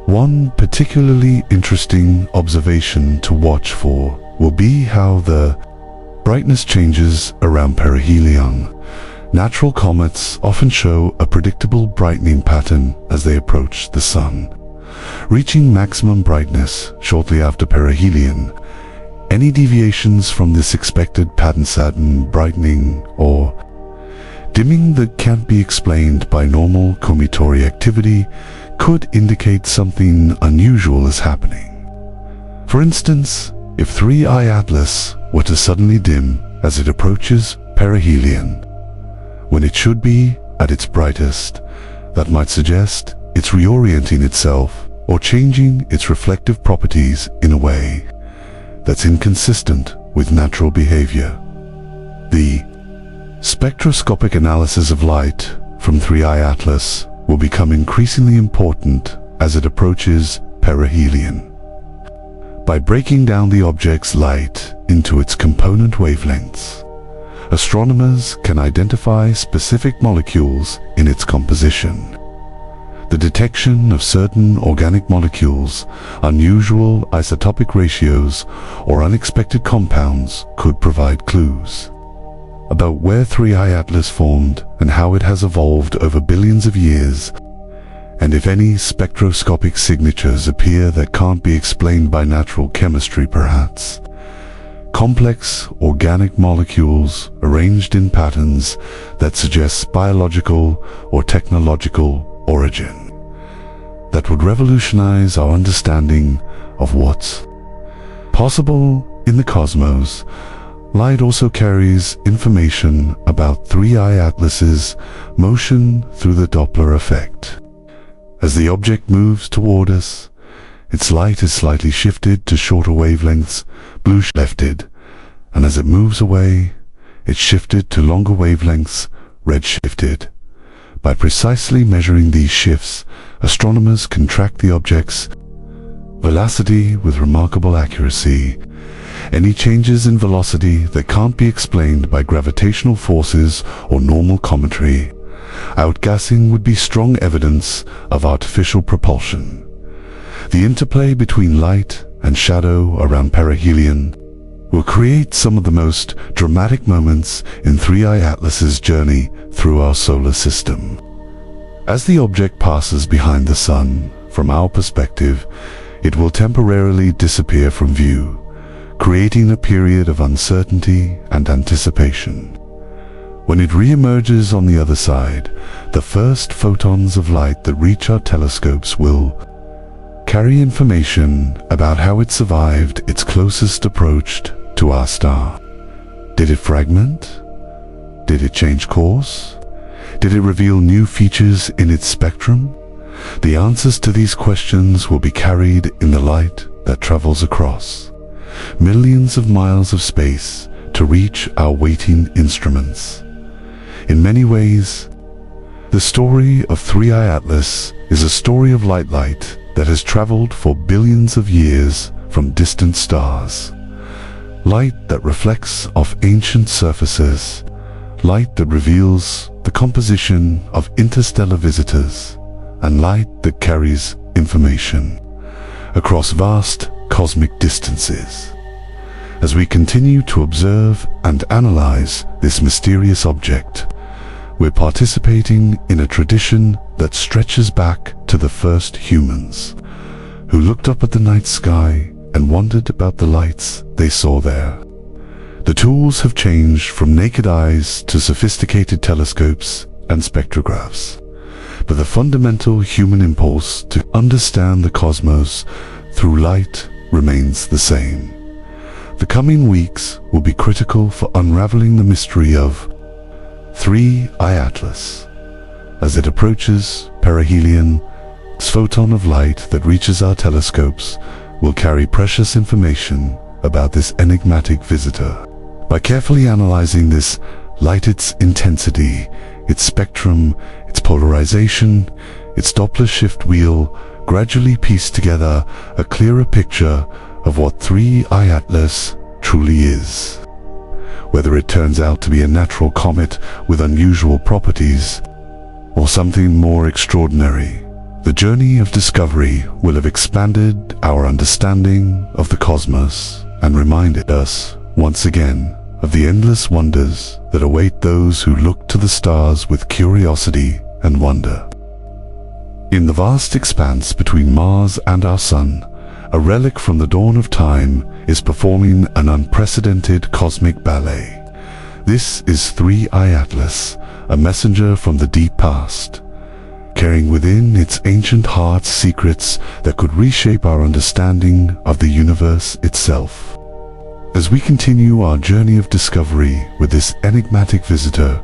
One particularly interesting observation to watch for will be how the brightness changes around perihelion. Natural comets often show a predictable brightening pattern as they approach the sun, reaching maximum brightness shortly after perihelion. Any deviations from this expected pattern, sudden brightening or dimming that can't be explained by normal cometary activity, could indicate something unusual is happening. For instance, if 3I Atlas were to suddenly dim as it approaches perihelion, when it should be at its brightest, that might suggest it's reorienting itself or changing its reflective properties in a way that's inconsistent with natural behavior. The spectroscopic analysis of light from 3I Atlas will become increasingly important as it approaches perihelion. By breaking down the object's light into its component wavelengths, astronomers can identify specific molecules in its composition. The detection of certain organic molecules, unusual isotopic ratios, or unexpected compounds could provide clues about where 3I Atlas formed and how it has evolved over billions of years, and if any spectroscopic signatures appear that can't be explained by natural chemistry, perhaps complex organic molecules arranged in patterns that suggest biological or technological origin that would revolutionize our understanding of what's possible in the cosmos. Light also carries information about 3I Atlas's motion through the Doppler effect. As the object moves toward us, its light is slightly shifted to shorter wavelengths, blue lefted, and as it moves away, it shifted to longer wavelengths, redshifted. By precisely measuring these shifts, astronomers can track the object's velocity with remarkable accuracy. Any changes in velocity that can't be explained by gravitational forces or normal cometry. Outgassing would be strong evidence of artificial propulsion. The interplay between light and shadow around perihelion will create some of the most dramatic moments in 3I Atlas's journey through our solar system. As the object passes behind the Sun, from our perspective, it will temporarily disappear from view, creating a period of uncertainty and anticipation. When it re-emerges on the other side, the first photons of light that reach our telescopes will carry information about how it survived its closest approach to our star. Did it fragment? Did it change course? Did it reveal new features in its spectrum? The answers to these questions will be carried in the light that travels across millions of miles of space to reach our waiting instruments. In many ways, the story of 3I Atlas is a story of light that has traveled for billions of years from distant stars. Light that reflects off ancient surfaces, light that reveals the composition of interstellar visitors, and light that carries information across vast cosmic distances. As we continue to observe and analyze this mysterious object, we're participating in a tradition that stretches back to the first humans, who looked up at the night sky and wondered about the lights they saw there. The tools have changed from naked eyes to sophisticated telescopes and spectrographs, but the fundamental human impulse to understand the cosmos through light remains the same. The coming weeks will be critical for unraveling the mystery of 3I Atlas. As it approaches perihelion, its photon of light that reaches our telescopes will carry precious information about this enigmatic visitor. By carefully analyzing this light, its intensity, its spectrum, its polarization, its Doppler shift wheel, gradually piece together a clearer picture of what 3I Atlas truly is. Whether it turns out to be a natural comet with unusual properties, or something more extraordinary, the journey of discovery will have expanded our understanding of the cosmos and reminded us, once again, of the endless wonders that await those who look to the stars with curiosity and wonder. In the vast expanse between Mars and our Sun, a relic from the dawn of time is performing an unprecedented cosmic ballet. This is 3I Atlas, a messenger from the deep past, carrying within its ancient heart secrets that could reshape our understanding of the universe itself. As we continue our journey of discovery with this enigmatic visitor,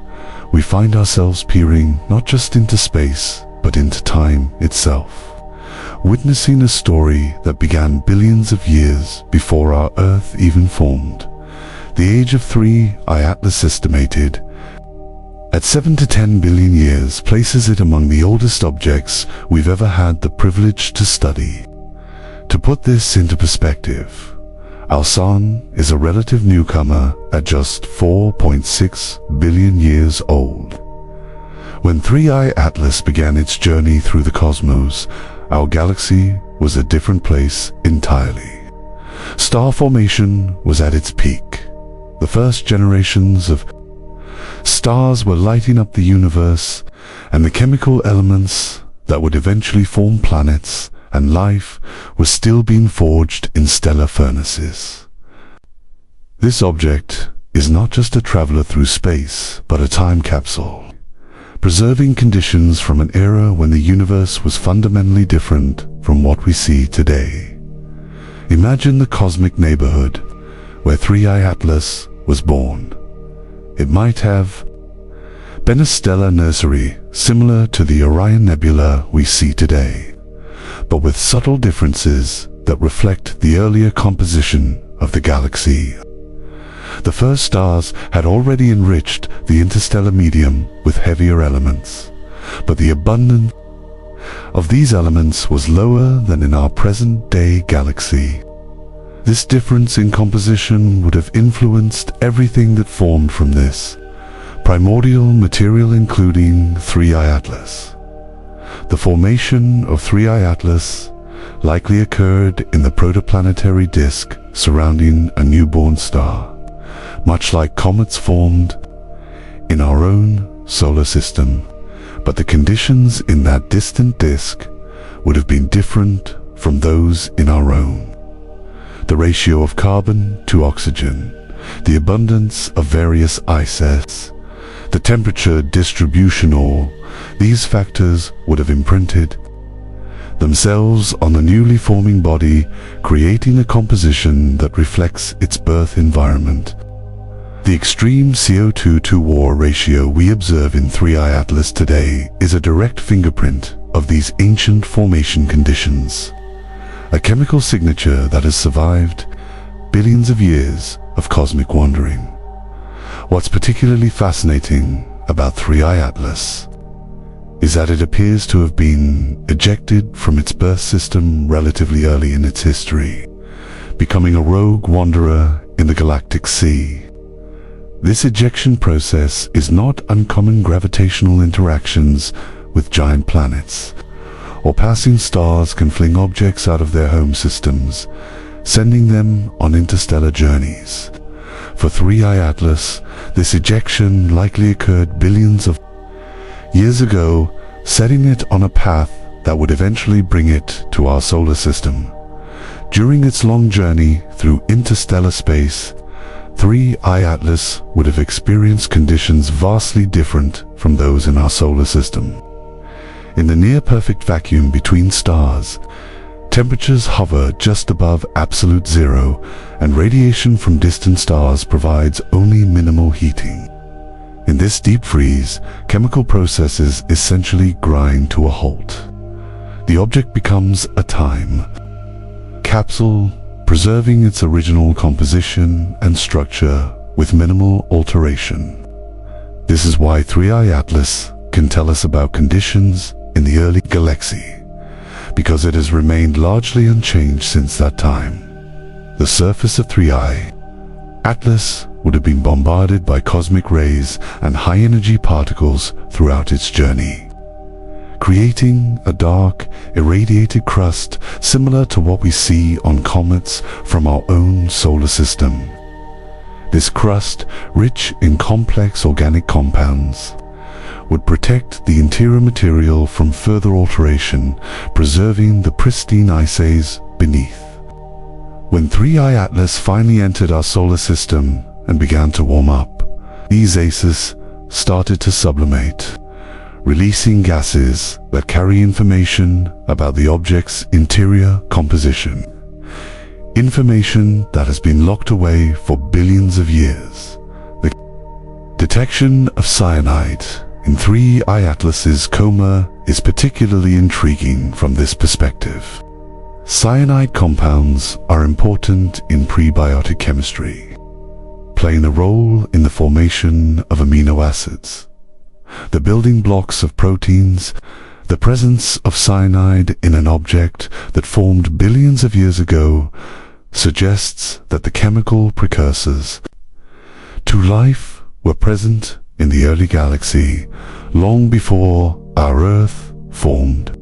we find ourselves peering not just into space, but into time itself, witnessing a story that began billions of years before our Earth even formed. The age of 3I Atlas, estimated at 7 to 10 billion years, places it among the oldest objects we've ever had the privilege to study. To put this into perspective, our Sun is a relative newcomer at just 4.6 billion years old. When 3I Atlas began its journey through the cosmos, our galaxy was a different place entirely. Star formation was at its peak. The first generations of stars were lighting up the universe, and the chemical elements that would eventually form planets and life were still being forged in stellar furnaces. This object is not just a traveler through space, but a time capsule, preserving conditions from an era when the universe was fundamentally different from what we see today. Imagine the cosmic neighborhood where 3I Atlas was born. It might have been a stellar nursery similar to the Orion Nebula we see today, but with subtle differences that reflect the earlier composition of the galaxy. The first stars had already enriched the interstellar medium with heavier elements, but the abundance of these elements was lower than in our present-day galaxy. This difference in composition would have influenced everything that formed from this primordial material, including 3I Atlas. The formation of 3I Atlas likely occurred in the protoplanetary disk surrounding a newborn star, much like comets formed in our own solar system, but the conditions in that distant disk would have been different from those in our own. The ratio of carbon to oxygen, the abundance of various ices, the temperature distribution, all these factors would have imprinted themselves on the newly forming body, creating a composition that reflects its birth environment. The extreme CO2 to war ratio we observe in 3I Atlas today is a direct fingerprint of these ancient formation conditions, a chemical signature that has survived billions of years of cosmic wandering. What's particularly fascinating about 3I Atlas is that it appears to have been ejected from its birth system relatively early in its history, becoming a rogue wanderer in the galactic sea. This ejection process is not uncommon. Gravitational interactions with giant planets or passing stars can fling objects out of their home systems, sending them on interstellar journeys. For 3I Atlas, this ejection likely occurred billions of years ago, setting it on a path that would eventually bring it to our solar system. During its long journey through interstellar space, 3I Atlas would have experienced conditions vastly different from those in our solar system. In the near-perfect vacuum between stars, temperatures hover just above absolute zero, and radiation from distant stars provides only minimal heating. In this deep freeze, chemical processes essentially grind to a halt. The object becomes a time capsule, preserving its original composition and structure with minimal alteration. This is why 3I Atlas can tell us about conditions in the early galaxy, because it has remained largely unchanged since that time. The surface of 3I Atlas would have been bombarded by cosmic rays and high-energy particles throughout its journey, creating a dark, irradiated crust similar to what we see on comets from our own solar system. This crust, rich in complex organic compounds, would protect the interior material from further alteration, preserving the pristine ices beneath. When 3I Atlas finally entered our solar system and began to warm up, these ices started to sublimate, releasing gases that carry information about the object's interior composition. Information that has been locked away for billions of years. The detection of cyanide in 3I Atlas's coma is particularly intriguing from this perspective. Cyanide compounds are important in prebiotic chemistry, playing a role in the formation of amino acids, the building blocks of proteins. The presence of cyanide in an object that formed billions of years ago suggests that the chemical precursors to life were present in the early galaxy, long before our Earth formed.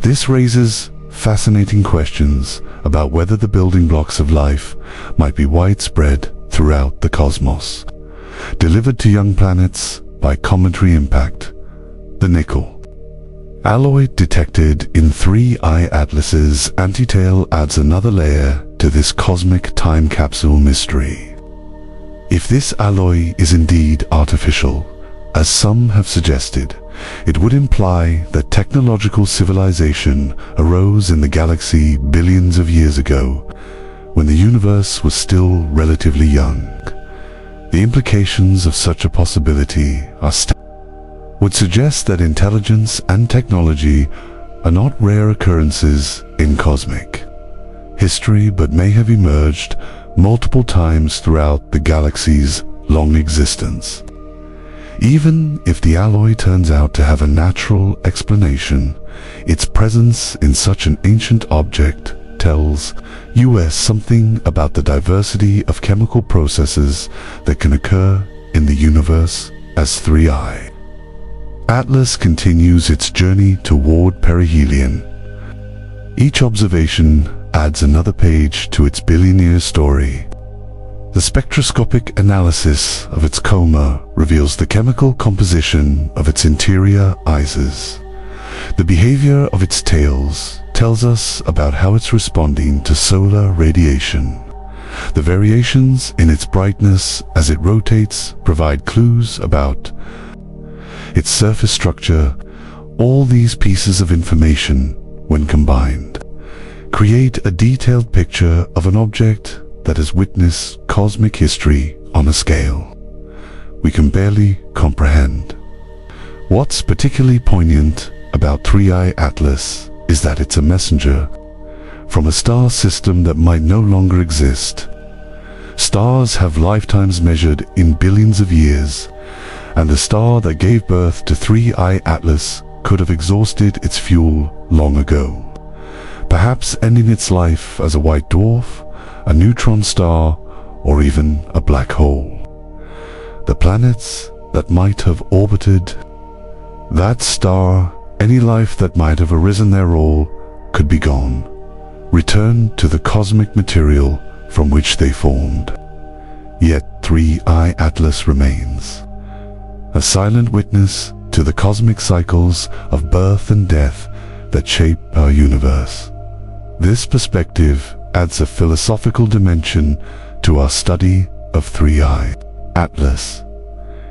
This raises fascinating questions about whether the building blocks of life might be widespread throughout the cosmos, delivered to young planets by cometary impact. The nickel alloy detected in 3I Atlas's antitail adds another layer to this cosmic time capsule mystery. If this alloy is indeed artificial, as some have suggested, it would imply that technological civilization arose in the galaxy billions of years ago, when the universe was still relatively young. The implications of such a possibility would suggest that intelligence and technology are not rare occurrences in cosmic history, but may have emerged multiple times throughout the galaxy's long existence. Even if the alloy turns out to have a natural explanation, its presence in such an ancient object tells us something about the diversity of chemical processes that can occur in the universe as 3I. Atlas continues its journey toward perihelion. Each observation adds another page to its billion-year story. The spectroscopic analysis of its coma reveals the chemical composition of its interior ices. The behavior of its tails tells us about how it's responding to solar radiation. The variations in its brightness as it rotates provide clues about its surface structure. All these pieces of information, when combined, create a detailed picture of an object that has witnessed cosmic history on a scale we can barely comprehend. What's particularly poignant about 3I Atlas is that it's a messenger from a star system that might no longer exist. Stars have lifetimes measured in billions of years, and the star that gave birth to 3I Atlas could have exhausted its fuel long ago, perhaps ending its life as a white dwarf, a neutron star, or even a black hole. The planets that might have orbited that star, any life that might have arisen there, all could be gone, returned to the cosmic material from which they formed. Yet 3I Atlas remains, a silent witness to the cosmic cycles of birth and death that shape our universe. This perspective adds a philosophical dimension to our study of 3I Atlas.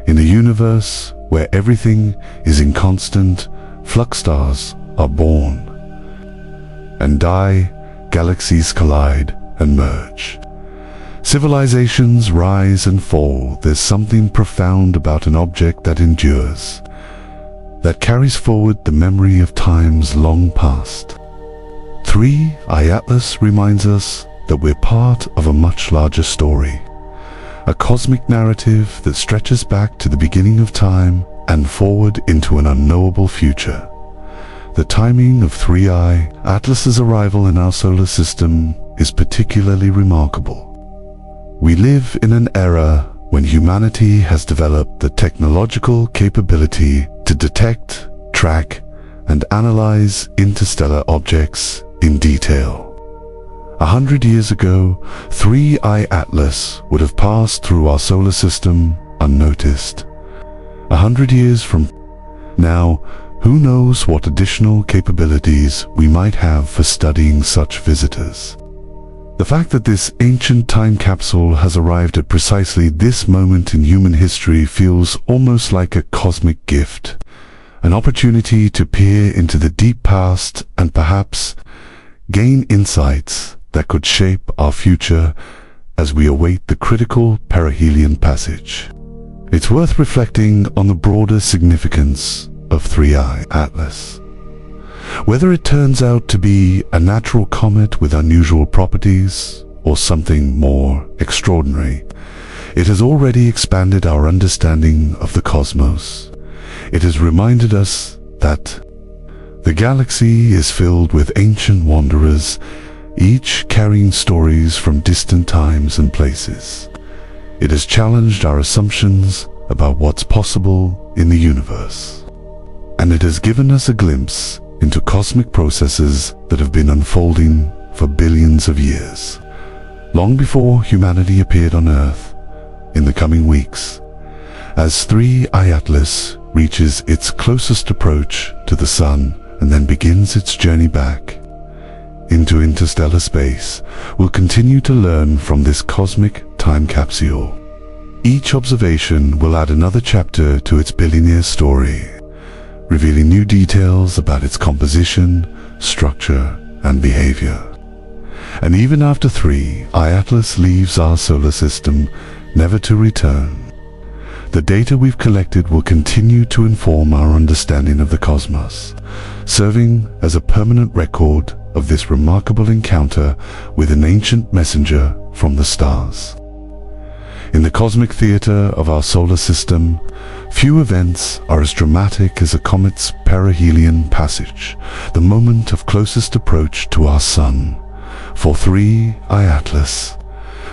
In a universe where everything is in constant flux, stars are born and die, galaxies collide and merge. Civilizations rise and fall. There's something profound about an object that endures, that carries forward the memory of times long past. 3I Atlas reminds us that we're part of a much larger story, a cosmic narrative that stretches back to the beginning of time and forward into an unknowable future. The timing of 3I Atlas's arrival in our solar system is particularly remarkable. We live in an era when humanity has developed the technological capability to detect, track, and analyze interstellar objects in detail. 100 years ago, 3I Atlas would have passed through our solar system unnoticed. 100 years from now, who knows what additional capabilities we might have for studying such visitors. The fact that this ancient time capsule has arrived at precisely this moment in human history feels almost like a cosmic gift, an opportunity to peer into the deep past and perhaps gain insights that could shape our future as we await the critical perihelion passage. It's worth reflecting on the broader significance of 3I Atlas. Whether it turns out to be a natural comet with unusual properties or something more extraordinary, it has already expanded our understanding of the cosmos. It has reminded us that the galaxy is filled with ancient wanderers, each carrying stories from distant times and places. It has challenged our assumptions about what's possible in the universe, and it has given us a glimpse into cosmic processes that have been unfolding for billions of years, long before humanity appeared on Earth. In the coming weeks, as 3I Atlas reaches its closest approach to the Sun and then begins its journey back into interstellar space, we'll continue to learn from this cosmic time capsule. Each observation will add another chapter to its billion-year story, revealing new details about its composition, structure, and behavior. And even after 3I Atlas leaves our solar system, never to return, the data we've collected will continue to inform our understanding of the cosmos, serving as a permanent record of this remarkable encounter with an ancient messenger from the stars. In the cosmic theater of our solar system, few events are as dramatic as a comet's perihelion passage, the moment of closest approach to our Sun. For 3I Atlas,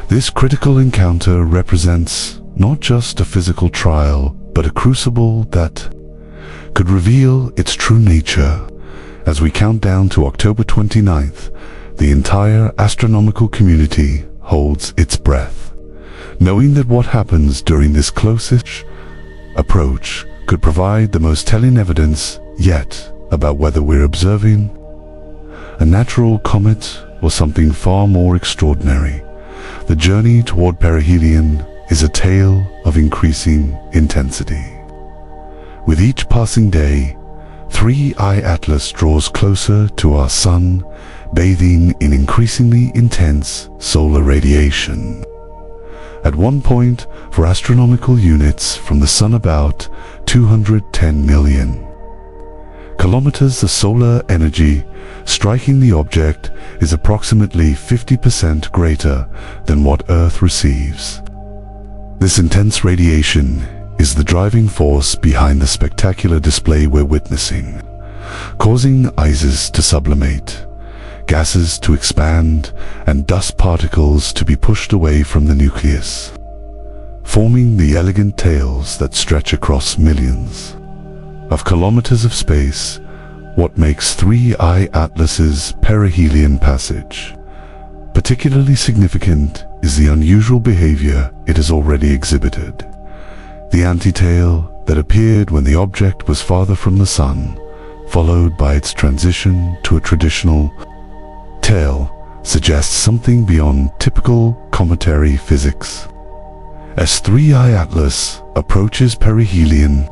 this critical encounter represents not just a physical trial, but a crucible that could reveal its true nature. As we count down to October 29th, the entire astronomical community holds its breath, knowing that what happens during this closest approach could provide the most telling evidence yet about whether we're observing a natural comet or something far more extraordinary. The journey toward perihelion is a tale of increasing intensity. With each passing day, 3I Atlas draws closer to our Sun, bathing in increasingly intense solar radiation. At one point, for astronomical units from the Sun, about 210 million kilometers of solar energy striking the object is approximately 50% greater than what Earth receives. This intense radiation is the driving force behind the spectacular display we're witnessing, causing ices to sublimate, gases to expand, and dust particles to be pushed away from the nucleus, forming the elegant tails that stretch across millions of kilometers of space. What makes 3I Atlas's perihelion passage particularly significant is the unusual behavior it has already exhibited. The anti-tail that appeared when the object was farther from the Sun, followed by its transition to a traditional tail, suggests something beyond typical cometary physics. As 3I Atlas approaches perihelion,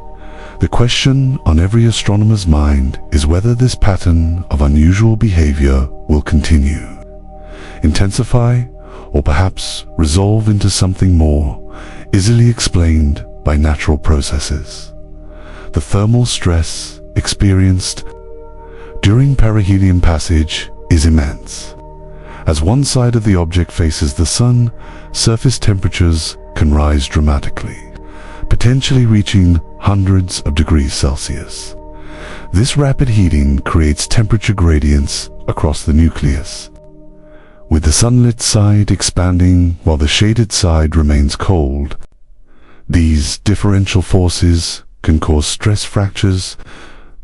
the question on every astronomer's mind is whether this pattern of unusual behavior will continue, intensify, or perhaps resolve into something more easily explained by natural processes. The thermal stress experienced during perihelion passage is immense. As one side of the object faces the Sun, surface temperatures can rise dramatically, potentially reaching hundreds of degrees Celsius. This rapid heating creates temperature gradients across the nucleus, with the sunlit side expanding while the shaded side remains cold. These differential forces can cause stress fractures,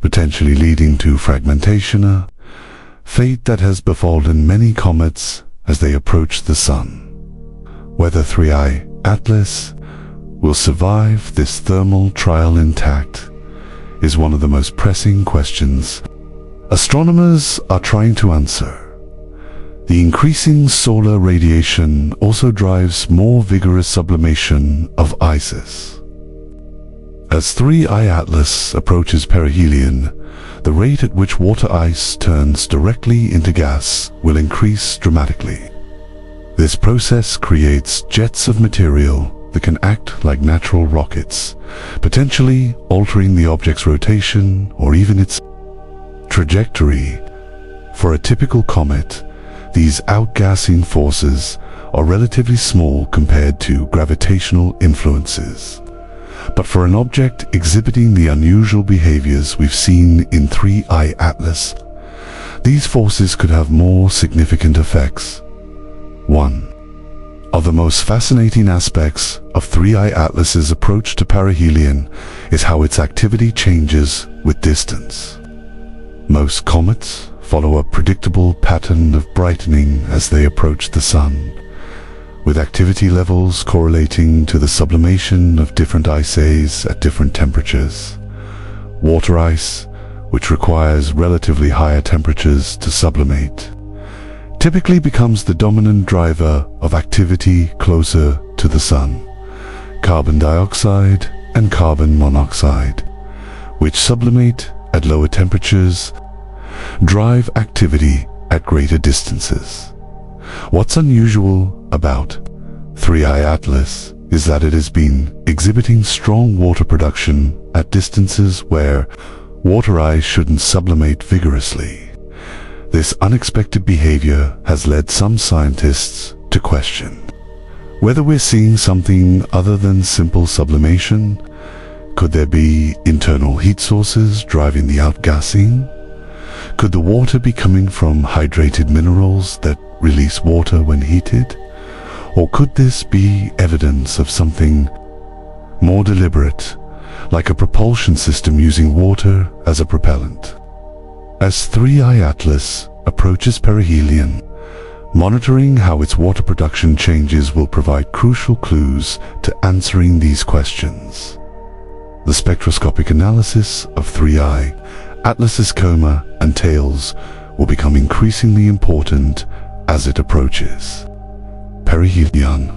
potentially leading to fragmentation, a fate that has befallen many comets as they approach the Sun. Whether 3I Atlas will survive this thermal trial intact is one of the most pressing questions astronomers are trying to answer. The increasing solar radiation also drives more vigorous sublimation of ices. As 3I Atlas approaches perihelion, the rate at which water ice turns directly into gas will increase dramatically. This process creates jets of material that can act like natural rockets, potentially altering the object's rotation or even its trajectory. For a typical comet, these outgassing forces are relatively small compared to gravitational influences. But for an object exhibiting the unusual behaviors we've seen in 3I Atlas, these forces could have more significant effects. One of the most fascinating aspects of 3I Atlas's approach to perihelion is how its activity changes with distance. Most comets follow a predictable pattern of brightening as they approach the Sun, with activity levels correlating to the sublimation of different ices at different temperatures. Water ice, which requires relatively higher temperatures to sublimate, typically becomes the dominant driver of activity closer to the Sun. Carbon dioxide and carbon monoxide, which sublimate at lower temperatures, drive activity at greater distances. What's unusual about 3I Atlas is that it has been exhibiting strong water production at distances where water ice shouldn't sublimate vigorously. This unexpected behavior has led some scientists to question whether we're seeing something other than simple sublimation. Could there be internal heat sources driving the outgassing? Could the water be coming from hydrated minerals that release water when heated? Or could this be evidence of something more deliberate, like a propulsion system using water as a propellant? As 3I Atlas approaches perihelion, monitoring how its water production changes will provide crucial clues to answering these questions. The spectroscopic analysis of 3I Atlas's coma and tails will become increasingly important as it approaches perihelion.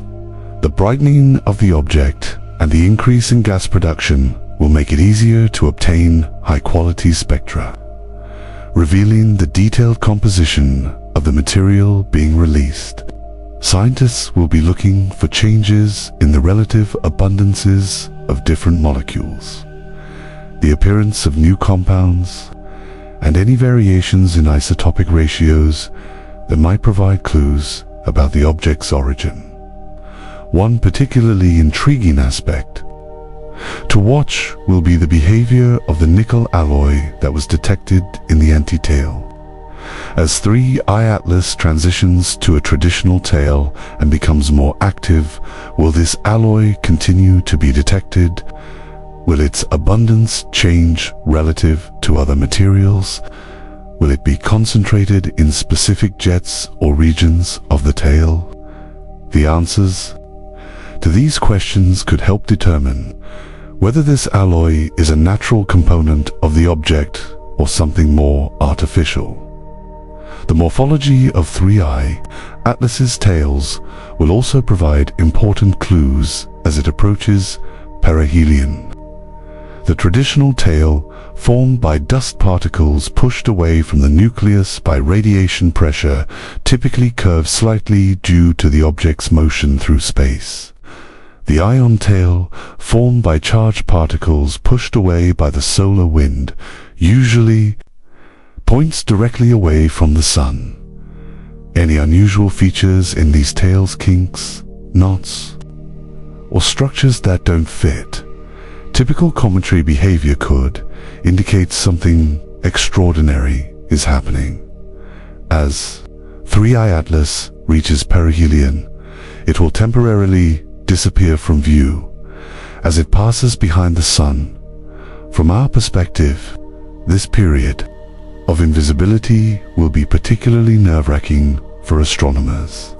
The brightening of the object and the increase in gas production will make it easier to obtain high-quality spectra, revealing the detailed composition of the material being released. Scientists will be looking for changes in the relative abundances of different molecules, the appearance of new compounds, and any variations in isotopic ratios that might provide clues about the object's origin. One particularly intriguing aspect to watch will be the behavior of the nickel alloy that was detected in the anti-tail. As 3I Atlas transitions to a traditional tail and becomes more active, will this alloy continue to be detected? Will its abundance change relative to other materials? Will it be concentrated in specific jets or regions of the tail? The answers to these questions could help determine whether this alloy is a natural component of the object or something more artificial. The morphology of 3I Atlas's tails will also provide important clues as it approaches perihelion. The traditional tail, formed by dust particles pushed away from the nucleus by radiation pressure, typically curves slightly due to the object's motion through space. The ion tail, formed by charged particles pushed away by the solar wind, usually points directly away from the sun. Any unusual features in these tails, kinks, knots, or structures that don't fit typical cometary behavior could indicate something extraordinary is happening. As 3I Atlas reaches perihelion, it will temporarily disappear from view as it passes behind the sun. From our perspective, this period of invisibility will be particularly nerve-wracking for astronomers,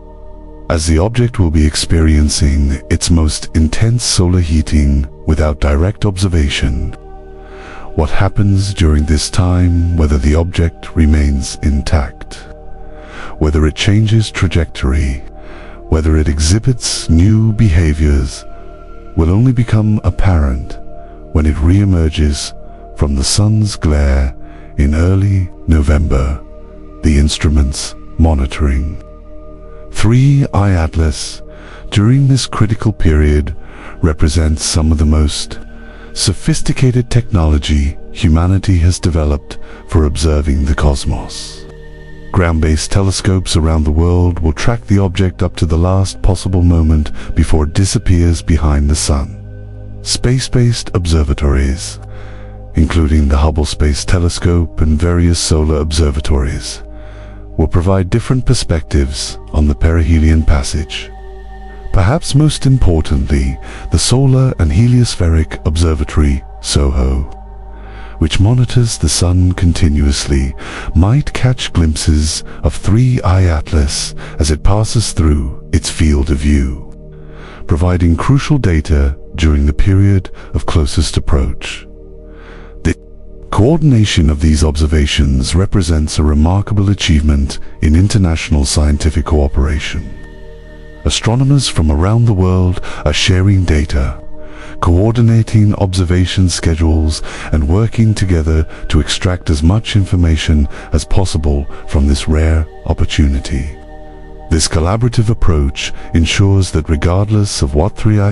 as the object will be experiencing its most intense solar heating without direct observation. What happens during this time, whether the object remains intact, whether it changes trajectory, whether it exhibits new behaviors, will only become apparent when it re-emerges from the sun's glare in early November. The instruments monitoring 3I Atlas during this critical period represents some of the most sophisticated technology humanity has developed for observing the cosmos. Ground-based telescopes around the world will track the object up to the last possible moment before it disappears behind the sun. Space-based observatories, including the Hubble Space Telescope and various solar observatories, will provide different perspectives on the perihelion passage. Perhaps most importantly, the Solar and Heliospheric Observatory, SOHO, which monitors the sun continuously, might catch glimpses of 3I Atlas as it passes through its field of view, providing crucial data during the period of closest approach. The coordination of these observations represents a remarkable achievement in international scientific cooperation. Astronomers from around the world are sharing data, coordinating observation schedules, and working together to extract as much information as possible from this rare opportunity. This collaborative approach ensures that regardless of what 3I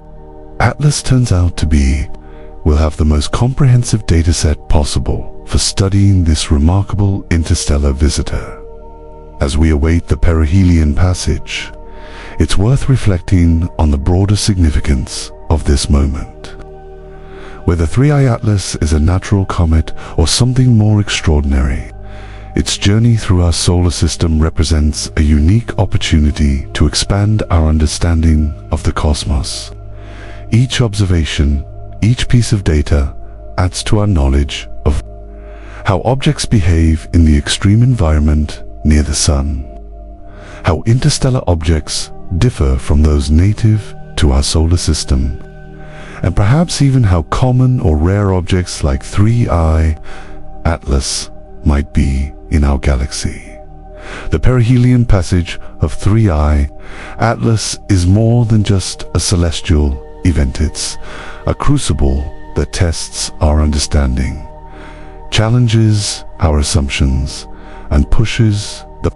Atlas turns out to be, we'll have the most comprehensive dataset possible for studying this remarkable interstellar visitor. As we await the perihelion passage, it's worth reflecting on the broader significance of this moment. Whether 3I Atlas is a natural comet or something more extraordinary, its journey through our solar system represents a unique opportunity to expand our understanding of the cosmos. Each observation, each piece of data, adds to our knowledge of how objects behave in the extreme environment near the Sun, how interstellar objects differ from those native to our solar system, and perhaps even how common or rare objects like 3I Atlas might be in our galaxy. The perihelion passage of 3I Atlas is more than just a celestial event. It's a crucible that tests our understanding, challenges our assumptions, and pushes the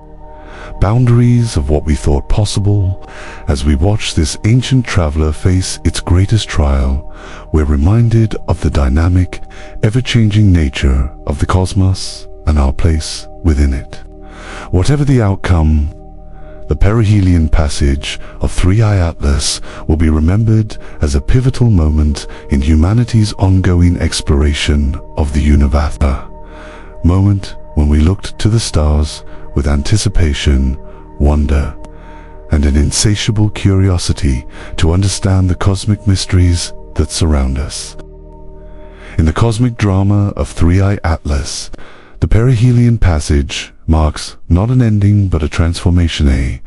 boundaries of what we thought possible. As we watch this ancient traveler face its greatest trial, we're reminded of the dynamic, ever-changing nature of the cosmos and our place within it. Whatever the outcome, the perihelion passage of 3I Atlas will be remembered as a pivotal moment in humanity's ongoing exploration of the universe. A moment when we looked to the stars with anticipation, wonder, and an insatiable curiosity to understand the cosmic mysteries that surround us. In the cosmic drama of 3I Atlas, the perihelion passage marks not an ending but a transformation, a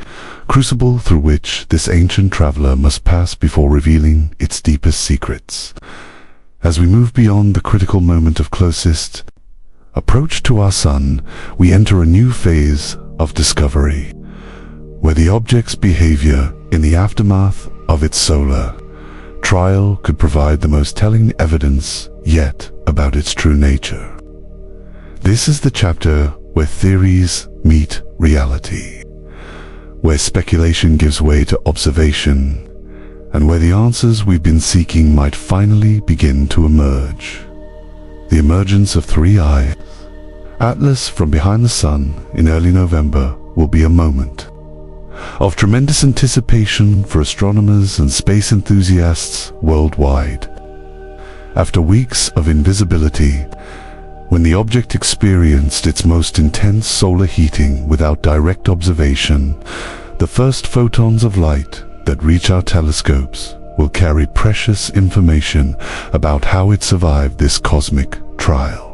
crucible through which this ancient traveler must pass before revealing its deepest secrets. As we move beyond the critical moment of closest approach to our Sun, we enter a new phase of discovery, where the object's behavior in the aftermath of its solar trial could provide the most telling evidence yet about its true nature. This is the chapter where theories meet reality, where speculation gives way to observation, and where the answers we've been seeking might finally begin to emerge. The emergence of 3I Atlas from behind the Sun in early November will be a moment of tremendous anticipation for astronomers and space enthusiasts worldwide. After weeks of invisibility, when the object experienced its most intense solar heating without direct observation, the first photons of light that reach our telescopes will carry precious information about how it survived this cosmic trial.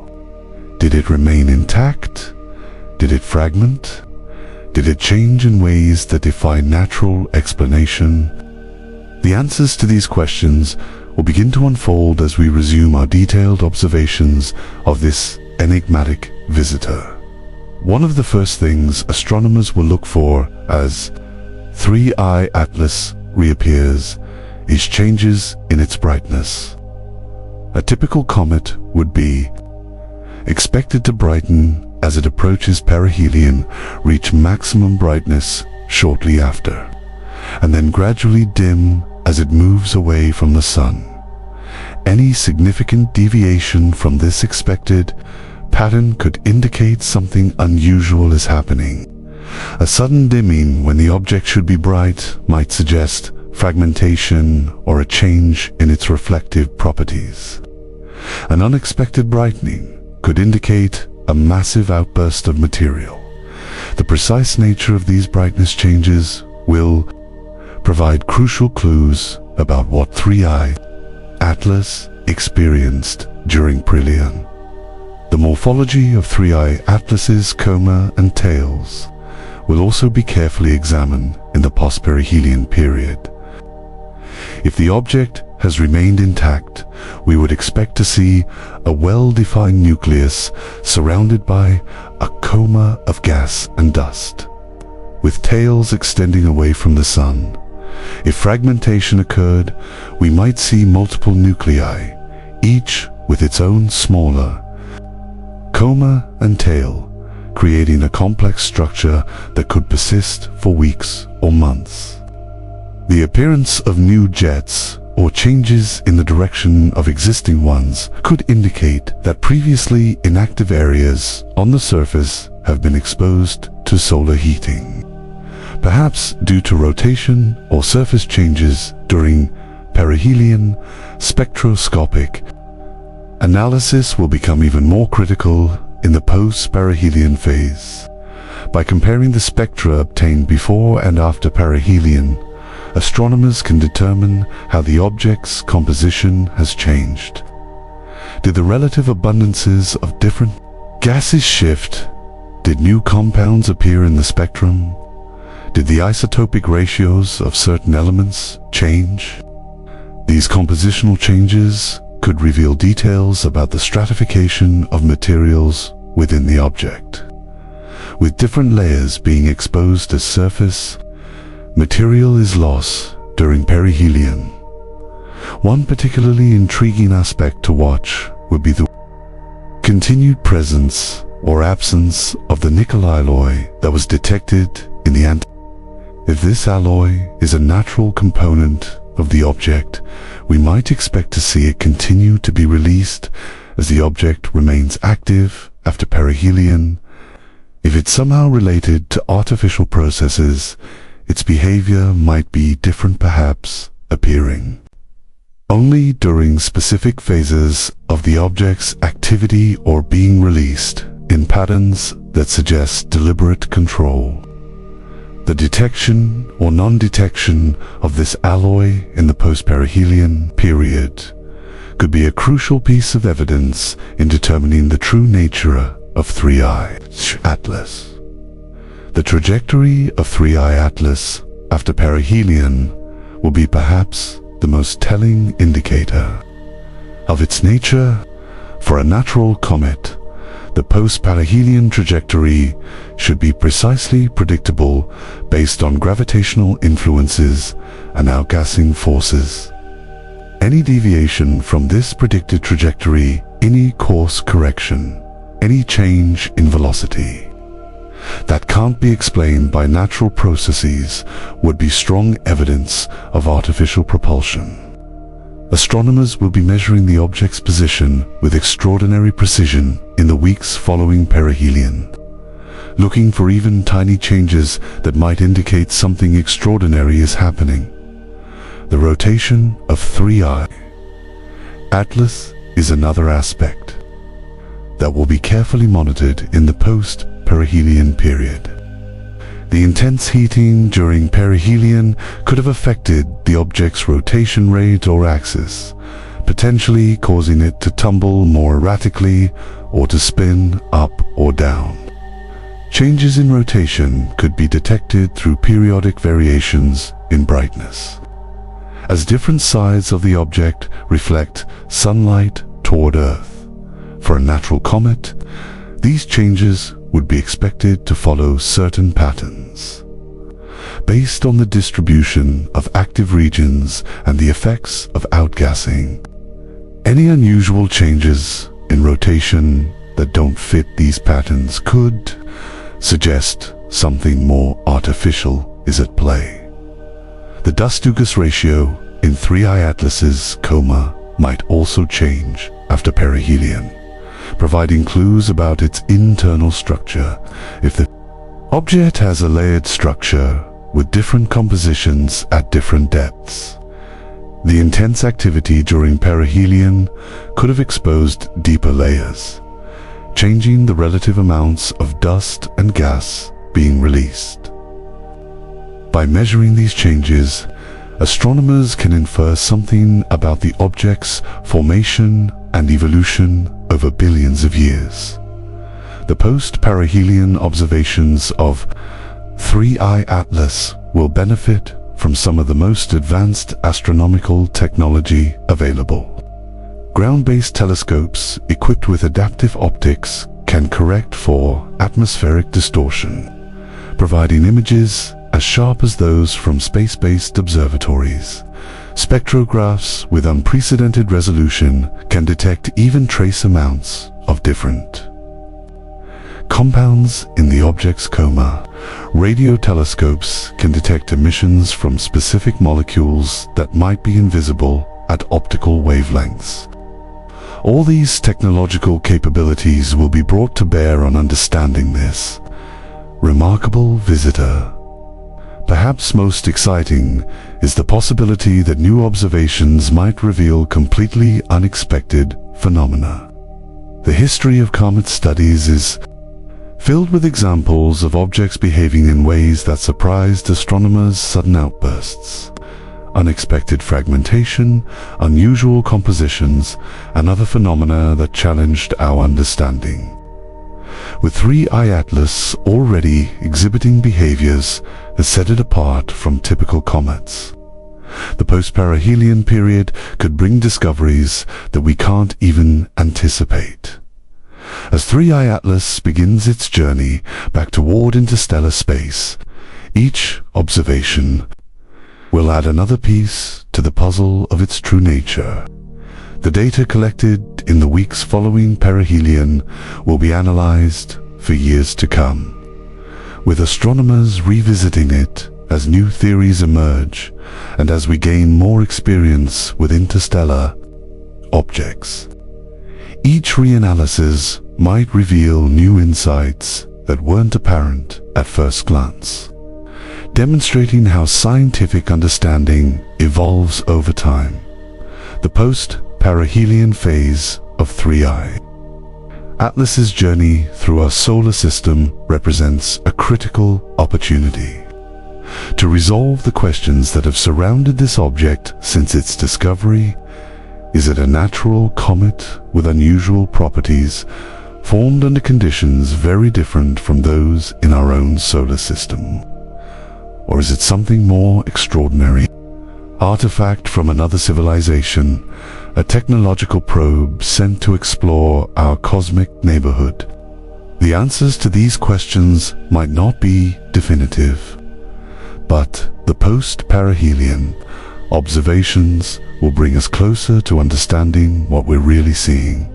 Did it remain intact? Did it fragment? Did it change in ways that defy natural explanation? The answers to these questions will begin to unfold as we resume our detailed observations of this enigmatic visitor. One of the first things astronomers will look for as 3I Atlas reappears is changes in its brightness. A typical comet would be expected to brighten as it approaches perihelion, reach maximum brightness shortly after, and then gradually dim as it moves away from the Sun. Any significant deviation from this expected pattern could indicate something unusual is happening. A sudden dimming when the object should be bright might suggest fragmentation or a change in its reflective properties. An unexpected brightening could indicate a massive outburst of material. The precise nature of these brightness changes will provide crucial clues about what 3I Atlas experienced during perihelion. The morphology of 3I Atlas's coma and tails will also be carefully examined in the post-perihelion period. If the object has remained intact, we would expect to see a well-defined nucleus surrounded by a coma of gas and dust, with tails extending away from the Sun. If fragmentation occurred, we might see multiple nuclei, each with its own smaller coma and tail, creating a complex structure that could persist for weeks or months. The appearance of new jets or changes in the direction of existing ones could indicate that previously inactive areas on the surface have been exposed to solar heating. perhaps due to rotation or surface changes during perihelion. Spectroscopic analysis will become even more critical in the post-perihelion phase. By comparing the spectra obtained before and after perihelion, astronomers can determine how the object's composition has changed. Did the relative abundances of different gases shift? Did new compounds appear in the spectrum? Did the isotopic ratios of certain elements change? These compositional changes could reveal details about the stratification of materials within the object. With different layers being exposed as surface, material is lost during perihelion. One particularly intriguing aspect to watch would be the continued presence or absence of the nickel alloy that was detected in the If this alloy is a natural component of the object, we might expect to see it continue to be released as the object remains active after perihelion. If it's somehow related to artificial processes, its behavior might be different, perhaps appearing only during specific phases of the object's activity or being released in patterns that suggest deliberate control. The detection or non-detection of this alloy in the post-perihelion period could be a crucial piece of evidence in determining the true nature of 3I Atlas. The trajectory of 3I Atlas after perihelion will be perhaps the most telling indicator of its nature. For a natural comet, the post-perihelion trajectory should be precisely predictable based on gravitational influences and outgassing forces. Any deviation from this predicted trajectory, any course correction, any change in velocity that can't be explained by natural processes would be strong evidence of artificial propulsion. Astronomers will be measuring the object's position with extraordinary precision in the weeks following perihelion, looking for even tiny changes that might indicate something extraordinary is happening. The rotation of 3I Atlas is another aspect that will be carefully monitored in the post-perihelion period. The intense heating during perihelion could have affected the object's rotation rate or axis, potentially causing it to tumble more erratically or to spin up or down. Changes in rotation could be detected through periodic variations in brightness, as different sides of the object reflect sunlight toward Earth. For a natural comet, these changes would be expected to follow certain patterns, based on the distribution of active regions and the effects of outgassing. Any unusual changes in rotation that don't fit these patterns could suggest something more artificial is at play. The dust-to-gas ratio in 3I Atlas's coma might also change after perihelion, providing clues about its internal structure. If the object has a layered structure with different compositions at different depths, the intense activity during perihelion could have exposed deeper layers, changing the relative amounts of dust and gas being released. By measuring these changes, astronomers can infer something about the object's formation and evolution over billions of years. The post-perihelion observations of 3I Atlas will benefit from some of the most advanced astronomical technology available. Ground-based telescopes equipped with adaptive optics can correct for atmospheric distortion, providing images as sharp as those from space-based observatories. Spectrographs with unprecedented resolution can detect even trace amounts of different compounds in the object's coma. Radio telescopes can detect emissions from specific molecules that might be invisible at optical wavelengths. All these technological capabilities will be brought to bear on understanding this remarkable visitor Perhaps most exciting is the possibility that new observations might reveal completely unexpected phenomena. The history of comet studies is filled with examples of objects behaving in ways that surprised astronomers. Sudden outbursts, unexpected fragmentation, unusual compositions, and other phenomena that challenged our understanding. With 3I Atlas already exhibiting behaviors that set it apart from typical comets, the post-perihelion period could bring discoveries that we can't even anticipate. As 3I Atlas begins its journey back toward interstellar space, each observation will add another piece to the puzzle of its true nature. The data collected in the weeks following perihelion will be analyzed for years to come, with astronomers revisiting it as new theories emerge and as we gain more experience with interstellar objects. Each reanalysis might reveal new insights that weren't apparent at first glance, demonstrating how scientific understanding evolves over time. The post-perihelion phase of 3I Atlas's journey through our solar system represents a critical opportunity to resolve the questions that have surrounded this object since its discovery. Is it a natural comet with unusual properties, formed under conditions very different from those in our own solar system? Or is it something more extraordinary? Artifact from another civilization, a technological probe sent to explore our cosmic neighborhood. The answers to these questions might not be definitive, but the post-perihelion observations will bring us closer to understanding what we're really seeing.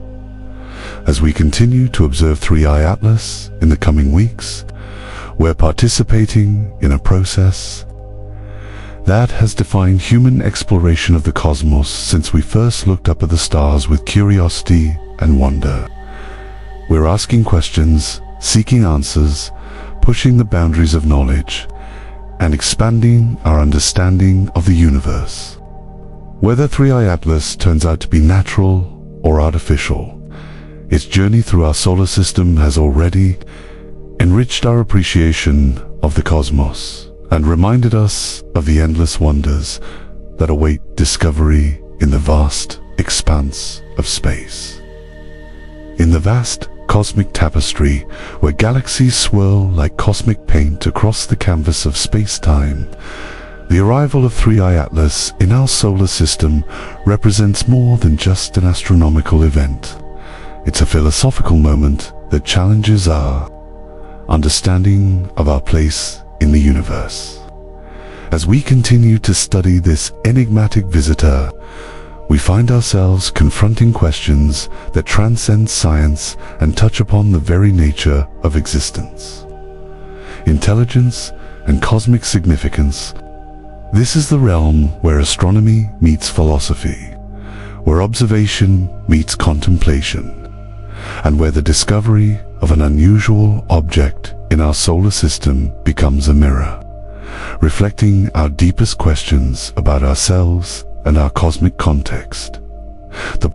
As we continue to observe 3I Atlas in the coming weeks, we're participating in a process that has defined human exploration of the cosmos since we first looked up at the stars with curiosity and wonder. We're asking questions, seeking answers, pushing the boundaries of knowledge, and expanding our understanding of the universe. Whether 3I Atlas turns out to be natural or artificial, its journey through our solar system has already enriched our appreciation of the cosmos and reminded us of the endless wonders that await discovery in the vast expanse of space. In the vast cosmic tapestry, where galaxies swirl like cosmic paint across the canvas of space-time, the arrival of 3I Atlas in our solar system represents more than just an astronomical event. It's a philosophical moment that challenges our understanding of our place in the universe. As we continue to study this enigmatic visitor, we find ourselves confronting questions that transcend science and touch upon the very nature of existence. Intelligence and cosmic significance. This is the realm where astronomy meets philosophy, where observation meets contemplation, and where the discovery of an unusual object in our solar system becomes a mirror, reflecting our deepest questions about ourselves and our cosmic context. The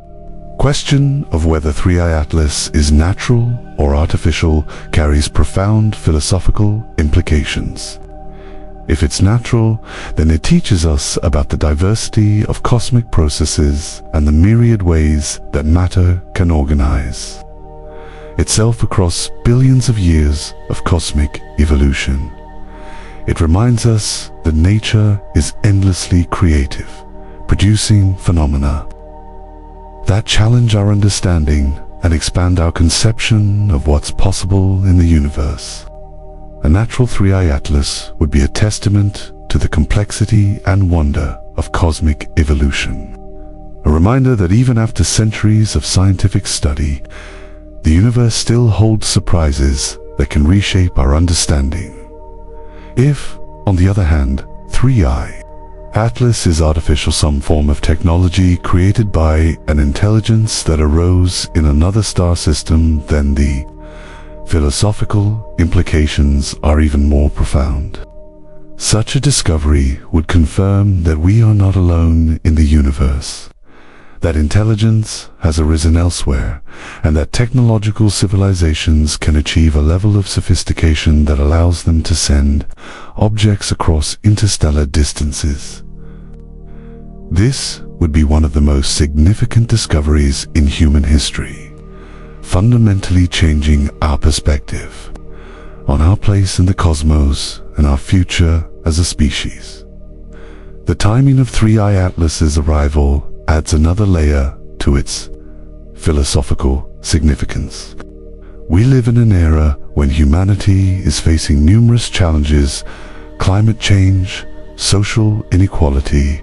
question of whether 3I Atlas is natural or artificial carries profound philosophical implications. If it's natural, then it teaches us about the diversity of cosmic processes and the myriad ways that matter can organize itself across billions of years of cosmic evolution. It reminds us that nature is endlessly creative, producing phenomena that challenge our understanding and expand our conception of what's possible in the universe. A natural 3I Atlas would be a testament to the complexity and wonder of cosmic evolution. A reminder that even after centuries of scientific study, the universe still holds surprises that can reshape our understanding. If, on the other hand, 3I Atlas is artificial, some form of technology created by an intelligence that arose in another star system, then the philosophical implications are even more profound. Such a discovery would confirm that we are not alone in the universe, that intelligence has arisen elsewhere, and that technological civilizations can achieve a level of sophistication that allows them to send objects across interstellar distances. This would be one of the most significant discoveries in human history, fundamentally changing our perspective on our place in the cosmos and our future as a species. The timing of 3I Atlas's arrival adds another layer to its philosophical significance. We live in an era when humanity is facing numerous challenges: climate change, social inequality,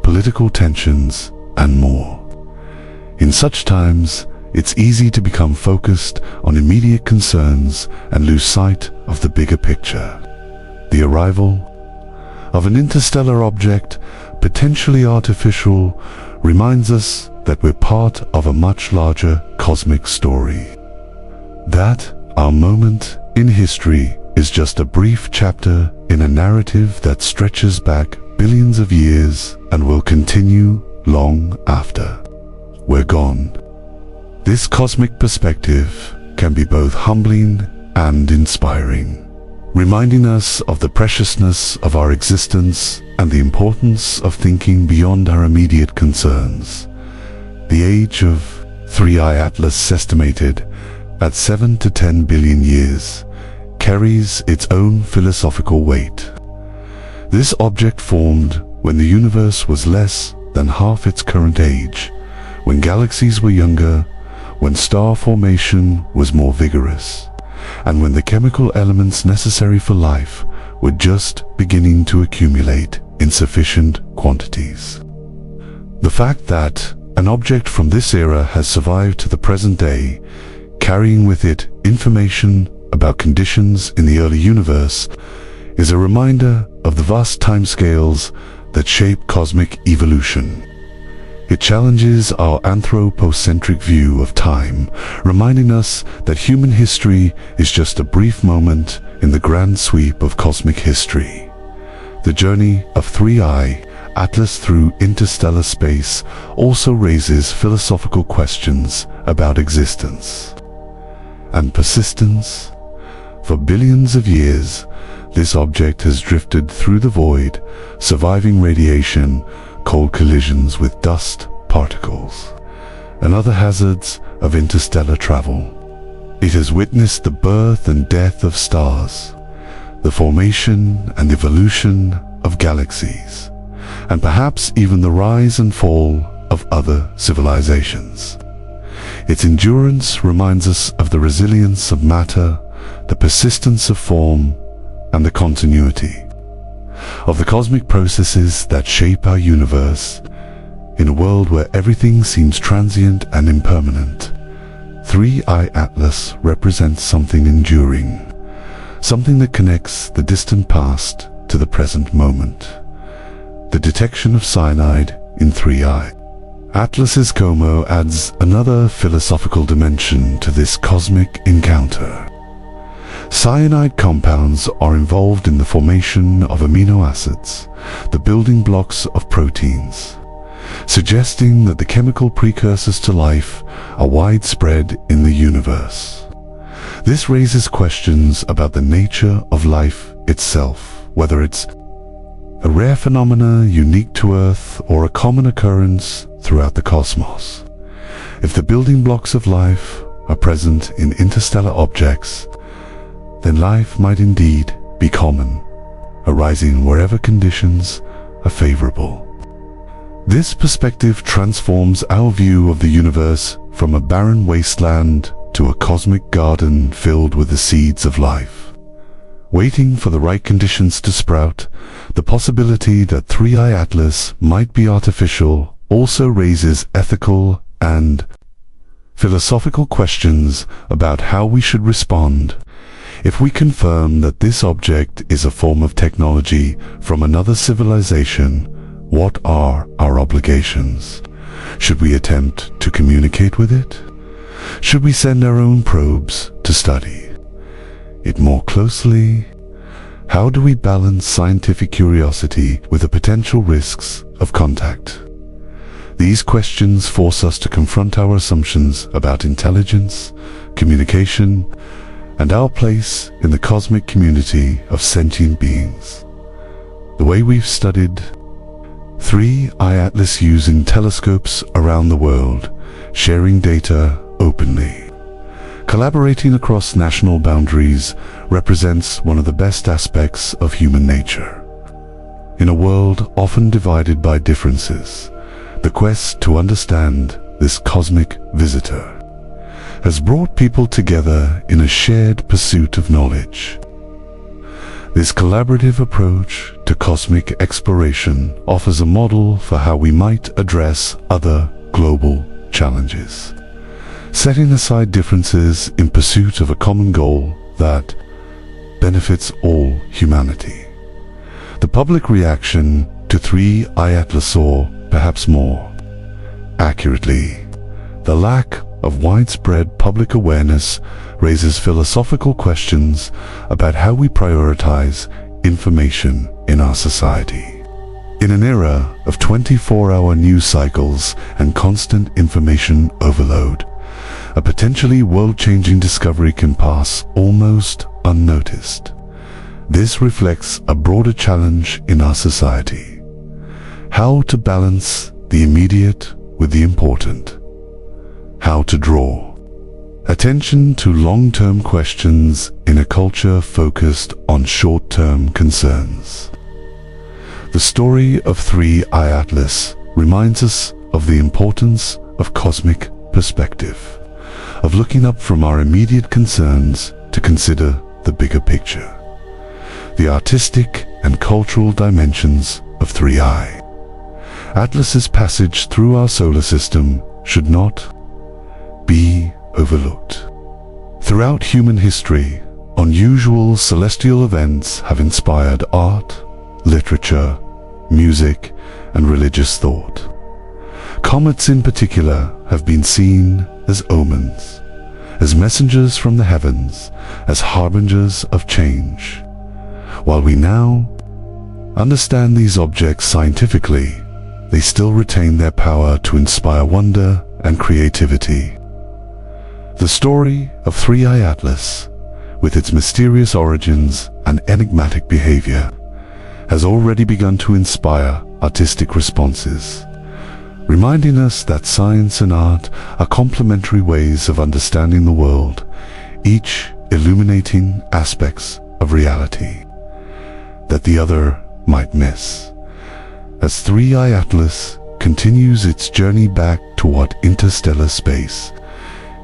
political tensions, and more. In such times, it's easy to become focused on immediate concerns and lose sight of the bigger picture. The arrival of an interstellar object, potentially artificial, reminds us that we're part of a much larger cosmic story. That our moment in history is just a brief chapter in a narrative that stretches back billions of years and will continue long after we're gone. This cosmic perspective can be both humbling and inspiring, reminding us of the preciousness of our existence and the importance of thinking beyond our immediate concerns. The age of 3I Atlas, estimated at 7 to 10 billion years, carries its own philosophical weight. This object formed when the universe was less than half its current age, when galaxies were younger, when star formation was more vigorous, and when the chemical elements necessary for life were just beginning to accumulate in sufficient quantities. The fact that an object from this era has survived to the present day, carrying with it information about conditions in the early universe, is a reminder of the vast timescales that shape cosmic evolution. It challenges our anthropocentric view of time, reminding us that human history is just a brief moment in the grand sweep of cosmic history. The journey of 3I Atlas through interstellar space also raises philosophical questions about existence and persistence. For billions of years, this object has drifted through the void, surviving radiation, cold collisions with dust particles, and other hazards of interstellar travel. It has witnessed the birth and death of stars, the formation and evolution of galaxies, and perhaps even the rise and fall of other civilizations. Its endurance reminds us of the resilience of matter, the persistence of form, and the continuity of the cosmic processes that shape our universe. In a world where everything seems transient and impermanent, 3I Atlas represents something enduring, something that connects the distant past to the present moment. The detection of cyanide in 3I Atlas's coma adds another philosophical dimension to this cosmic encounter. Cyanide compounds are involved in the formation of amino acids, the building blocks of proteins, suggesting that the chemical precursors to life are widespread in the universe. This raises questions about the nature of life itself, whether it's a rare phenomena unique to Earth or a common occurrence throughout the cosmos. If the building blocks of life are present in interstellar objects, then life might indeed be common, arising wherever conditions are favorable. This perspective transforms our view of the universe from a barren wasteland to a cosmic garden filled with the seeds of life, waiting for the right conditions to sprout. The possibility that 3I Atlas might be artificial also raises ethical and philosophical questions about how we should respond. If we confirm that this object is a form of technology from another civilization, what are our obligations? Should we attempt to communicate with it? Should we send our own probes to study it more closely? How do we balance scientific curiosity with the potential risks of contact? These questions force us to confront our assumptions about intelligence, communication, and our place in the cosmic community of sentient beings. The way we've studied 3I Atlas using telescopes around the world, sharing data openly, collaborating across national boundaries represents one of the best aspects of human nature. In a world often divided by differences, the quest to understand this cosmic visitor has brought people together in a shared pursuit of knowledge. This collaborative approach to cosmic exploration offers a model for how we might address other global challenges, setting aside differences in pursuit of a common goal that benefits all humanity. The public reaction to 3I Atlas, saw, perhaps more accurately, the lack of widespread public awareness raises philosophical questions about how we prioritize information in our society. In an era of 24-hour news cycles and constant information overload, a potentially world-changing discovery can pass almost unnoticed. This reflects a broader challenge in our society: how to balance the immediate with the important, how to draw attention to long-term questions in a culture focused on short-term concerns. The story of 3I Atlas reminds us of the importance of cosmic perspective, of looking up from our immediate concerns to consider the bigger picture, the artistic and cultural dimensions of 3I Atlas's passage through our solar system should not be overlooked. Throughout human history, unusual celestial events have inspired art, literature, music, and religious thought. Comets in particular have been seen as omens, as messengers from the heavens, as harbingers of change. While we now understand these objects scientifically, they still retain their power to inspire wonder and creativity. The story of 3I Atlas, with its mysterious origins and enigmatic behavior, has already begun to inspire artistic responses, reminding us that science and art are complementary ways of understanding the world, each illuminating aspects of reality that the other might miss. As 3I Atlas continues its journey back toward interstellar space,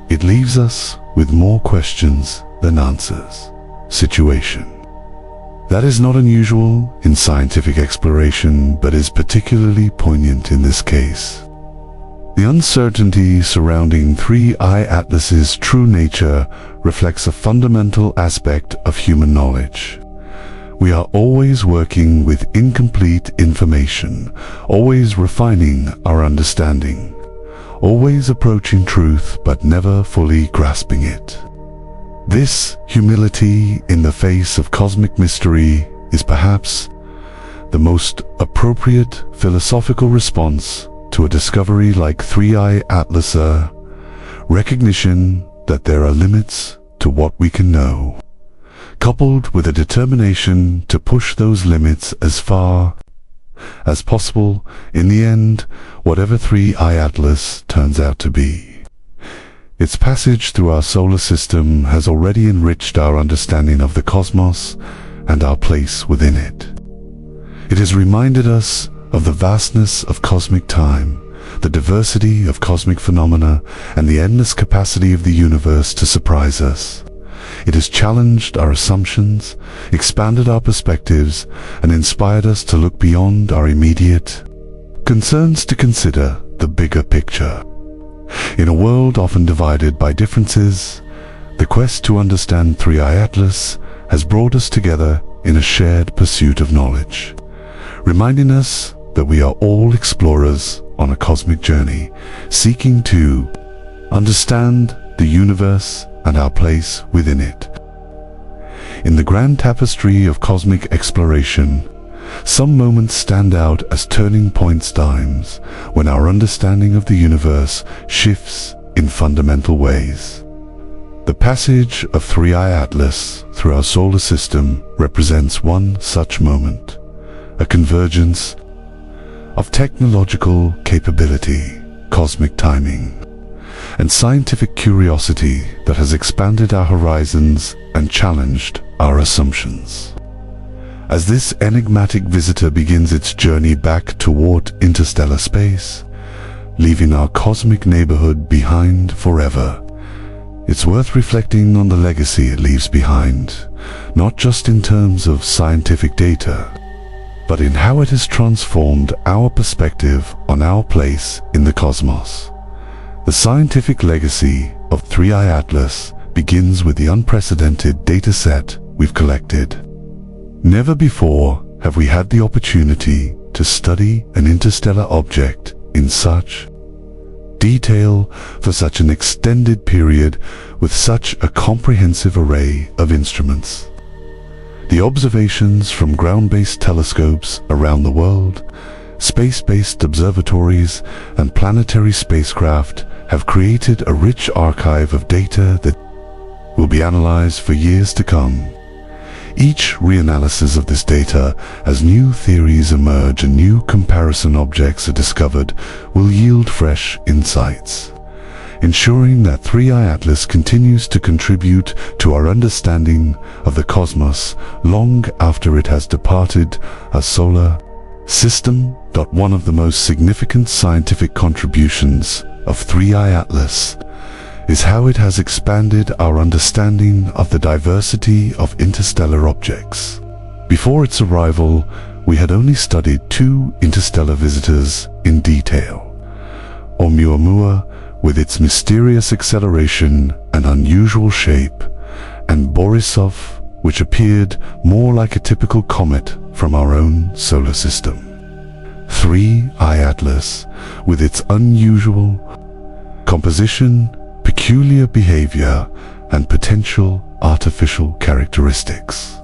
it leaves us with more questions than answers. Situation that is not unusual in scientific exploration, but is particularly poignant in this case. The uncertainty surrounding 3I Atlas's true nature reflects a fundamental aspect of human knowledge. We are always working with incomplete information, always refining our understanding, always approaching truth but never fully grasping it. This humility in the face of cosmic mystery is perhaps the most appropriate philosophical response to a discovery like 3I Atlas, recognition that there are limits to what we can know, coupled with a determination to push those limits as far as possible. In the end, whatever 3I Atlas turns out to be, its passage through our solar system has already enriched our understanding of the cosmos and our place within it. It has reminded us of the vastness of cosmic time, the diversity of cosmic phenomena, and the endless capacity of the universe to surprise us. It has challenged our assumptions, expanded our perspectives, and inspired us to look beyond our immediate concerns to consider the bigger picture. In a world often divided by differences, the quest to understand 3I Atlas has brought us together in a shared pursuit of knowledge, reminding us that we are all explorers on a cosmic journey, seeking to understand the universe and our place within it. In the grand tapestry of cosmic exploration, some moments stand out as turning point times when our understanding of the universe shifts in fundamental ways. The passage of 3i Atlas through our solar system represents one such moment, a convergence of technological capability, cosmic timing, and scientific curiosity that has expanded our horizons and challenged our assumptions. As this enigmatic visitor begins its journey back toward interstellar space, leaving our cosmic neighborhood behind forever, it's worth reflecting on the legacy it leaves behind, not just in terms of scientific data, but in how it has transformed our perspective on our place in the cosmos. The scientific legacy of 3i Atlas begins with the unprecedented data set we've collected. Never before have we had the opportunity to study an interstellar object in such detail for such an extended period with such a comprehensive array of instruments. The observations from ground-based telescopes around the world, space-based observatories, and planetary spacecraft have created a rich archive of data that will be analyzed for years to come. Each reanalysis of this data, as new theories emerge and new comparison objects are discovered, will yield fresh insights, ensuring that 3i Atlas continues to contribute to our understanding of the cosmos long after it has departed our solar system. One of the most significant scientific contributions of 3i Atlas is how it has expanded our understanding of the diversity of interstellar objects. Before its arrival, we had only studied two interstellar visitors in detail: Oumuamua, with its mysterious acceleration and unusual shape, and Borisov, which appeared more like a typical comet from our own solar system. 3i Atlas, with its unusual composition, peculiar behavior, and potential artificial characteristics,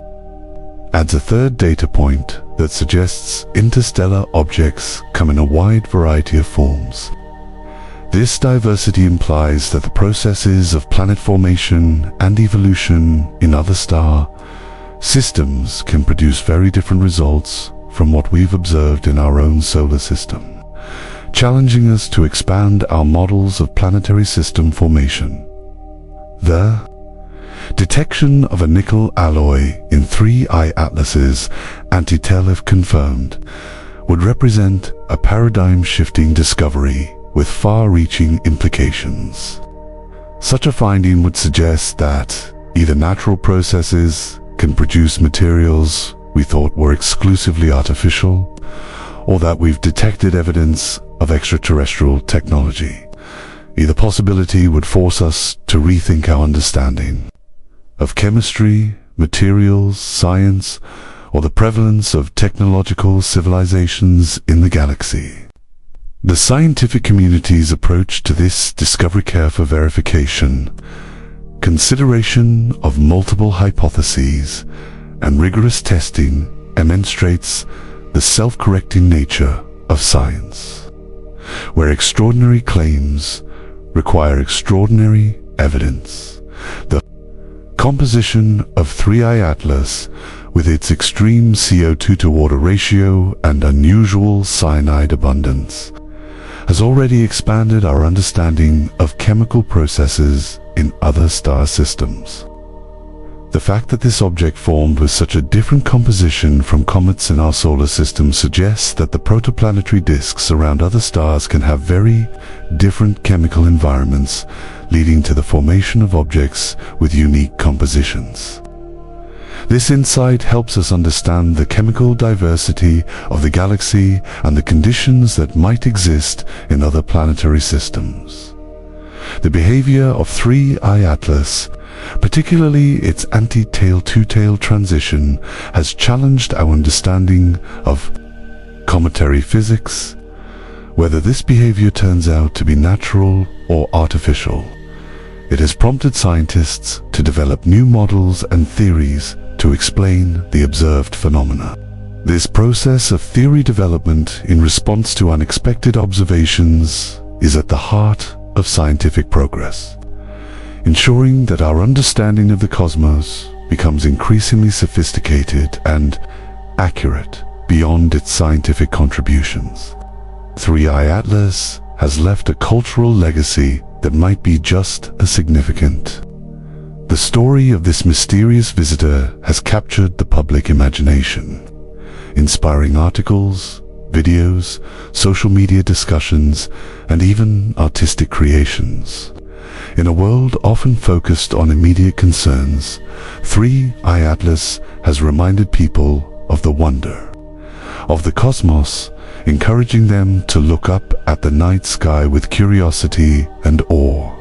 adds a third data point that suggests interstellar objects come in a wide variety of forms. This diversity implies that the processes of planet formation and evolution in other star systems can produce very different results from what we've observed in our own solar system, challenging us to expand our models of planetary system formation. The detection of a nickel alloy in 3i Atlas's antitel, if confirmed, would represent a paradigm-shifting discovery with far-reaching implications. Such a finding would suggest that either natural processes can produce materials we thought were exclusively artificial, or that we've detected evidence of extraterrestrial technology. Either possibility would force us to rethink our understanding of chemistry, materials, science, or the prevalence of technological civilizations in the galaxy. The scientific community's approach to this discovery care for verification, consideration of multiple hypotheses, and rigorous testing demonstrates the self-correcting nature of science, where extraordinary claims require extraordinary evidence. The composition of 3i Atlas, with its extreme CO2 to water ratio and unusual cyanide abundance, has already expanded our understanding of chemical processes in other star systems. The fact that this object formed with such a different composition from comets in our solar system suggests that the protoplanetary disks around other stars can have very different chemical environments, leading to the formation of objects with unique compositions. This insight helps us understand the chemical diversity of the galaxy and the conditions that might exist in other planetary systems. The behavior of 3i Atlas, particularly its anti-tail-to-tail transition, has challenged our understanding of cometary physics. Whether this behavior turns out to be natural or artificial, it has prompted scientists to develop new models and theories to explain the observed phenomena. This process of theory development in response to unexpected observations is at the heart of scientific progress, ensuring that our understanding of the cosmos becomes increasingly sophisticated and accurate beyond its scientific contributions. 3i Atlas has left a cultural legacy that might be just as significant. The story of this mysterious visitor has captured the public imagination, inspiring articles, videos, social media discussions, and even artistic creations. In a world often focused on immediate concerns, 3i Atlas has reminded people of the wonder of the cosmos, encouraging them to look up at the night sky with curiosity and awe.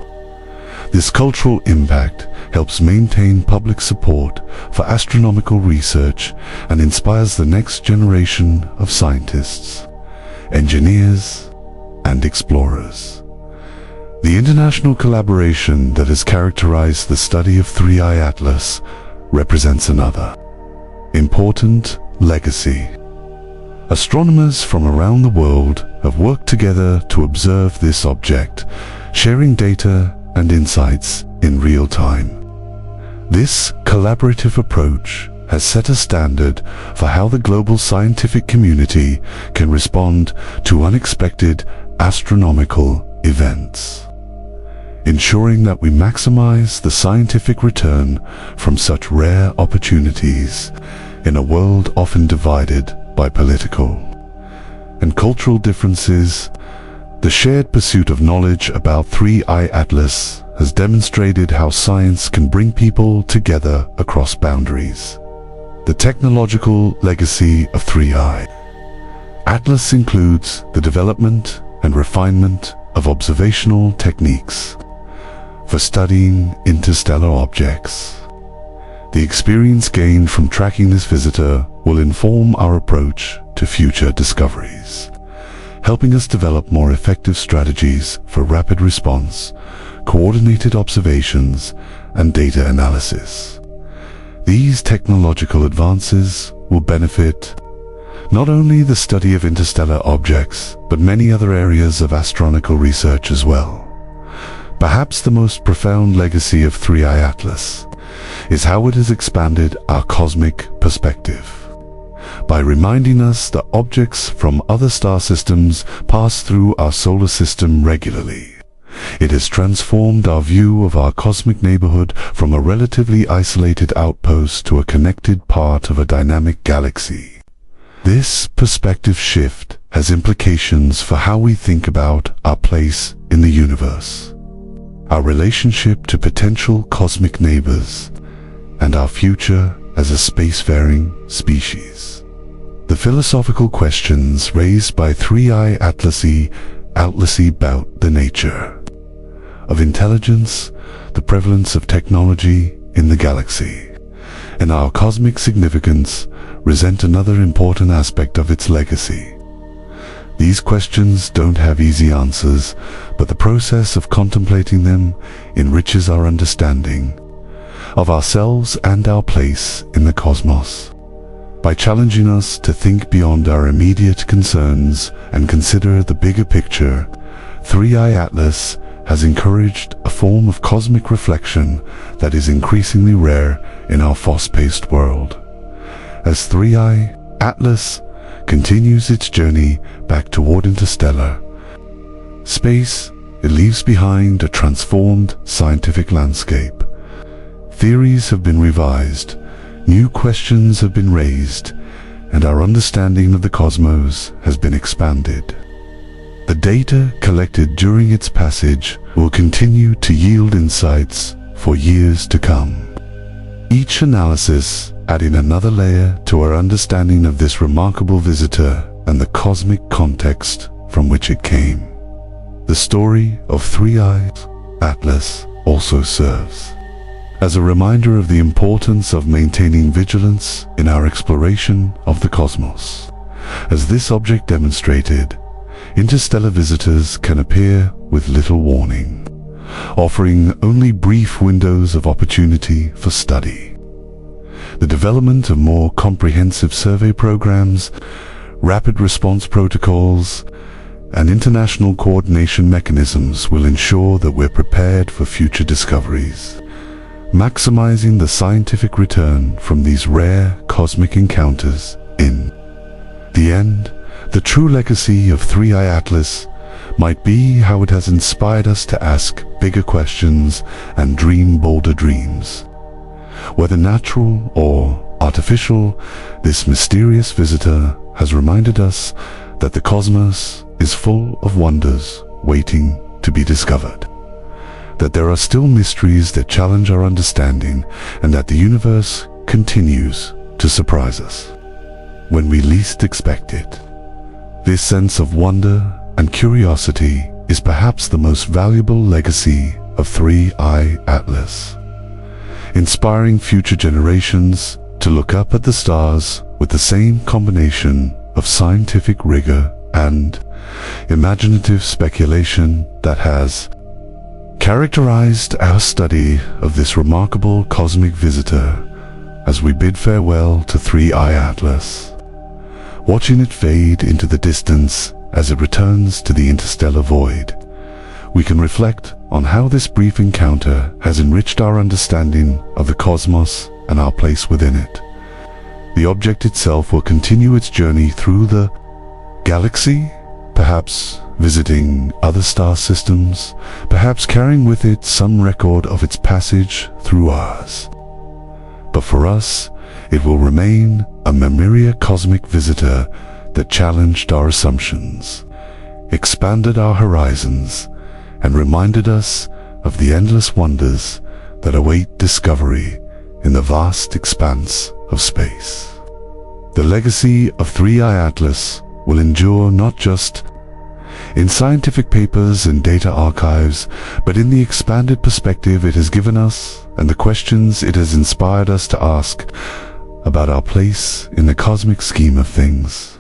This cultural impact helps maintain public support for astronomical research and inspires the next generation of scientists, engineers, and explorers. The international collaboration that has characterized the study of 3i Atlas represents another important legacy. Astronomers from around the world have worked together to observe this object, sharing data and insights in real time. This collaborative approach has set a standard for how the global scientific community can respond to unexpected astronomical events, ensuring that we maximize the scientific return from such rare opportunities in a world often divided by political and cultural differences. The shared pursuit of knowledge about 3i Atlas has demonstrated how science can bring people together across boundaries. The technological legacy of 3i Atlas includes the development and refinement of observational techniques for studying interstellar objects. The experience gained from tracking this visitor will inform our approach to future discoveries, helping us develop more effective strategies for rapid response, coordinated observations, and data analysis. These technological advances will benefit not only the study of interstellar objects, but many other areas of astronomical research as well. Perhaps the most profound legacy of 3i Atlas is how it has expanded our cosmic perspective. By reminding us that objects from other star systems pass through our solar system regularly, it has transformed our view of our cosmic neighborhood from a relatively isolated outpost to a connected part of a dynamic galaxy. This perspective shift has implications for how we think about our place in the universe, our relationship to potential cosmic neighbors, and our future as a spacefaring species. The philosophical questions raised by 3i Atlas about the nature of intelligence, the prevalence of technology in the galaxy, and our cosmic significance present another important aspect of its legacy. These questions don't have easy answers, but the process of contemplating them enriches our understanding of ourselves and our place in the cosmos. By challenging us to think beyond our immediate concerns and consider the bigger picture, 3i Atlas has encouraged a form of cosmic reflection that is increasingly rare in our fast-paced world. As 3i Atlas continues its journey back toward interstellar space, it leaves behind a transformed scientific landscape. Theories have been revised, new questions have been raised, and our understanding of the cosmos has been expanded. The data collected during its passage will continue to yield insights for years to come, each analysis adding another layer to our understanding of this remarkable visitor and the cosmic context from which it came. The story of 3i Atlas also serves as a reminder of the importance of maintaining vigilance in our exploration of the cosmos. As this object demonstrated, interstellar visitors can appear with little warning, offering only brief windows of opportunity for study. The development of more comprehensive survey programs, rapid response protocols, and international coordination mechanisms will ensure that we're prepared for future discoveries, maximizing the scientific return from these rare cosmic encounters. In the end, the true legacy of 3i Atlas might be how it has inspired us to ask bigger questions and dream bolder dreams. Whether natural or artificial, this mysterious visitor has reminded us that the cosmos is full of wonders waiting to be discovered, that there are still mysteries that challenge our understanding, and that the universe continues to surprise us when we least expect it. This sense of wonder and curiosity is perhaps the most valuable legacy of 3i Atlas, inspiring future generations to look up at the stars with the same combination of scientific rigor and imaginative speculation that has characterized our study of this remarkable cosmic visitor. As we bid farewell to 3i Atlas, watching it fade into the distance as it returns to the interstellar void, we can reflect on how this brief encounter has enriched our understanding of the cosmos and our place within it. The object itself will continue its journey through the galaxy, perhaps visiting other star systems, perhaps carrying with it some record of its passage through ours. But for us, it will remain a memorable cosmic visitor that challenged our assumptions, expanded our horizons, and reminded us of the endless wonders that await discovery in the vast expanse of space. The legacy of 3i Atlas will endure not just in scientific papers and data archives, but in the expanded perspective it has given us and the questions it has inspired us to ask about our place in the cosmic scheme of things.